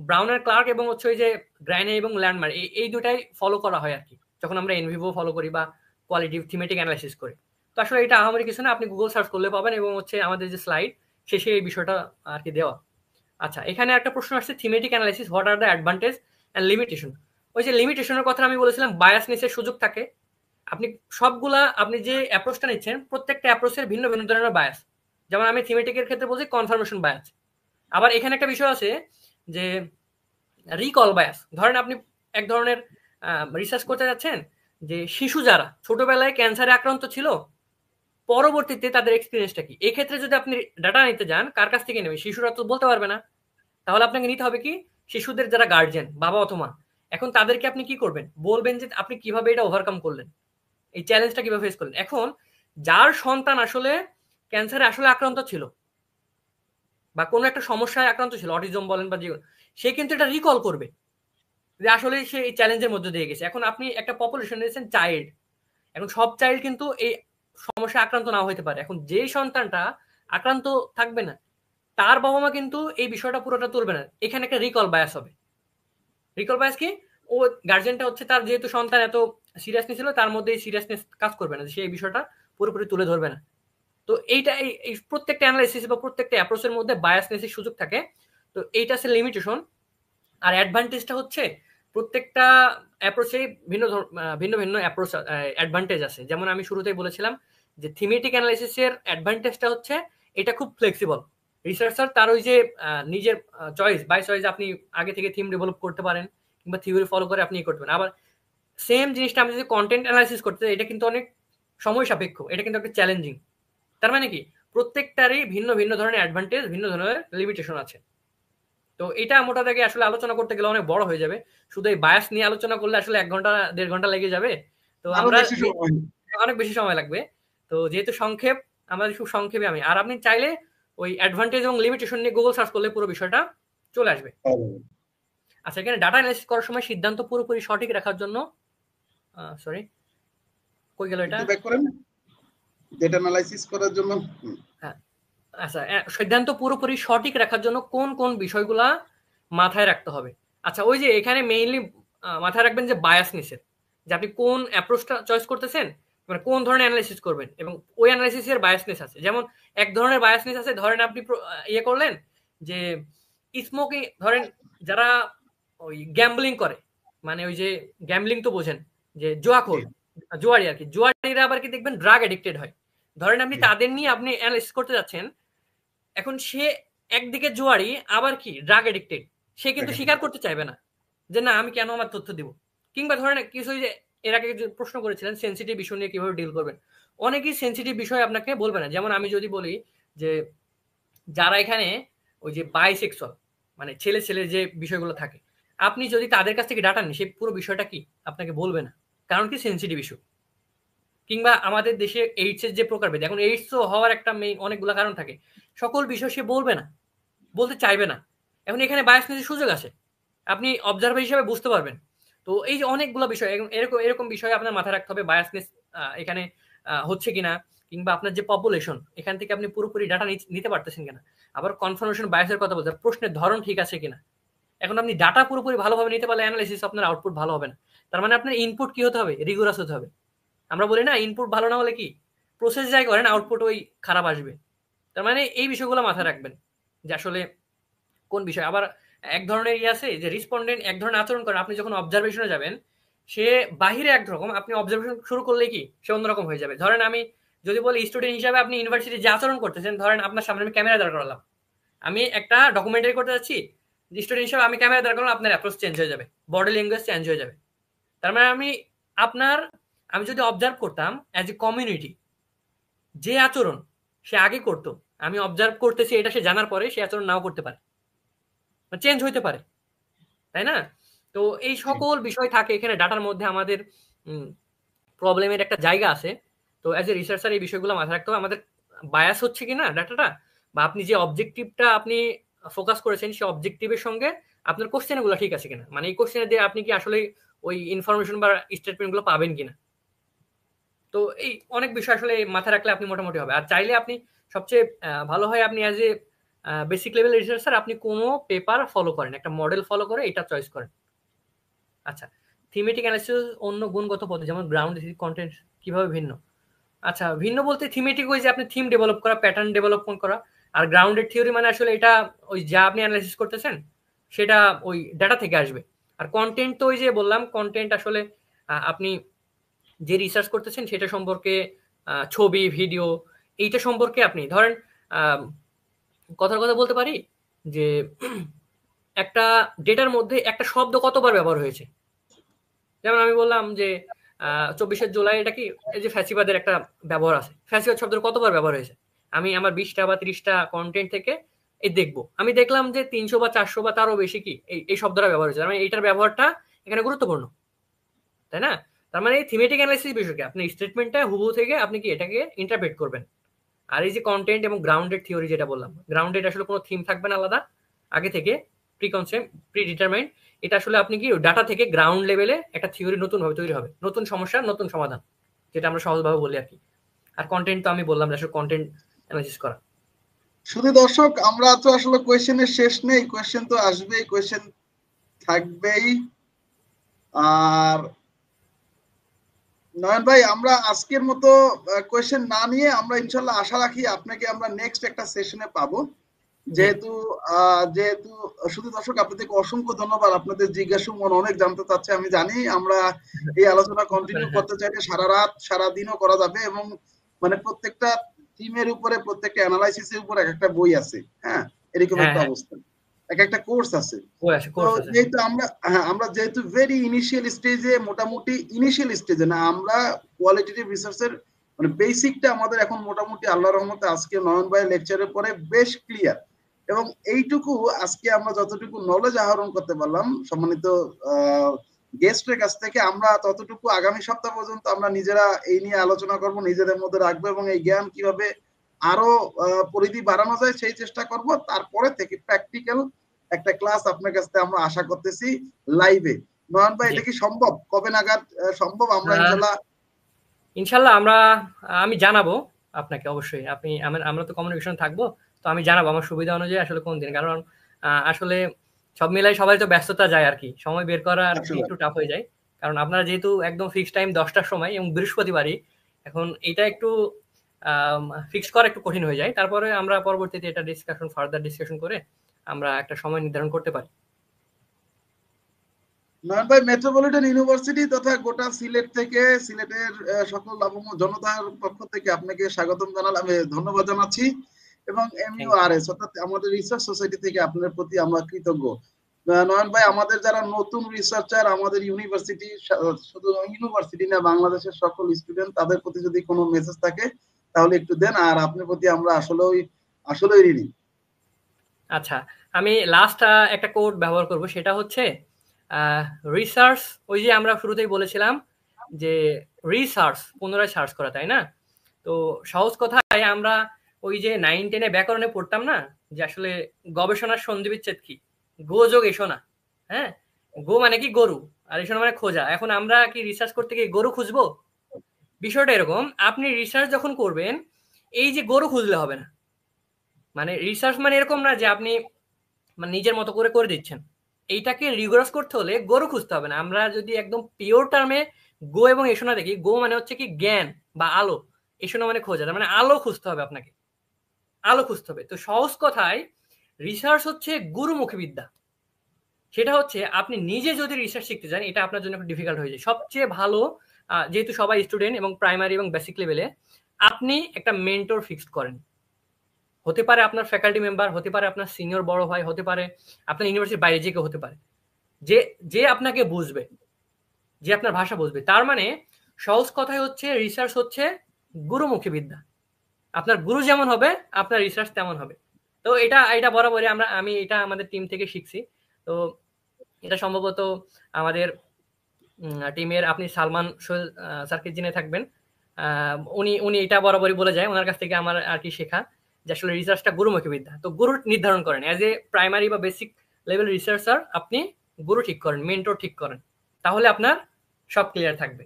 ব্রাউন এর ক্লার্ক এবং হচ্ছে ওই যে গ্রাইনে এবং ল্যান্ডমার্ক, এই দুটাই ফলো করা হয় আরকি। যখন আমরা এনভিভো ফলো করি বা কোয়ালিটিভ থিমেটিক অ্যানালাইসিস করি। তো আসলে এটা আহামরি কিছু না। আপনি গুগল সার্চ করলে পাবেন, এবং হচ্ছে আমাদের যে স্লাইড শেষে এই বিষয়টা আরকি দেওয়া। আচ্ছা, এখানে একটা প্রশ্ন আসছে, thematic analysis what are the advantage and limitation. ওই যে লিমিটেশনের কথা আমি বলেছিলাম, বায়াসনেসের সুযোগ থাকে। আপনি আপনি যে অ্যাপ্রোচটা নিচ্ছেন, প্রত্যেকটা অ্যাপ্রোচের ভিন্ন ভিন্ন ধরনের বায়াস। যেমন আমি থিমেটিকের ক্ষেত্রে বলছি কনফার্মেশন বায়াস। আবার এখানে একটা বিষয় আছে যে রিকল বায়াস। ধরেন আপনি এক ধরনের রিসার্চ করতে যাচ্ছেন যে শিশু যারা ছোটবেলায় ক্যান্সারে আক্রান্ত ছিল, পরবর্তীতে তাদের এক্সপিরিয়েন্সটা কি। এক্ষেত্রে যদি আপনি ডাটা নিতে যান, কার কাছ থেকে নেবে? শিশুরা তো বলতে পারবে না। তাহলে আপনাকে নিতে হবে কি, শিশুদের যারা গার্জিয়ান, বাবা অথবা মা, এখন তাদেরকে আপনি কি করবেন, বলবেন যে আপনি কিভাবে এটা ওভারকাম করলেন, এই চ্যালেঞ্জটা কিভাবে ফেস করলেন। এখন যার সন্তান আসলে ক্যান্সারে আসলে আক্রান্ত ছিল বা কোনো একটা সমস্যায় আক্রান্ত ছিল, অটিজম বলেন বা যেগুলো, সে কিন্তু এটা রিকল করবে যে আসলে সে এই চ্যালেঞ্জের মধ্যে দিয়ে গেছে। এখন আপনি একটা পপুলেশন নিয়েছেন চাইল্ড, এখন সব চাইল্ড কিন্তু এই সমস্যায় আক্রান্ত নাও হতে পারে। এখন যেই সন্তানটা আক্রান্ত থাকবে না, তার বাবা মা কিন্তু এই বিষয়টা পুরোটা তুলবে না। এখানে একটা রিকল বায়াস হবে। রিকল বায়াস কি, ও গার্জেনটা হচ্ছে তার যেহেতু সন্তান এত সিরিয়াসনেস ছিল, তার মধ্যে এই সিরিয়াসনেস কাজ করবে না, সে এই বিষয়টা পুরোপুরি তুলে ধরবে না। তো এইটা এই প্রত্যেকটা অ্যানালাইসিস বা প্রত্যেকটা অ্যাপ্রোচের মধ্যে বায়াসনেসের সুযোগ থাকে। তো এইটা আছে লিমিটেশন। আর অ্যাডভান্টেজটা হচ্ছে প্রত্যেকটা অ্যাপ্রোচে ভিন্ন ভিন্ন ভিন্ন অ্যাপ্রোচ অ্যাডভান্টেজ আছে। যেমন আমি শুরুতেই বলেছিলাম যে থিমেটিক অ্যানালাইসিসের অ্যাডভান্টেজটা হচ্ছে এটা খুব ফ্লেক্সিবল। রিসার্চার তার ওই যে নিজের চয়েস বাই চয়েস আপনি আগে থেকে থিম ডেভেলপ করতে পারেন, কিংবা থিওরি ফলো করে আপনি করতে পারেন। আবার সেম জিনিসটা আমি যদি কন্টেন্ট অ্যানালাইসিস করতে চাই, এটা কিন্তু অনেক সময় সাপেক্ষ, এটা কিন্তু একটা চ্যালেঞ্জিং। তার মানে কি, প্রত্যেকটারই ভিন্ন ভিন্ন ধরনের অ্যাডভান্টেজ, ভিন্ন ধরনের লিমিটেশন আছে। তো এটা মোটা দাগে আসলে আলোচনা করতে গেলে অনেক বড় হয়ে যাবে। শুধু এই বায়াস নিয়ে আলোচনা করলে আসলে ১ ঘন্টা ১.৫ ঘন্টা লেগে যাবে। তো আরো আমরা বেশি সময়। অনেক বেশি সময় লাগবে। তো যেহেতু সংক্ষেপ, আমরা খুব সংক্ষেপে আমি আর আপনি চাইলে ওই অ্যাডভান্টেজ এবং লিমিটেশন নিয়ে গুগল সার্চ করলে পুরো বিষয়টা চলে আসবে। আচ্ছা, এখানে ডাটা অ্যানালাইসিস করার সময় সিদ্ধান্ত পুরোপুরি সঠিক রাখার জন্য সরি, কই গেল এটা? একটু ব্যাক করেন। ডেটা অ্যানালাইসিস করার জন্য হ্যাঁ, আচ্ছা, সিদ্ধান্ত পুরোপুরি সঠিক রাখার জন্য কোন কোন বিষয়গুলা মাথায় রাখতে হবে। আচ্ছা, ওই যে এখানে মেইনলি মাথায় রাখবেন যে বায়াসনেসের, যে আপনি কোন অ্যাপ্রোচটা চয়েস করতেছেন, মানে কোন ধরনের অ্যানালাইসিস করবেন, এবং ওই অ্যানালাইসিসের বায়াসনেস আছে। যেমন এক ধরনের বায়াসনেস আছে, ধরেন আপনি ইয়ে করলেন যে স্মোকিং, ধরেন যারা ওই গ্যাম্বলিং করে, মানে ওই যে গ্যাম্বলিং তো বোঝেন, যে জুয়াখোর, জুয়ারি আর কি, জুয়ারিরা আবার কি দেখবেন ড্রাগ এডিক্টেড হয়। ধরেন আপনি তাদের নিয়ে আপনি অ্যানালাইসিস করতে যাচ্ছেন, এখন সে একদিকে জুয়ারি আবার কি ড্রাগ এডিক্টেড, সে কিন্তু স্বীকার করতে চাইবে না যে না আমি কেন আমার তথ্য দিব। কিংবা ধরেন কিছু যে এর আগে যে প্রশ্ন করেছিলেন সেন্সিটিভ ইস্যু নিয়ে কিভাবে ডিল করবেন, অনেকেই সেন্সিটিভ বিষয় আপনাকে বলবে না। যেমন আমি যদি বলি যে যারা এখানে ওই যে বাইসেক্সুয়াল, মানে ছেলে ছেলে যে বিষয়গুলো থাকে, আপনি যদি তাদের কাছ থেকে ডাটা নেন, সে পুরো বিষয়টা কি আপনাকে বলবে না, কারণ কি সেন্সিটিভ ইস্যু। কিংবা আমাদের দেশে এইডস এর যে প্রকারভেদ, এখন এইডস তো হওয়ার একটা মেইন অনেকগুলো কারণ থাকে, সকল বিষয় সে বলবে না, বলতে চাইবে না। এখন এখানে বায়াসনেসের সুযোগ আছে, আপনি অবজারভার হিসেবে বুঝতে পারবেন। তো এই যে অনেকগুলো বিষয়, এরকম এরকম বিষয় আপনার মাথায় রাখতে হবে, বায়াসনেস এখানে হচ্ছে কিনা, কিংবা আপনার যে পপুলেশন এখান থেকে আপনি পুরোপুরি ডাটা নিতে পারতেছেন কিনা। আবার কনফার্মেশন বায়াসের কথা বলতে প্রশ্নের ধরন ঠিক আছে কিনা। এখন আপনি ডাটা পুরোপুরি ভালোভাবে নিতে পারলে অ্যানালাইসিস আপনার আউটপুট ভালো হবে না। তার মানে আপনার ইনপুট কি হতে হবে, রিগুরাস হতে হবে। আমরা বলি না ইনপুট ভালো না হলে কি প্রসেস যাই করেন আউটপুট ওই খারাপ আসবে। তার মানে এই বিষয়গুলো মাথায় রাখবেন যে আসলে কোন বিষয়। আবার এক ধরনের ইয়ে আছে যে রেসপন্ডেন্ট এক ধরনের আচরণ করে, আপনি যখন অবজারভেশনে যাবেন সে বাহিরে একরকম, আপনি অবজারভেশন শুরু করলে কি সে অন্যরকম হয়ে যাবে। ধরেন আমি যদি বলি স্টুডেন্ট হিসাবে আপনি ইউনিভার্সিটি যে আচরণ করতেছেন, ধরেন আপনার সামনে আমি ক্যামেরা দাঁড় করালাম, আমি একটা ডকুমেন্টারি করতে যাচ্ছি, স্টুডেন্ট হিসাবে আমি ক্যামেরা দাঁড় করলাম, আপনার অ্যাপ্রোচ চেঞ্জ হয়ে যাবে, বডি ল্যাঙ্গুয়েজ চেঞ্জ হয়ে যাবে। তার মানে আমি আপনার, আমি যদি অবজার্ভ করতাম অ্যাজ এ কমিউনিটি, যে আচরণ সে আগে করতো, আমি অবজার্ভ করতেছি এটা সে জানার পরে সে আচরণ নাও করতে পারে, চেঞ্জ হইতে পারে, তাই না? তো এই সকল বিষয় থাকে এখানে ডাটার মধ্যে। আমাদের প্রবলেমের একটা জায়গা আছে। তো অ্যাজ এ রিসার্চার এই বিষয়গুলো মাথায় রাখতে হবে, আমাদের বায়াস হচ্ছে কিনা ডাটাটা, বা আপনি যে অবজেক্টিভটা আপনি ফোকাস করেছেন সেই অবজেক্টিভের সঙ্গে আপনার কোশ্চেনগুলো ঠিক আছে কিনা, মানে এই কোশ্চেনে দিয়ে আপনি কি আসলে ওই ইনফরমেশন বা স্টেটমেন্টগুলো পাবেন কিনা। তো এই অনেক বিষয় আসলে মাথায় রাখলে আপনি মোটামুটি হবে। আর চাইলে আপনি সবচেয়ে ভালো হয় আপনি as a basic level researcher আপনি কোনো পেপার ফলো করেন, একটা মডেল ফলো করে এটা চয়েস করেন। আচ্ছা, থিমেটিক অ্যানালিসিস অন্য গুণগত পদ্ধতি যেমন গ্রাউন্ড কন্টেন্ট কিভাবে ভিন্ন। আচ্ছা, ভিন্ন বলতে থিমেটিক ওই যে আপনি থিম ডেভেলপ করা, প্যাটার্ন ডেভেলপমেন্ট করা। আর গ্রাউন্ডেড থিওরি মানে আসলে এটা ওই যা আপনি অ্যানালাইসিস করতেছেন সেটা ওই ডাটা থেকে আসবে। আর কন্টেন্ট তো ওই যে বললাম, কন্টেন্ট আসলে আপনি যে রিসার্চ করতেছেন সেটা সম্পর্কে ছবি, ভিডিও, এইটা সম্পর্কে আপনি ধরেন আ কথার কথা বলতে পারি যে একটা ডেটার মধ্যে একটা শব্দ কতবার ব্যবহার হয়েছে। যেমন আমি বললাম যে 24 জুলাই এটা কি, এই যে ফ্যাসিবাদের একটা ব্যবহার আছে, ফ্যাসিবাদ শব্দের কতবার ব্যবহার হয়েছে, আমি আমার 20টা বা 30টা কন্টেন্ট থেকে এই দেখবো, আমি দেখলাম যে 300 বা 400 বা তারও বেশি কি এই শব্দটা ব্যবহার হয়েছে, মানে এইটার ব্যবহারটা এখানে গুরুত্বপূর্ণ, তাই না? তার মানে থিমেটিক অ্যানালাইসিস বিষয়কে আপনি স্টেটমেন্টটা হুবহু থেকে আপনি কি এটাকে ইন্টারপ্রেট করবেন। আর এই যে কন্টেন্ট এবং গ্রাউন্ডেড থিওরি যেটা বললাম, গ্রাউন্ডেড আসলে কোনো থিম থাকবে না আলাদা আগে থেকে, প্রি কনসেপ্ট প্রি ডিটারমাইন্ড, এটা আসলে আপনি কি ডাটা থেকে গ্রাউন্ড লেভেলে একটা থিওরি নতুন ভাবে তৈরি হবে, নতুন সমস্যার নতুন সমাধান, যেটা আমরা সহজভাবে বলি আর কি। আর কন্টেন্ট তো আমি বললাম যে আসলে কন্টেন্ট অ্যানালাইসিস করা। শুধু দর্শক, আমরা তো আসলে কোয়েশ্চেনের শেষ নেই, কোয়েশ্চেন তো আসবেই, কোয়েশ্চেন থাকবেই। আর নয়ন ভাই, আমরা আজকের মতো কোয়েশ্চেন না নিয়ে আমরা ইনশাল্লাহ আশা রাখি আপনাকে আমরা নেক্সট একটা সেশনে পাবো। জি, যেহেতু যেহেতু শুধু দর্শক, আপনাদেরকে অসংখ্য ধন্যবাদ, আপনাদের জিজ্ঞাসা মন অনেক জানতে চাচ্ছে আমি জানি। আমরা এই আলোচনা কন্টিনিউ হ্যাঁ, করতে চাইলে সারা রাত সারা দিনও করা যাবে, এবং মানে প্রত্যেকটা টিমের উপরে, প্রত্যেকটা অ্যানালাইসিসের উপর এক একটা বই আছে, হ্যাঁ, এরকম হ্যাঁ, একটা হ্যাঁ, অবস্থা, এক একটা কোর্স আছে। ওই আছে, তো কোর্স আছে। যেহেতু আমরা, হ্যাঁ, আমরা যেহেতু ভেরি ইনিশিয়াল স্টেজে, মোটামুটি ইনিশিয়াল স্টেজে না, আমরা কোয়ালিটেটিভ রিসার্চের মানে বেসিকটা আমাদের এখন মোটামুটি আল্লাহর রহমতে আজকে নয়ন ভাই লেকচারের পরে বেশ ক্লিয়ার। এবং এইটুকু আজকে আমরা যতটুকু নলেজ আহরণ করতে পারলাম সম্মানিত গেস্টের কাছ থেকে, আমরা ততটুকু আগামী সপ্তাহ পর্যন্ত আমরা নিজেরা এই নিয়ে আলোচনা করব, নিজেদের মধ্যে রাখবো, এবং এই জ্ঞান কিভাবে আরো পরিধি বাড়ানো যায় সেই চেষ্টা করব। তারপরে থেকে প্র্যাকটিক্যাল একটা ক্লাস আপনার কাছ থেকে আমরা আশা করতেছি লাইভে। নয়ন ভাই, জি, এটা কি সম্ভব? কবে নাগাদ সম্ভব? আমরা আহ, ইনশাল্লাহ। ইনশাল্লাহ আমি জানাবো আপনাকে অবশ্যই, আমরা তো কমিউনিকেশন থাকবো, তো আমি জানাবো আমার সুবিধা অনুযায়ী আসলে কোন দিন, কারণ আসলে সব মিলাই সবাই তো ব্যস্ততা যায় আর কি, সময় বের করা আর কি আসলে একটু টাফ হয়ে যায়। কারণ আপনারা যেহেতু একদম ফিক্সড টাইম 10টার সময় এবং বৃহস্পতিবারই, এখন এটা একটু ফিক্স করা একটু কঠিন হয়ে যায়, তারপরে আমরা পরবর্তীতে এটা ফার্দার ডিসকাশন করে আমরা একটা সময় নির্ধারণ করতে পারি। নয়ন ভাই, মেট্রোপলিটন ইউনিভার্সিটি তথা গোটা সিলেট থেকে, সিলেটের সকল জনতার পক্ষ থেকে আপনাকে স্বাগতম জানালাম, ধন্যবাদ জানাচ্ছি। এবং থ্যাংক ইউ। MURS অর্থাৎ আমাদের রিসার্চ সোসাইটি থেকে আপনার প্রতি আমরা কৃতজ্ঞ। নয়ন ভাই, আমাদের যারা নতুন রিসার্চার, আমাদের ইউনিভার্সিটি, শুধু ইউনিভার্সিটি না, বাংলাদেশের সকল স্টুডেন্ট, তাদের প্রতি যদি কোনো মেসেজ থাকে তাহলে একটু দেন। আর আপনার প্রতি আমরা আসলেই আসলেই ঋণী। আচ্ছা, আমি লাস্ট একটা কোড ব্যবহার করব, সেটা হচ্ছে রিসার্চ, ওই যে আমরা শুরুতেই বলেছিলাম যে রিসার্চ পুনরায় সার্চ করা, তাই না? তো সহজ কথায় আমরা ওই যে 9-10 ব্যাকরণে পড়তাম না, যে আসলে গবেষণার সন্ধি বিচ্ছেদ কি, গো যোগ এসো না, হ্যাঁ, গো মানে কি গরু, আর এসো না মানে খোঁজা। এখন আমরা কি রিসার্চ করতে গিয়ে গরু খুঁজবো? বিষয়টা এরকম, আপনি রিসার্চ যখন করবেন, এই যে গরু খুঁজলে হবে না, মানে রিসার্চ মানে এরকম না যে আপনি মানে নিজের মতো করে করে দিচ্ছেন, এইটাকে রিগোরাস করতে হলে গরু খুঁজতে হবে না। আমরা যদি একদম পিওর টার্মে গো এবং এসোনা দেখি, গো মানে হচ্ছে কি জ্ঞান বা আলো, এসোনা মানে খোঁজা, তার মানে আলো খুঁজতে হবে আপনাকে, আলো খুঁজতে হবে। তো সহজ কথায় রিসার্চ হচ্ছে গুরুমুখী বিদ্যা, সেটা হচ্ছে আপনি নিজে যদি রিসার্চ শিখতে চান, এটা আপনার জন্য একটু ডিফিকাল্ট হয়ে যায়। সবচেয়ে ভালো, যেহেতু সবাই স্টুডেন্ট এবং প্রাইমারি এবং বেসিক লেভেলে, আপনি একটা মেন্টর ফিক্সড করেন, হতে পারে আপনার ফ্যাকাল্টি মেম্বার, হতে পারে আপনার সিনিয়র বড় ভাই, হতে পারে আপনার ইউনিভার্সিটির বাইরে যে কেউ হতে পারে, যে যে আপনাকে বুঝবে, যে আপনার ভাষা বুঝবে। তার মানে সহজ কথাই হচ্ছে রিসার্চ হচ্ছে গুরুমুখী বিদ্যা, আপনার গুরু যেমন হবে আপনার রিসার্চ তেমন হবে। তো এটা এটা বরাবরই আমি এটা আমাদের টিম থেকে শিখছি। তো এটা সম্ভবত আমাদের টিমের, আপনি সালমান সোহেল স্যারকে জেনে থাকবেন, উনি উনি এটা বরাবরই বলে যায়, ওনার কাছ থেকে আমার আর কি শেখা, যে আসলে রিসার্চটা গুরুমুখী বিদ্যা। তো গুরু নির্ধারণ করেন অ্যাজ এ প্রাইমারি বা বেসিক লেভেল রিসার্চার, আপনি গুরু ঠিক করেন, মেন্টর ঠিক করেন, তাহলে আপনার সব ক্লিয়ার থাকবে।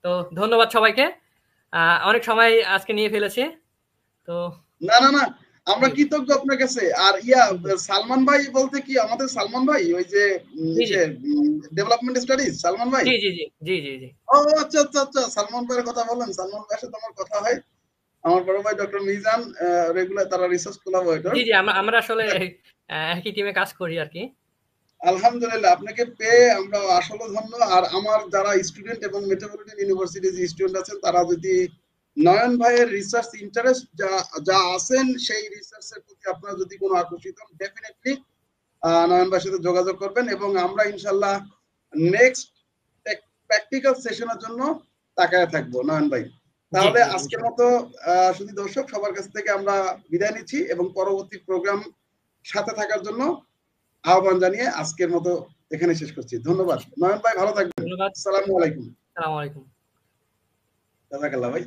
তো ধন্যবাদ সবাইকে, অনেক সময় আজকে নিয়ে ফেলেছি। তো না, না, না, আমরা জি, কৃতজ্ঞ আপনার কাছে। আর জি, জি, সালমান ভাই বলতে কি, আমাদের সালমান ভাই ওই যে জি, জি, ডেভেলপমেন্ট স্টাডিজ সালমান ভাই। জি, জি, জি, জি, জি, জি, ও আচ্ছা, আচ্ছা, আচ্ছা, সালমান ভাইয়ের কথা বলেন। সালমান ভাইয়ের সাথে আমার কথা হয়। আমার বড় ভাই ডক্টর মিজান, রেগুলার তারা রিসার্চ কোলাবোরেটর। জি, জি, আমরা আসলে একই টিমে কাজ করি আর কি। আলহামদুলিল্লাহ, আপনাকে পেয়ে আমরা আসলে ধন্য। আর আমার যারা স্টুডেন্ট এবং মেট্রোপলিটন ইউনিভার্সিটির যে স্টুডেন্ট আছেন, তারা যদি নয়ন ভাইয়ের রিসার্চ ইন্টারেস্ট যা যা আছেন, সেই রিসার্চের প্রতি আপনারা যদি কোনো আকর্ষিত হন, ডেফিনেটলি নয়ন ভাইয়ের সাথে যোগাযোগ করবেন। এবং আমরা ইনশাল্লাহ নেক্সট প্র্যাকটিক্যাল সেশনের জন্য তাকায় থাকবো। নয়ন ভাই, তাহলে আজকের মতো শুধু দর্শক সবার কাছ থেকে আমরা বিদায় নিচ্ছি এবং পরবর্তী প্রোগ্রাম সাথে থাকার জন্য আহ্বান জানিয়ে আজকের মতো এখানে শেষ করছি। ধন্যবাদ। নয়ন ভাই ভালো থাকবেন। ধন্যবাদ। আসসালামু আলাইকুম। আসসালামু আলাইকুম। জাযাকাল্লাহ ভাই।